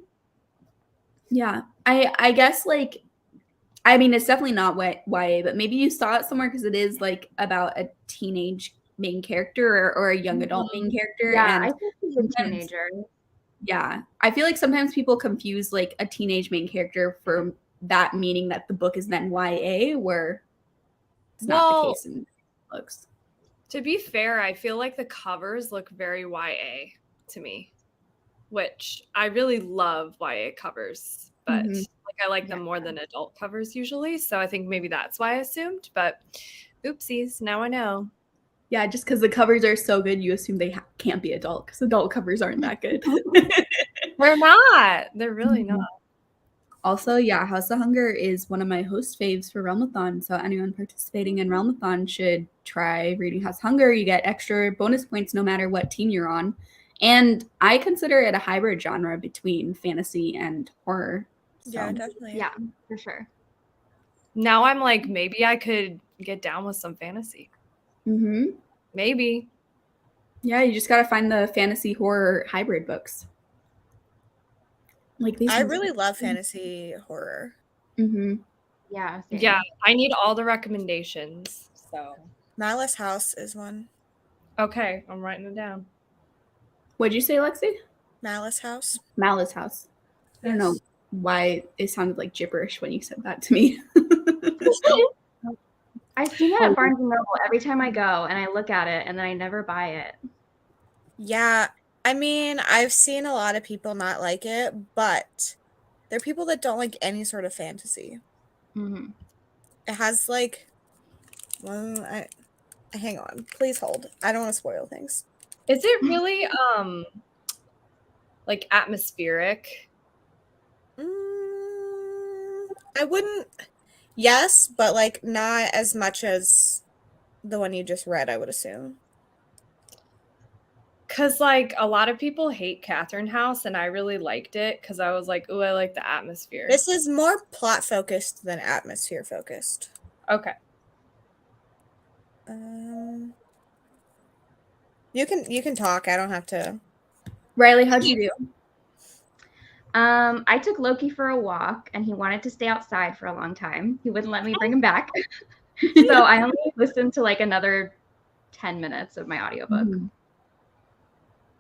Yeah, I guess I mean, it's definitely not YA, but maybe you saw it somewhere because it is like about a teenage main character or a young adult main character. Yeah, and I think she's a teenager. Yeah, I feel like sometimes people confuse like a teenage main character for that meaning that the book is then YA, where it's not the case in books. To be fair, I feel like the covers look very YA to me, which I really love YA covers, but I like them more than adult covers usually. So I think maybe that's why I assumed, but oopsies, now I know. Yeah, just because the covers are so good, you assume they can't be adult because adult covers aren't that good. They're not. They're really not. Also, yeah, House of Hunger is one of my host faves for Realmathon. So anyone participating in Realmathon should try reading House of Hunger. You get extra bonus points no matter what team you're on. And I consider it a hybrid genre between fantasy and horror. Yeah, So, definitely. Yeah, for sure. Now I'm like, maybe I could get down with some fantasy. mhm. Maybe. Yeah, you just got to find the fantasy horror hybrid books. Like these I ones. really love fantasy horror. Mhm. Yeah. Same. Yeah, I need all the recommendations. So, Malice House is one. okay, I'm writing it down. What'd you say, Lexi? Malice House. Malice House. I don't know Yes. why it sounded like gibberish when you said that to me. I've seen it at Barnes and Noble every time I go, and I look at it, and then I never buy it. Yeah, I mean, I've seen a lot of people not like it, but there are people that don't like any sort of fantasy. Mm-hmm. It has like, well, hang on, please hold. I don't want to spoil things. Is it really like atmospheric? I wouldn't. Yes, but like not as much as the one you just read, I would assume. Because like a lot of people hate Catherine House, and I really liked it because I was like, "Ooh, I like the atmosphere." This is more plot focused than atmosphere focused. Okay. You can talk. I don't have to. Riley, how'd you do? I took Loki for a walk, and he wanted to stay outside for a long time. He wouldn't let me bring him back. So I only listened to like another 10 minutes of my audiobook. Mhm.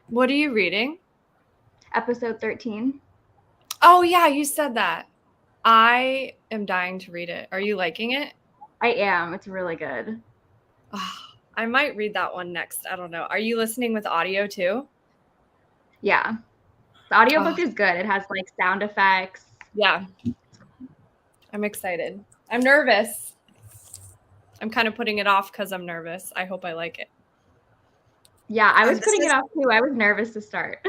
What are you reading? Episode 13. Oh yeah, you said that. I am dying to read it. Are you liking it? I am. It's really good. Oh, I might read that one next. I don't know. Are you listening with audio too? Yeah. The audiobook Oh. is good. It has like sound effects. Yeah. I'm excited. I'm nervous. I'm kind of putting it off because I'm nervous. I hope I like it. Yeah, I was This putting is- it off too. I was nervous to start.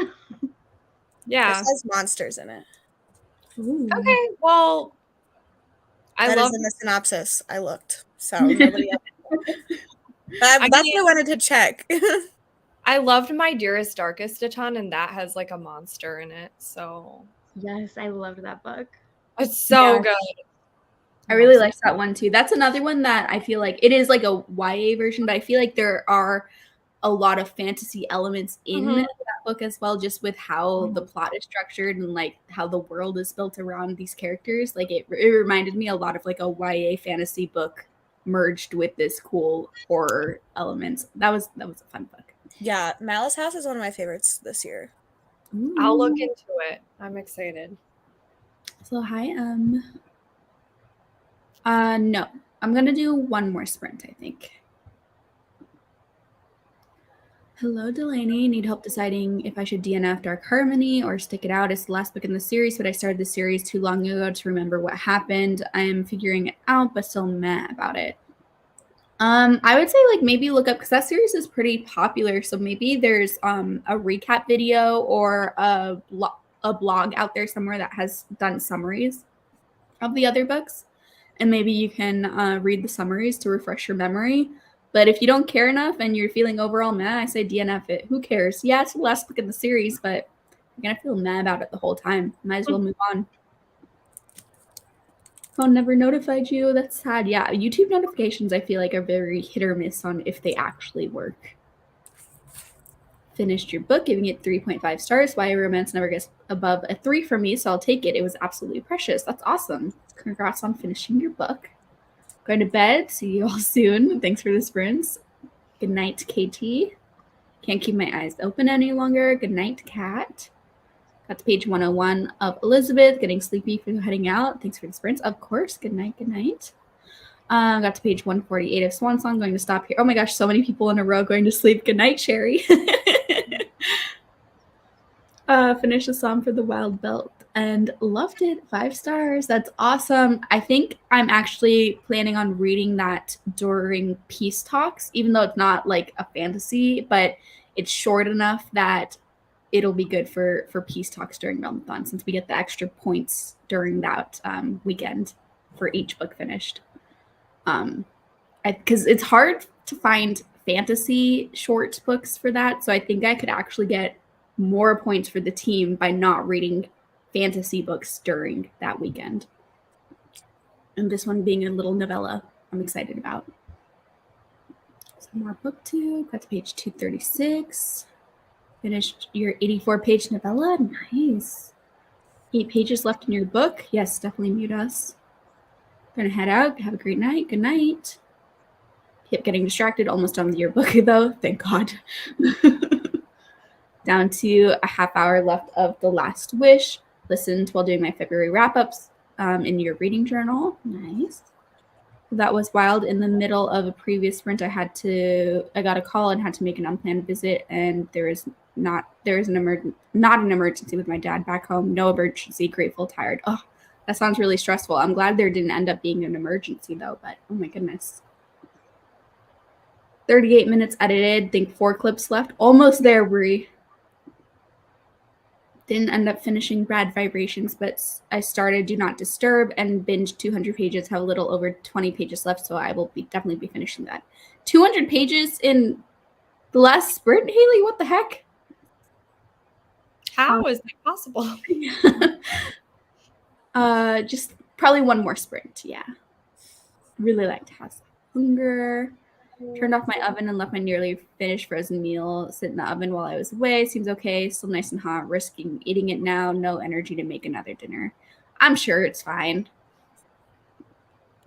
Yeah. This has monsters in it. Ooh. Okay. Well, I That love is in the synopsis. I looked, so nobody else. That's I what mean- I wanted to check. I loved My Dearest Darkest a ton, and that has like a monster in it. So Yes, I loved that book. it's so Yeah. good. I really liked that one too. That's another one that I feel like it is like a YA version, but I feel like there are a lot of fantasy elements in Mhm. that book as well, just with how the plot is structured and like how the world is built around these characters. Like it reminded me a lot of like a YA fantasy book merged with this cool horror element. That was a fun book. Yeah, Malice House is one of my favorites this year. I'll look into it. I'm excited. So hi, no, I'm gonna do one more sprint, I think. Hello, Delaney. Need help deciding if I should DNF Dark Harmony or stick it out. It's the last book in the series, but I started the series too long ago to remember what happened. I am figuring it out, but still mad about it. I would say like maybe look up because that series is pretty popular. So maybe there's a recap video or a blog out there somewhere that has done summaries of the other books, and maybe you can read the summaries to refresh your memory. But if you don't care enough and you're feeling overall mad, I say DNF it. Who cares? Yeah, it's the last book in the series, but you're gonna feel mad about it the whole time. Might as well move on. Phone never notified you. That's sad. Yeah, YouTube notifications I feel like are very hit or miss on if they actually work. Finished your book, giving it 3.5 stars. YA romance never gets above a 3 from me, so I'll take it. It was absolutely precious. That's awesome. Congrats on finishing your book. Going to bed. See you all soon. Thanks for the sprints. Good night, KT. Can't keep my eyes open any longer. Good night, Kat. Got to page 101 of Elizabeth. Getting sleepy for heading out. Thanks for the sprints. Of course. Good night. Good night. Got to page 148 of Swan Song. Going to stop here. Oh my gosh, so many people in a row going to sleep. Good night, Sherry. Finished a song for the Wild Belt and loved it. 5 stars. That's awesome. I think I'm actually planning on reading that during peace talks, even though it's not like a fantasy, but it's short enough that it'll be good for peace talks during Ramadan since we get the extra points during that weekend for each book finished. Because it's hard to find fantasy short books for that, so I think I could actually get more points for the team by not reading fantasy books during that weekend. And this one being a little novella I'm excited about. Some more booktube. Got to page 236. Finished your 84-page novella. Nice. 8 pages left in your book. Yes, definitely mute us. Gonna head out. Have a great night. Good night. Keep getting distracted. Almost done with your book, though. Thank God. Down to a half hour left of The Last Wish. Listened while doing my February wrap-ups in your reading journal. Nice. That was wild. In the middle of a previous sprint, I got a call and had to make an unplanned visit, and not an emergency with my dad back home. No emergency. Grateful, tired. Oh, that sounds really stressful. I'm glad there didn't end up being an emergency though. But oh my goodness. 38 minutes edited. Think 4 clips left. Almost there, Brie. Didn't end up finishing Bad Vibrations, but I started Do Not Disturb and binged 200 pages, have a little over 20 pages left, so I will definitely be finishing that. 200 pages in the last sprint, Haley? What the heck? How is that possible? Just probably one more sprint, yeah. Really like to have hunger. Turned off my oven and left my nearly finished frozen meal sit in the oven while I was away. Seems okay. Still nice and hot. Risking eating it now. No energy to make another dinner. I'm sure it's fine.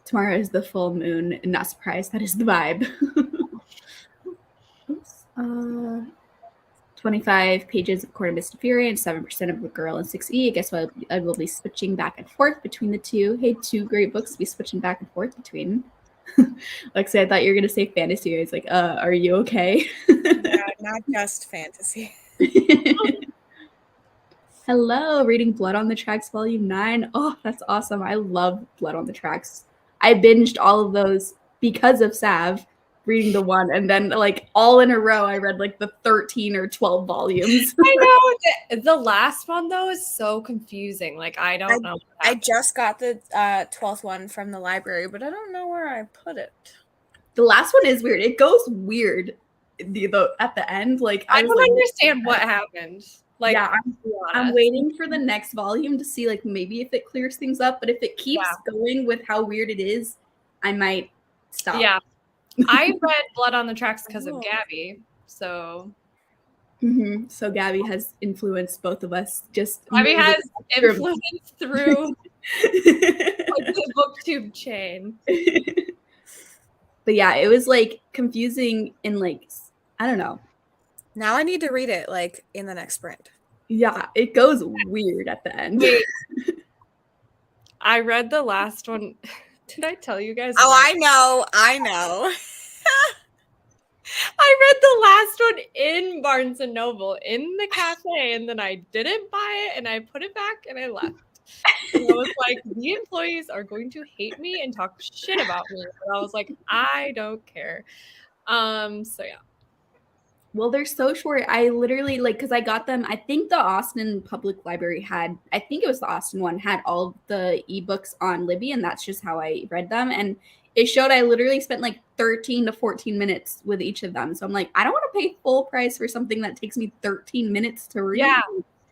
Tomorrow is the full moon. Not surprised. That is the vibe. Oops. 25 pages of Court of Mist and Fury and 7% of A Girl in 6E. I guess I will be switching back and forth between the two. Hey, 2 great books to be switching back and forth between. Lexi, I thought you were gonna say fantasy. I was like, are you okay? Yeah, not just fantasy. Hello, reading Blood on the Tracks Volume 9. Oh, that's awesome. I love Blood on the Tracks. I binged all of those because of Sav reading the one, and then like all in a row I read like the 13 or 12 volumes. I know. The last one though is so confusing. Like I don't know. I just got the 12th one from the library, but I don't know where I put it. The last one is weird. It goes weird at the end. Like I don't like, understand what happened. Like yeah, I'm waiting for the next volume to see like maybe if it clears things up, but if it keeps going with how weird it is, I might stop. Yeah. I read Blood on the Tracks because of Gabby. So So Gabby has influenced both of us. Gabby has influence through like, the booktube chain. But yeah, it was like confusing and like I don't know. Now I need to read it like in the next sprint. Yeah, it goes weird at the end. Wait. I read the last one. Did I tell you guys? Oh, I know. I read the last one in Barnes and Noble in the cafe, and then I didn't buy it, and I put it back, and I left. And I was like, the employees are going to hate me and talk shit about me. And I was like, I don't care. So yeah. Well, they're so short. I literally like because I got them. I think the Austin Public Library had. I think it was the Austin one had all the ebooks on Libby, and that's just how I read them. And it showed I literally spent like 13 to 14 minutes with each of them. So I'm like, I don't want to pay full price for something that takes me 13 minutes to read.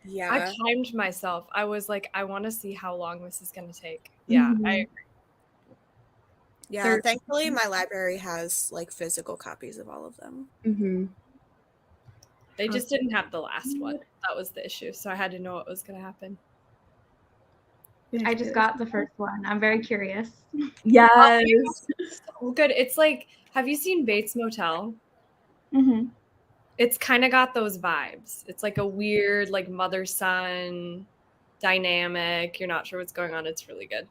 Yeah. I timed myself. I was like, I want to see how long this is going to take. Yeah, I agree. Yeah, thankfully my library has like physical copies of all of them. They just didn't have the last one. That was the issue. So I had to know what was going to happen. I just got the first one. I'm very curious. Yes. So good. It's like, have you seen Bates Motel? Mm-hmm. It's kind of got those vibes. It's like a weird, like mother-son dynamic. You're not sure what's going on. It's really good.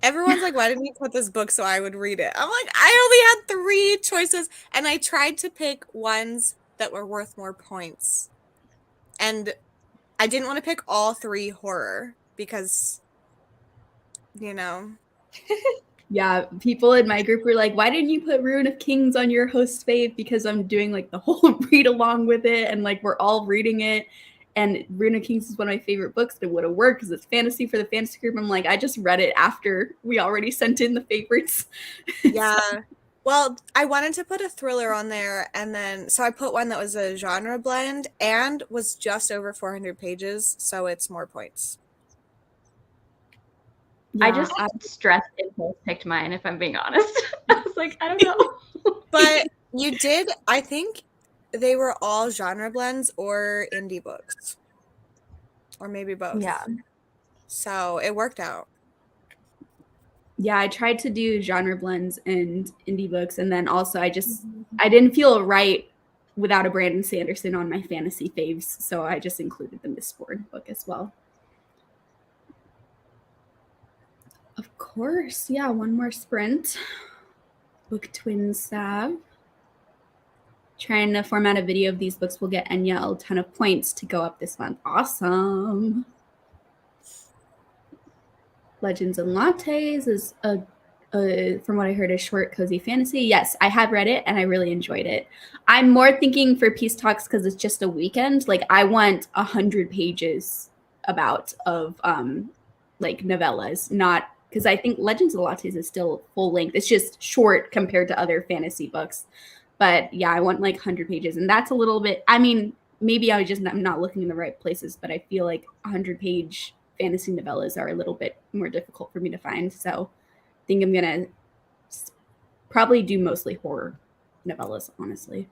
Everyone's like, why didn't you put this book so I would read it? I'm like, I only had 3 choices, and I tried to pick ones that were worth more points. And I didn't want to pick all 3 horror because, you know. Yeah, people in my group were like, why didn't you put Ruin of Kings on your host fave? Because I'm doing like the whole read along with it and like we're all reading it. And Ruin of Kings is one of my favorite books. It would have worked because it's fantasy for the fantasy group. I'm like, I just read it after we already sent in the favorites. Yeah. Well, I wanted to put a thriller on there, and then so I put one that was a genre blend and was just over 400 pages, so it's more points. I just stressed impulse picked mine, if I'm being honest. I was like, I don't know. But you did, I think they were all genre blends or indie books. Or maybe both. Yeah. So it worked out. Yeah, I tried to do genre blends and indie books, and then also I didn't feel right without a Brandon Sanderson on my fantasy faves, so I just included the Mistborn book as well. Of course, yeah, one more sprint. Book Twins Sav. Trying to format a video of these books will get Enya a ton of points to go up this month. Awesome. Legends and Lattes is from what I heard, a short, cozy fantasy. Yes, I have read it and I really enjoyed it. I'm more thinking for Peace Talks because it's just a weekend. Like I want 100 pages of like novellas, not because I think Legends of Lattes is still full length. It's just short compared to other fantasy books. But yeah, I want like 100 pages, and that's a little bit. I mean, maybe I'm not looking in the right places, but I feel like 100-page fantasy novellas are a little bit more difficult for me to find. So I think I'm gonna probably do mostly horror novellas, honestly.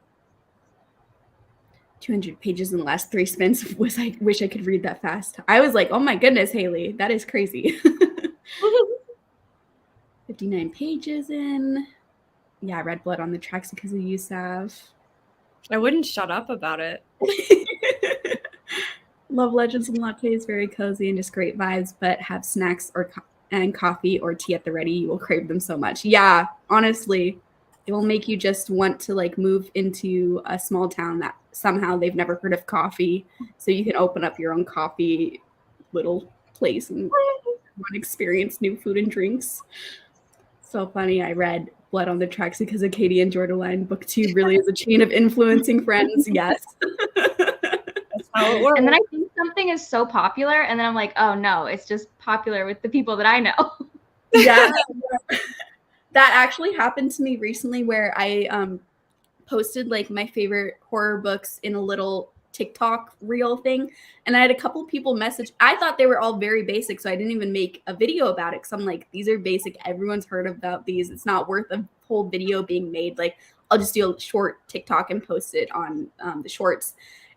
200 pages in the last 3 spins. I wish I could read that fast. I was like, oh my goodness, Haley, that is crazy. 59 pages in. Yeah, Red Blood on the tracks because of you, Sav. I wouldn't shut up about it. Love Legends and Lattes, very cozy and just great vibes, but have snacks and coffee or tea at the ready. You will crave them so much. Yeah, honestly, it will make you just want to like move into a small town that somehow they've never heard of coffee, so you can open up your own coffee little place and experience new food and drinks. So funny. I read Blood on the Tracks because of Katie and Jordaline. BookTube really is a chain of influencing friends. Yes. That's how it works. And then I think something is so popular, and then I'm like, oh no, it's just popular with the people that I know. Yeah. That actually happened to me recently where I posted like my favorite horror books in a little TikTok reel thing, and I had a couple people message. I thought they were all very basic, so I didn't even make a video about it because I'm like, these are basic, everyone's heard about these, it's not worth a whole video being made. Like I'll just do a short TikTok and post it on the shorts.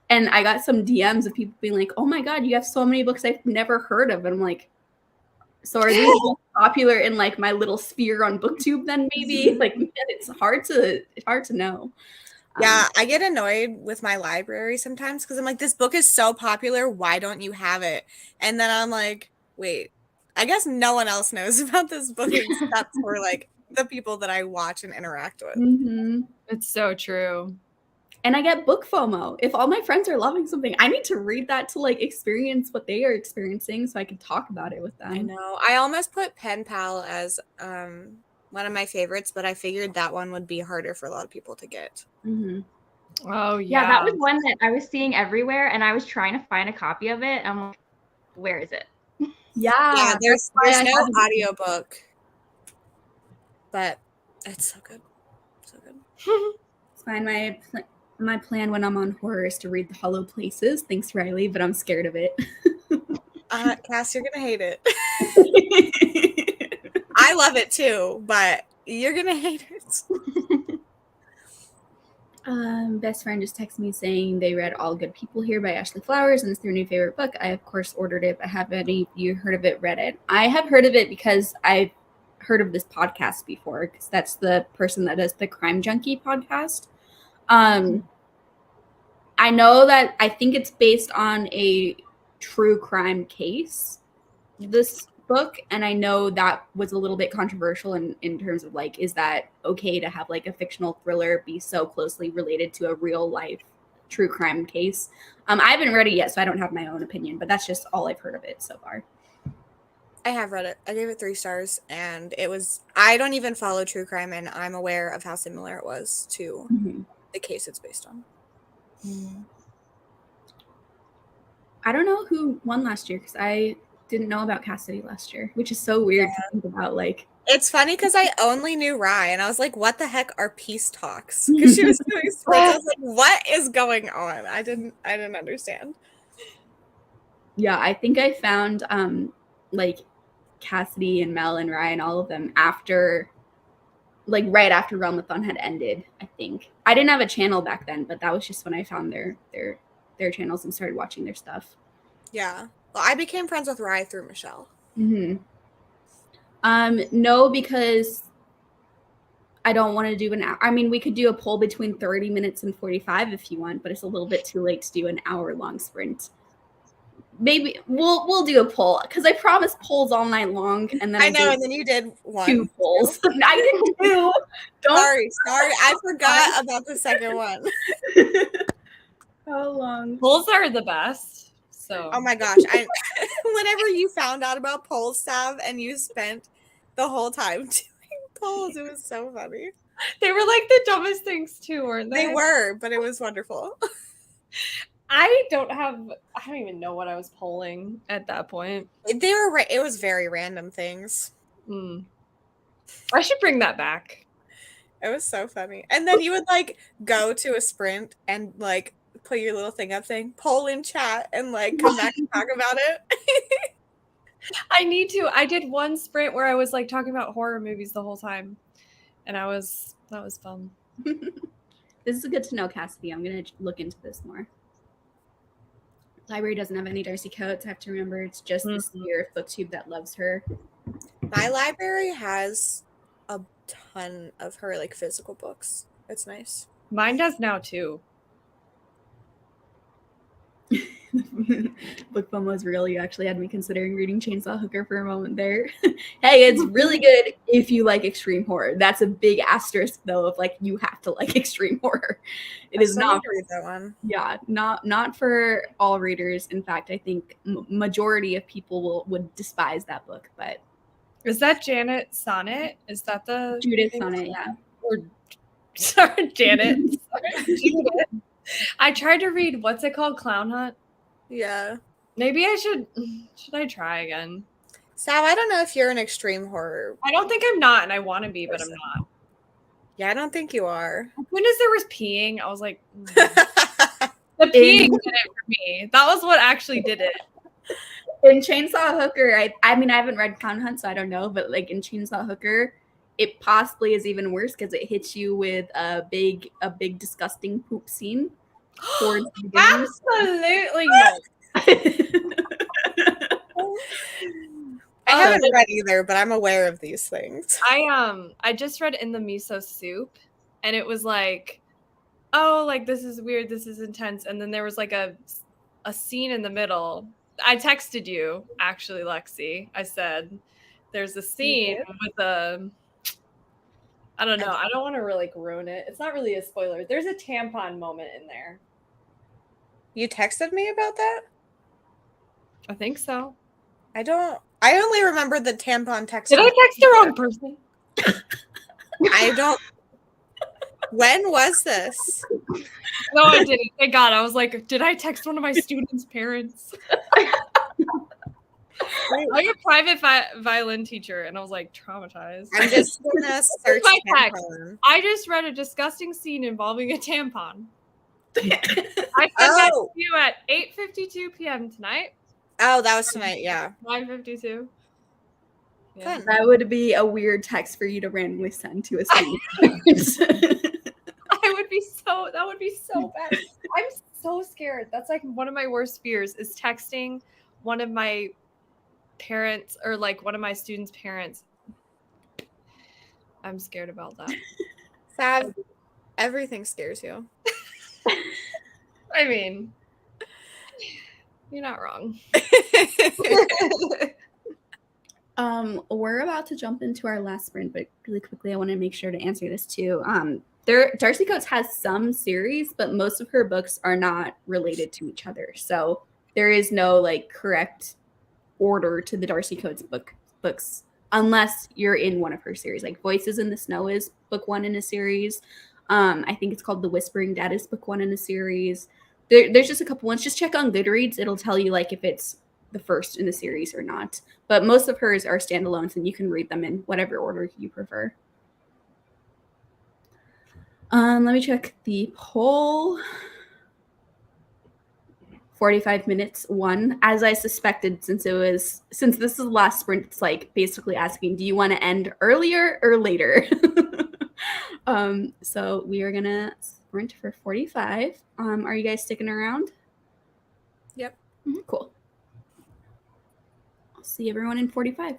And I got some DMs of people being like, oh my god, you have so many books I've never heard of. And I'm like, so are these popular in like my little sphere on BookTube then maybe? Like it's hard to know. Yeah, I get annoyed with my library sometimes because I'm like, this book is so popular. Why don't you have it? And then I'm like, wait, I guess no one else knows about this book except for like the people that I watch and interact with. Mm-hmm. It's so true. And I get book FOMO. If all my friends are loving something, I need to read that to like experience what they are experiencing so I can talk about it with them. I know. I almost put Pen Pal as one of my favorites, but I figured that one would be harder for a lot of people to get. Mm-hmm. Oh yeah. Yeah, that was one that I was seeing everywhere, and I was trying to find a copy of it. I'm like, where is it? Yeah, there's I no haven't- audiobook, but it's so good. So good. It's fine. My plan when I'm on horror is to read The Hollow Places. Thanks, Riley, but I'm scared of it. Cass, you're gonna hate it. I love it too, but you're gonna hate it. Best friend just texted me saying they read All Good People Here by Ashley Flowers and it's their new favorite book. I of course ordered it, but have any of you heard of it, read it? I have heard of it because I've heard of this podcast before, because that's the person that does the Crime Junkie podcast. I know that I think it's based on a true crime case, this book, and I know that was a little bit controversial in terms of like, is that okay to have like a fictional thriller be so closely related to a real life true crime case? I haven't read it yet, so I don't have my own opinion, but that's just all I've heard of it so far. I have read it. I gave it 3 stars, and it was. I don't even follow true crime, and I'm aware of how similar it was to Mhm. the case it's based on. I don't know who won last year because I didn't know about Cassidy last year, which is so weird to think about. Like, It's funny because I only knew Rye, and I was like, "What the heck are peace talks?" Because she was doing sprints. I was like, "What is going on?" I didn't understand. yeah, I think I found like Cassidy and Mel and Ryan, all of them after, like right after Realmathon had ended. I think I didn't have a channel back then, but that was just when I found their channels and started watching their stuff. Yeah. Well, I became friends with Rye through Michelle. Mm-hmm. No, because I don't want to do an hour. I mean, we could do a poll between 30 minutes and 45 if you want, but it's a little bit too late to do an hour-long sprint. Maybe we'll do a poll because I promised polls all night long, and then I know, did and then you did one. 2 polls. I did 2. Sorry, I forgot about the second one. How long? Polls are the best. So Oh my gosh! Whenever you found out about polls, Sav, and you spent the whole time doing polls, it was so funny. they were like the dumbest things too, weren't they? They were, but it was wonderful. I don't even know what I was polling at that point. They were. It was very random things. I should bring that back. It was so funny. And then you would like go to a sprint and like put your little thing up saying poll in chat and like come back and talk about it. I need to. I did one sprint where I was like talking about horror movies the whole time. And that was fun. This is good to know, Cassidy. I'm gonna look into this more. Library doesn't have any Darcy Coates. I have to remember it's just this year of BookTube that loves her. My library has a ton of her like physical books. It's nice. Mine does now too. Book FOMO was real. You actually had me considering reading Chainsaw Hooker for a moment there. Hey, it's really good if you like extreme horror. That's a big asterisk though of like you have to like extreme horror. It is not read that one. Yeah, not for all readers. In fact, I think majority of people would despise that book. But Is that Janet Sonnet? Is that the Judith Sonnet, yeah. Or sorry, Janet. Sorry, Judith. I tried to read what's it called? Clown Hunt. Yeah. Maybe I should I try again? Sav, I don't know if you're an extreme horror. I don't think I'm not, and I want to be, but I'm not. Yeah, I don't think you are. As soon as there was peeing, I was like, the peeing did it for me. That was what actually did it. In Chainsaw Hooker, I mean I haven't read Clown Hunt, so I don't know, but like in Chainsaw Hooker, it possibly is even worse because it hits you with a big disgusting poop scene. Towards the beginning. Absolutely not. I haven't read either, but I'm aware of these things. I just read In the Miso Soup, and it was like, oh, like this is weird, this is intense, and then there was like a scene in the middle. I texted you actually, Lexi. I said there's a scene with a. I don't know. I don't want to really like ruin it. It's not really a spoiler. There's a tampon moment in there. You texted me about that? I think so. I only remember the tampon text. Did I text the wrong person? I don't. When was this? No, I didn't. Thank God. I was like, did I text one of my students' parents? I'm a private violin teacher, and I was like traumatized. I'm just gonna search my text. tampon. I just read a disgusting scene involving a tampon. I sent that to you at 8:52 p.m. tonight. Oh, that was tonight. Yeah. 9:52. Yeah. Fun. That would be a weird text for you to randomly send to a student. That would be so bad. I'm so scared. That's like one of my worst fears is texting one of my parents or like one of my students' parents. I'm scared about that. Sav, everything scares you. I mean, you're not wrong. We're about to jump into our last sprint, but really quickly, I want to make sure to answer this too. Darcy Coates has some series, but most of her books are not related to each other. So there is no like correct order to the Darcy Coates books unless you're in one of her series. Like Voices in the Snow is book 1 in a series. I think it's called The Whispering Dead is book 1 in a series. There's just a couple ones. Just check on Goodreads. It'll tell you like if it's the first in the series or not. But most of hers are standalones, and you can read them in whatever order you prefer. Let me check the poll. 45 minutes won, as I suspected, since this is the last sprint. It's like basically asking, do you want to end earlier or later? So we are gonna sprint for 45. Are you guys sticking around? Yep. Cool. I'll see everyone in 45.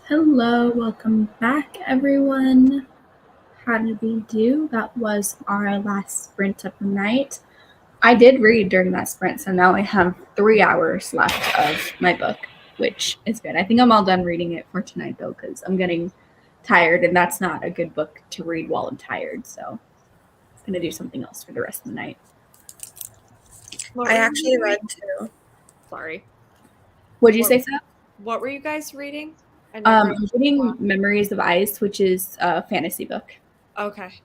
Hello, welcome back, everyone. How did we do? That was our last sprint of the night. I did read during that sprint, so now I have 3 hours left of my book, which is good. I think I'm all done reading it for tonight, though, because I'm getting tired, and that's not a good book to read while I'm tired, so I'm going to do something else for the rest of the night. What I were you actually read reading? too. Sorry. What did you say, Seth? What were you guys reading? I never- I'm reading Memories of Ice, which is a fantasy book. Okay.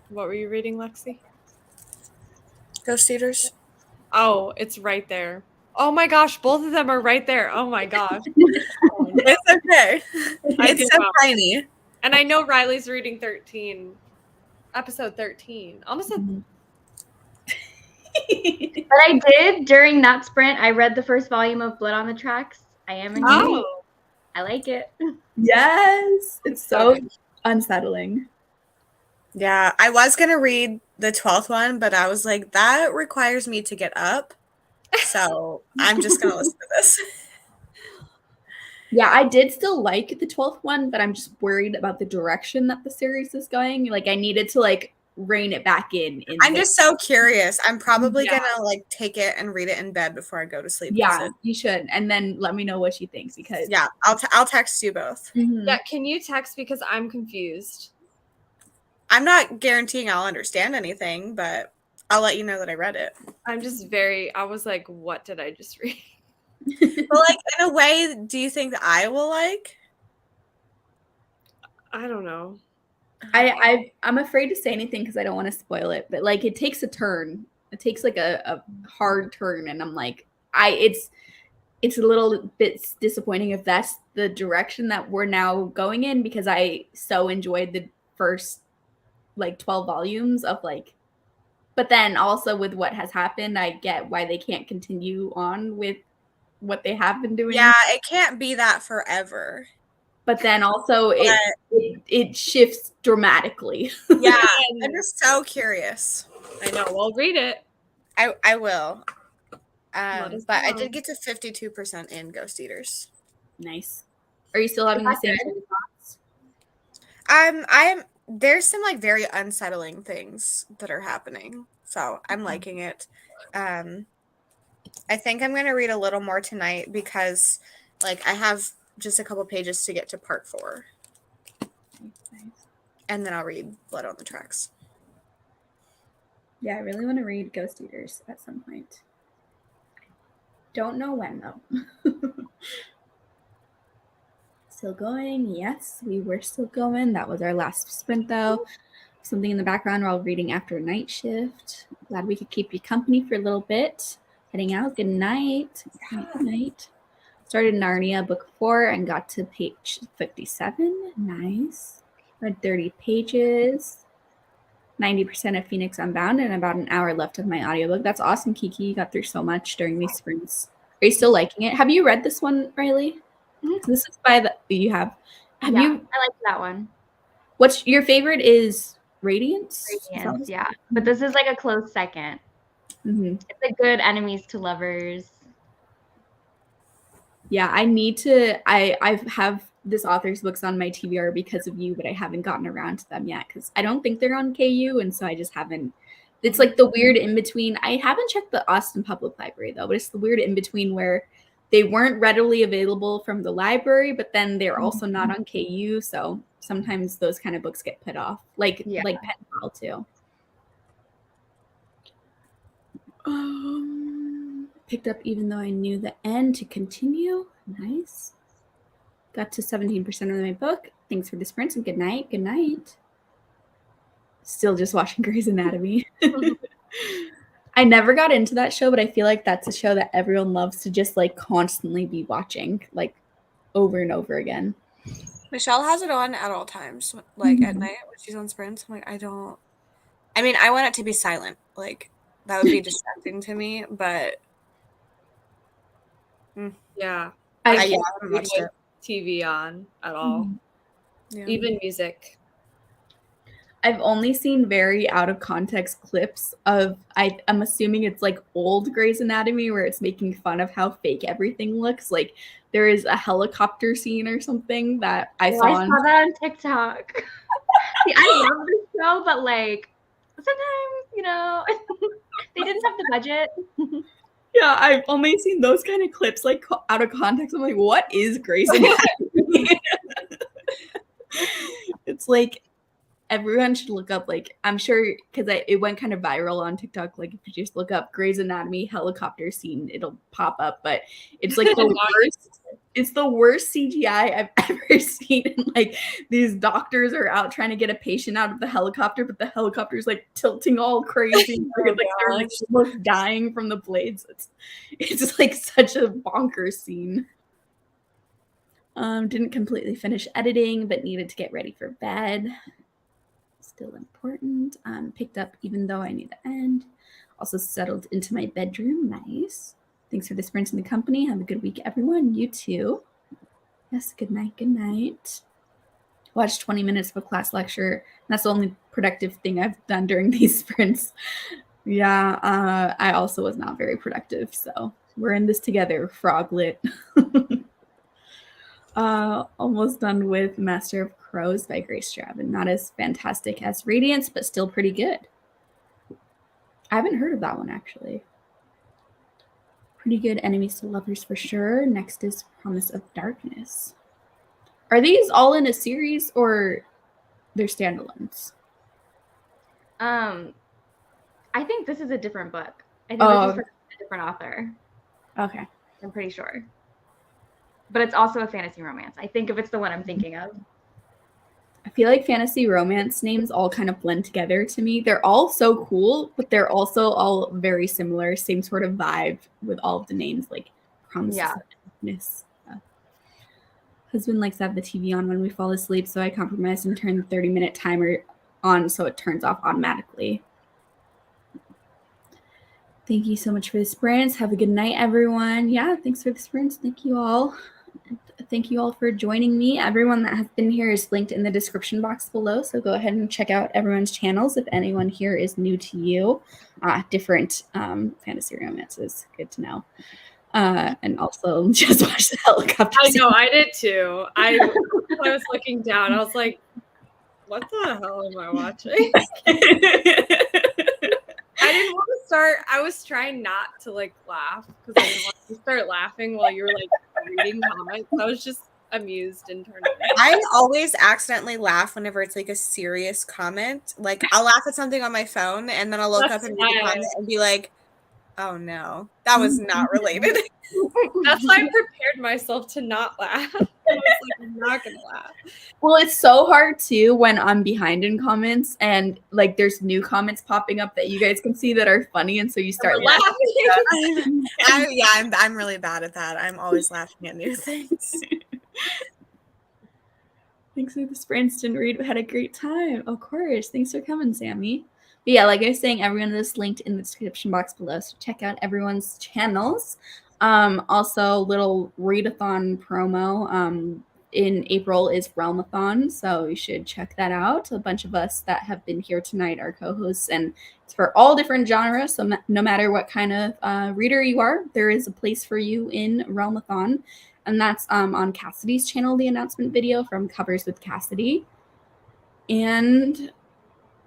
What were you reading, Lexi? Ghost Eaters. Oh, it's right there. Oh my gosh, both of them are right there. Oh my gosh. It's okay. I It's give so up. tiny. And I know Riley's reading 13. Episode 13. Almost a But I did during that sprint. I read the first volume of Blood on the Tracks. I am intrigued. Oh. I like it. Yes, it's so unsettling. Yeah, I was gonna read the 12th one, but I was like, that requires me to get up. So I'm just gonna listen to this. Yeah, I did still like the 12th one, but I'm just worried about the direction that the series is going. Like, I needed to like rein it back in. I'm just so curious. I'm probably Yeah. gonna like take it and read it in bed before I go to sleep. 'cause Yeah, it- you should, and then let me know what she thinks because yeah, I'll text you both. Mhm. Yeah, can you text because I'm confused? I'm not guaranteeing I'll understand anything, but I'll let you know that I read it. I'm just I was like, what did I just read? But like in a way, do you think that I will like? I don't know. I'm afraid to say anything because I don't want to spoil it, but like it takes a turn. It takes like a hard turn, and I'm like, it's a little bit disappointing if that's the direction that we're now going in because I so enjoyed the first like 12 volumes of like, but then also with what has happened, I get why they can't continue on with what they have been doing. Yeah, it can't be that forever. But then also it shifts dramatically. Yeah, I'm just so curious. I know. Well, read it. I will. Let us But I know. did get to 52% in Ghost Eaters. Nice. Are you still having the same kind of thoughts? There's some like very unsettling things that are happening. So I'm liking it. I think I'm gonna read a little more tonight because like I have just a couple pages to get to part 4. And then I'll read Blood on the Tracks. Yeah, I really want to read Ghost Eaters at some point. Don't know when though. Still going? Yes, we were still going. That was our last sprint though. Something in the background while reading after a night shift. Glad we could keep you company for a little bit. Heading out. Good night. Good night. Started Narnia book 4 and got to page 57. Nice. Read 30 pages. 90% of Phoenix Unbound and about an hour left of my audiobook. That's awesome, Kiki. You got through so much during these sprints. Are you still liking it? Have you read this one, Riley? Mhm. This is by the you have. Have Yeah, you? I like that one. What's your favorite? Is Radiance? Radiance, yeah. But this is like a close second. Mm-hmm. It's a good enemies to lovers. Yeah, I need to. I have this author's books on my TBR because of you, but I haven't gotten around to them yet because I don't think they're on KU, and so I just haven't. It's like the weird in between. I haven't checked the Austin Public Library though, but it's the weird in between where they weren't readily available from the library, but then they're also not on KU, so sometimes those kind of books get put off, like Pen Pal too. Picked up even though I knew the end to continue. Nice. Got to 17% of my book. Thanks for the sprints and good night. Good night. Still just watching Grey's Anatomy. I never got into that show, but I feel like that's a show that everyone loves to just like constantly be watching, like over and over again. Michelle has it on at all times, like at night when she's on sprints. I'm like, I want it to be silent. Like that would be distracting to me, but Yeah. I I can't haven't watched it. TV on at all. Yeah. Even music. I've only seen very out of context clips of I'm assuming it's like old Grey's Anatomy where it's making fun of how fake everything looks. Like there is a helicopter scene or something that I saw. I saw that on TikTok. See, I love this show, but like sometimes, you know, they didn't have the budget. Yeah, I've only seen those kind of clips like out of context. I'm like, what is Grey's Anatomy? It's like everyone should look up, like, I'm sure because it went kind of viral on TikTok. Like if you just look up Grey's Anatomy helicopter scene, it'll pop up. But it's like the worst. It's the worst CGI I've ever seen. And like these doctors are out trying to get a patient out of the helicopter, but the helicopter's like tilting all crazy. Like they're like almost dying from the blades. It's like such a bonkers scene. Didn't completely finish editing, but needed to get ready for bed. Still important. Picked up even though I knew the end. Also settled into my bedroom. Nice. Thanks for the sprint in the company. Have a good week, everyone. You too. Yes, good night. Good night. Watched 20 minutes of a class lecture. That's the only productive thing I've done during these sprints. Yeah, I also was not very productive. So we're in this together, Froglet. Almost done with Master of Crows by Grace Drabin. Not as fantastic as Radiance, but still pretty good. I haven't heard of that one, actually. Pretty good. Enemies to Lovers for sure. Next is Promise of Darkness. Are these all in a series or they're standalones? I think this is a different book. I think this is from a different author. Okay. I'm pretty sure. But it's also a fantasy romance. I think if it's the one I'm thinking of. I feel like fantasy romance names all kind of blend together to me. They're all so cool, but they're also all very similar. Same sort of vibe with all of the names, like Promise of Darkness. Husband likes to have the TV on when we fall asleep, so I compromised and turned the 30-minute timer on so it turns off automatically. Thank you so much for the sprints. Have a good night, everyone. Yeah, thanks for the sprints. Thank you all. Thank you all for joining me. Everyone that has been here is linked in the description box below, so go ahead and check out everyone's channels if anyone here is new to you. Different fantasy romances. Good to know. And also just watch the helicopter. I know, I did too. I was looking down. I was like, what the hell am I watching? I didn't want to start. I was trying not to like laugh because I didn't want to start laughing while you were like reading comments. I was just amused internally. I always accidentally laugh whenever it's like a serious comment. Like I'll laugh at something on my phone and then I'll look up and read the comment and be like, oh no, that was not related. That's why I prepared myself to not laugh. I was like, I'm not gonna laugh. Well, it's so hard too when I'm behind in comments and like there's new comments popping up that you guys can see that are funny, and so you start laughing. I'm really bad at that. I'm always laughing at new things. Thanks for the sprints. Didn't read, but had a great time. Of course. Thanks for coming, Sammy. But yeah, like I was saying, everyone is linked in the description box below, so check out everyone's channels. Also, little readathon promo. In April is Realmathon, so you should check that out. A bunch of us that have been here tonight are co-hosts, and it's for all different genres. So no matter what kind of reader you are, there is a place for you in Realmathon, and that's on Cassidy's channel. The announcement video from Covers with Cassidy, and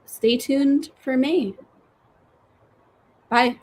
stay tuned for May. Bye.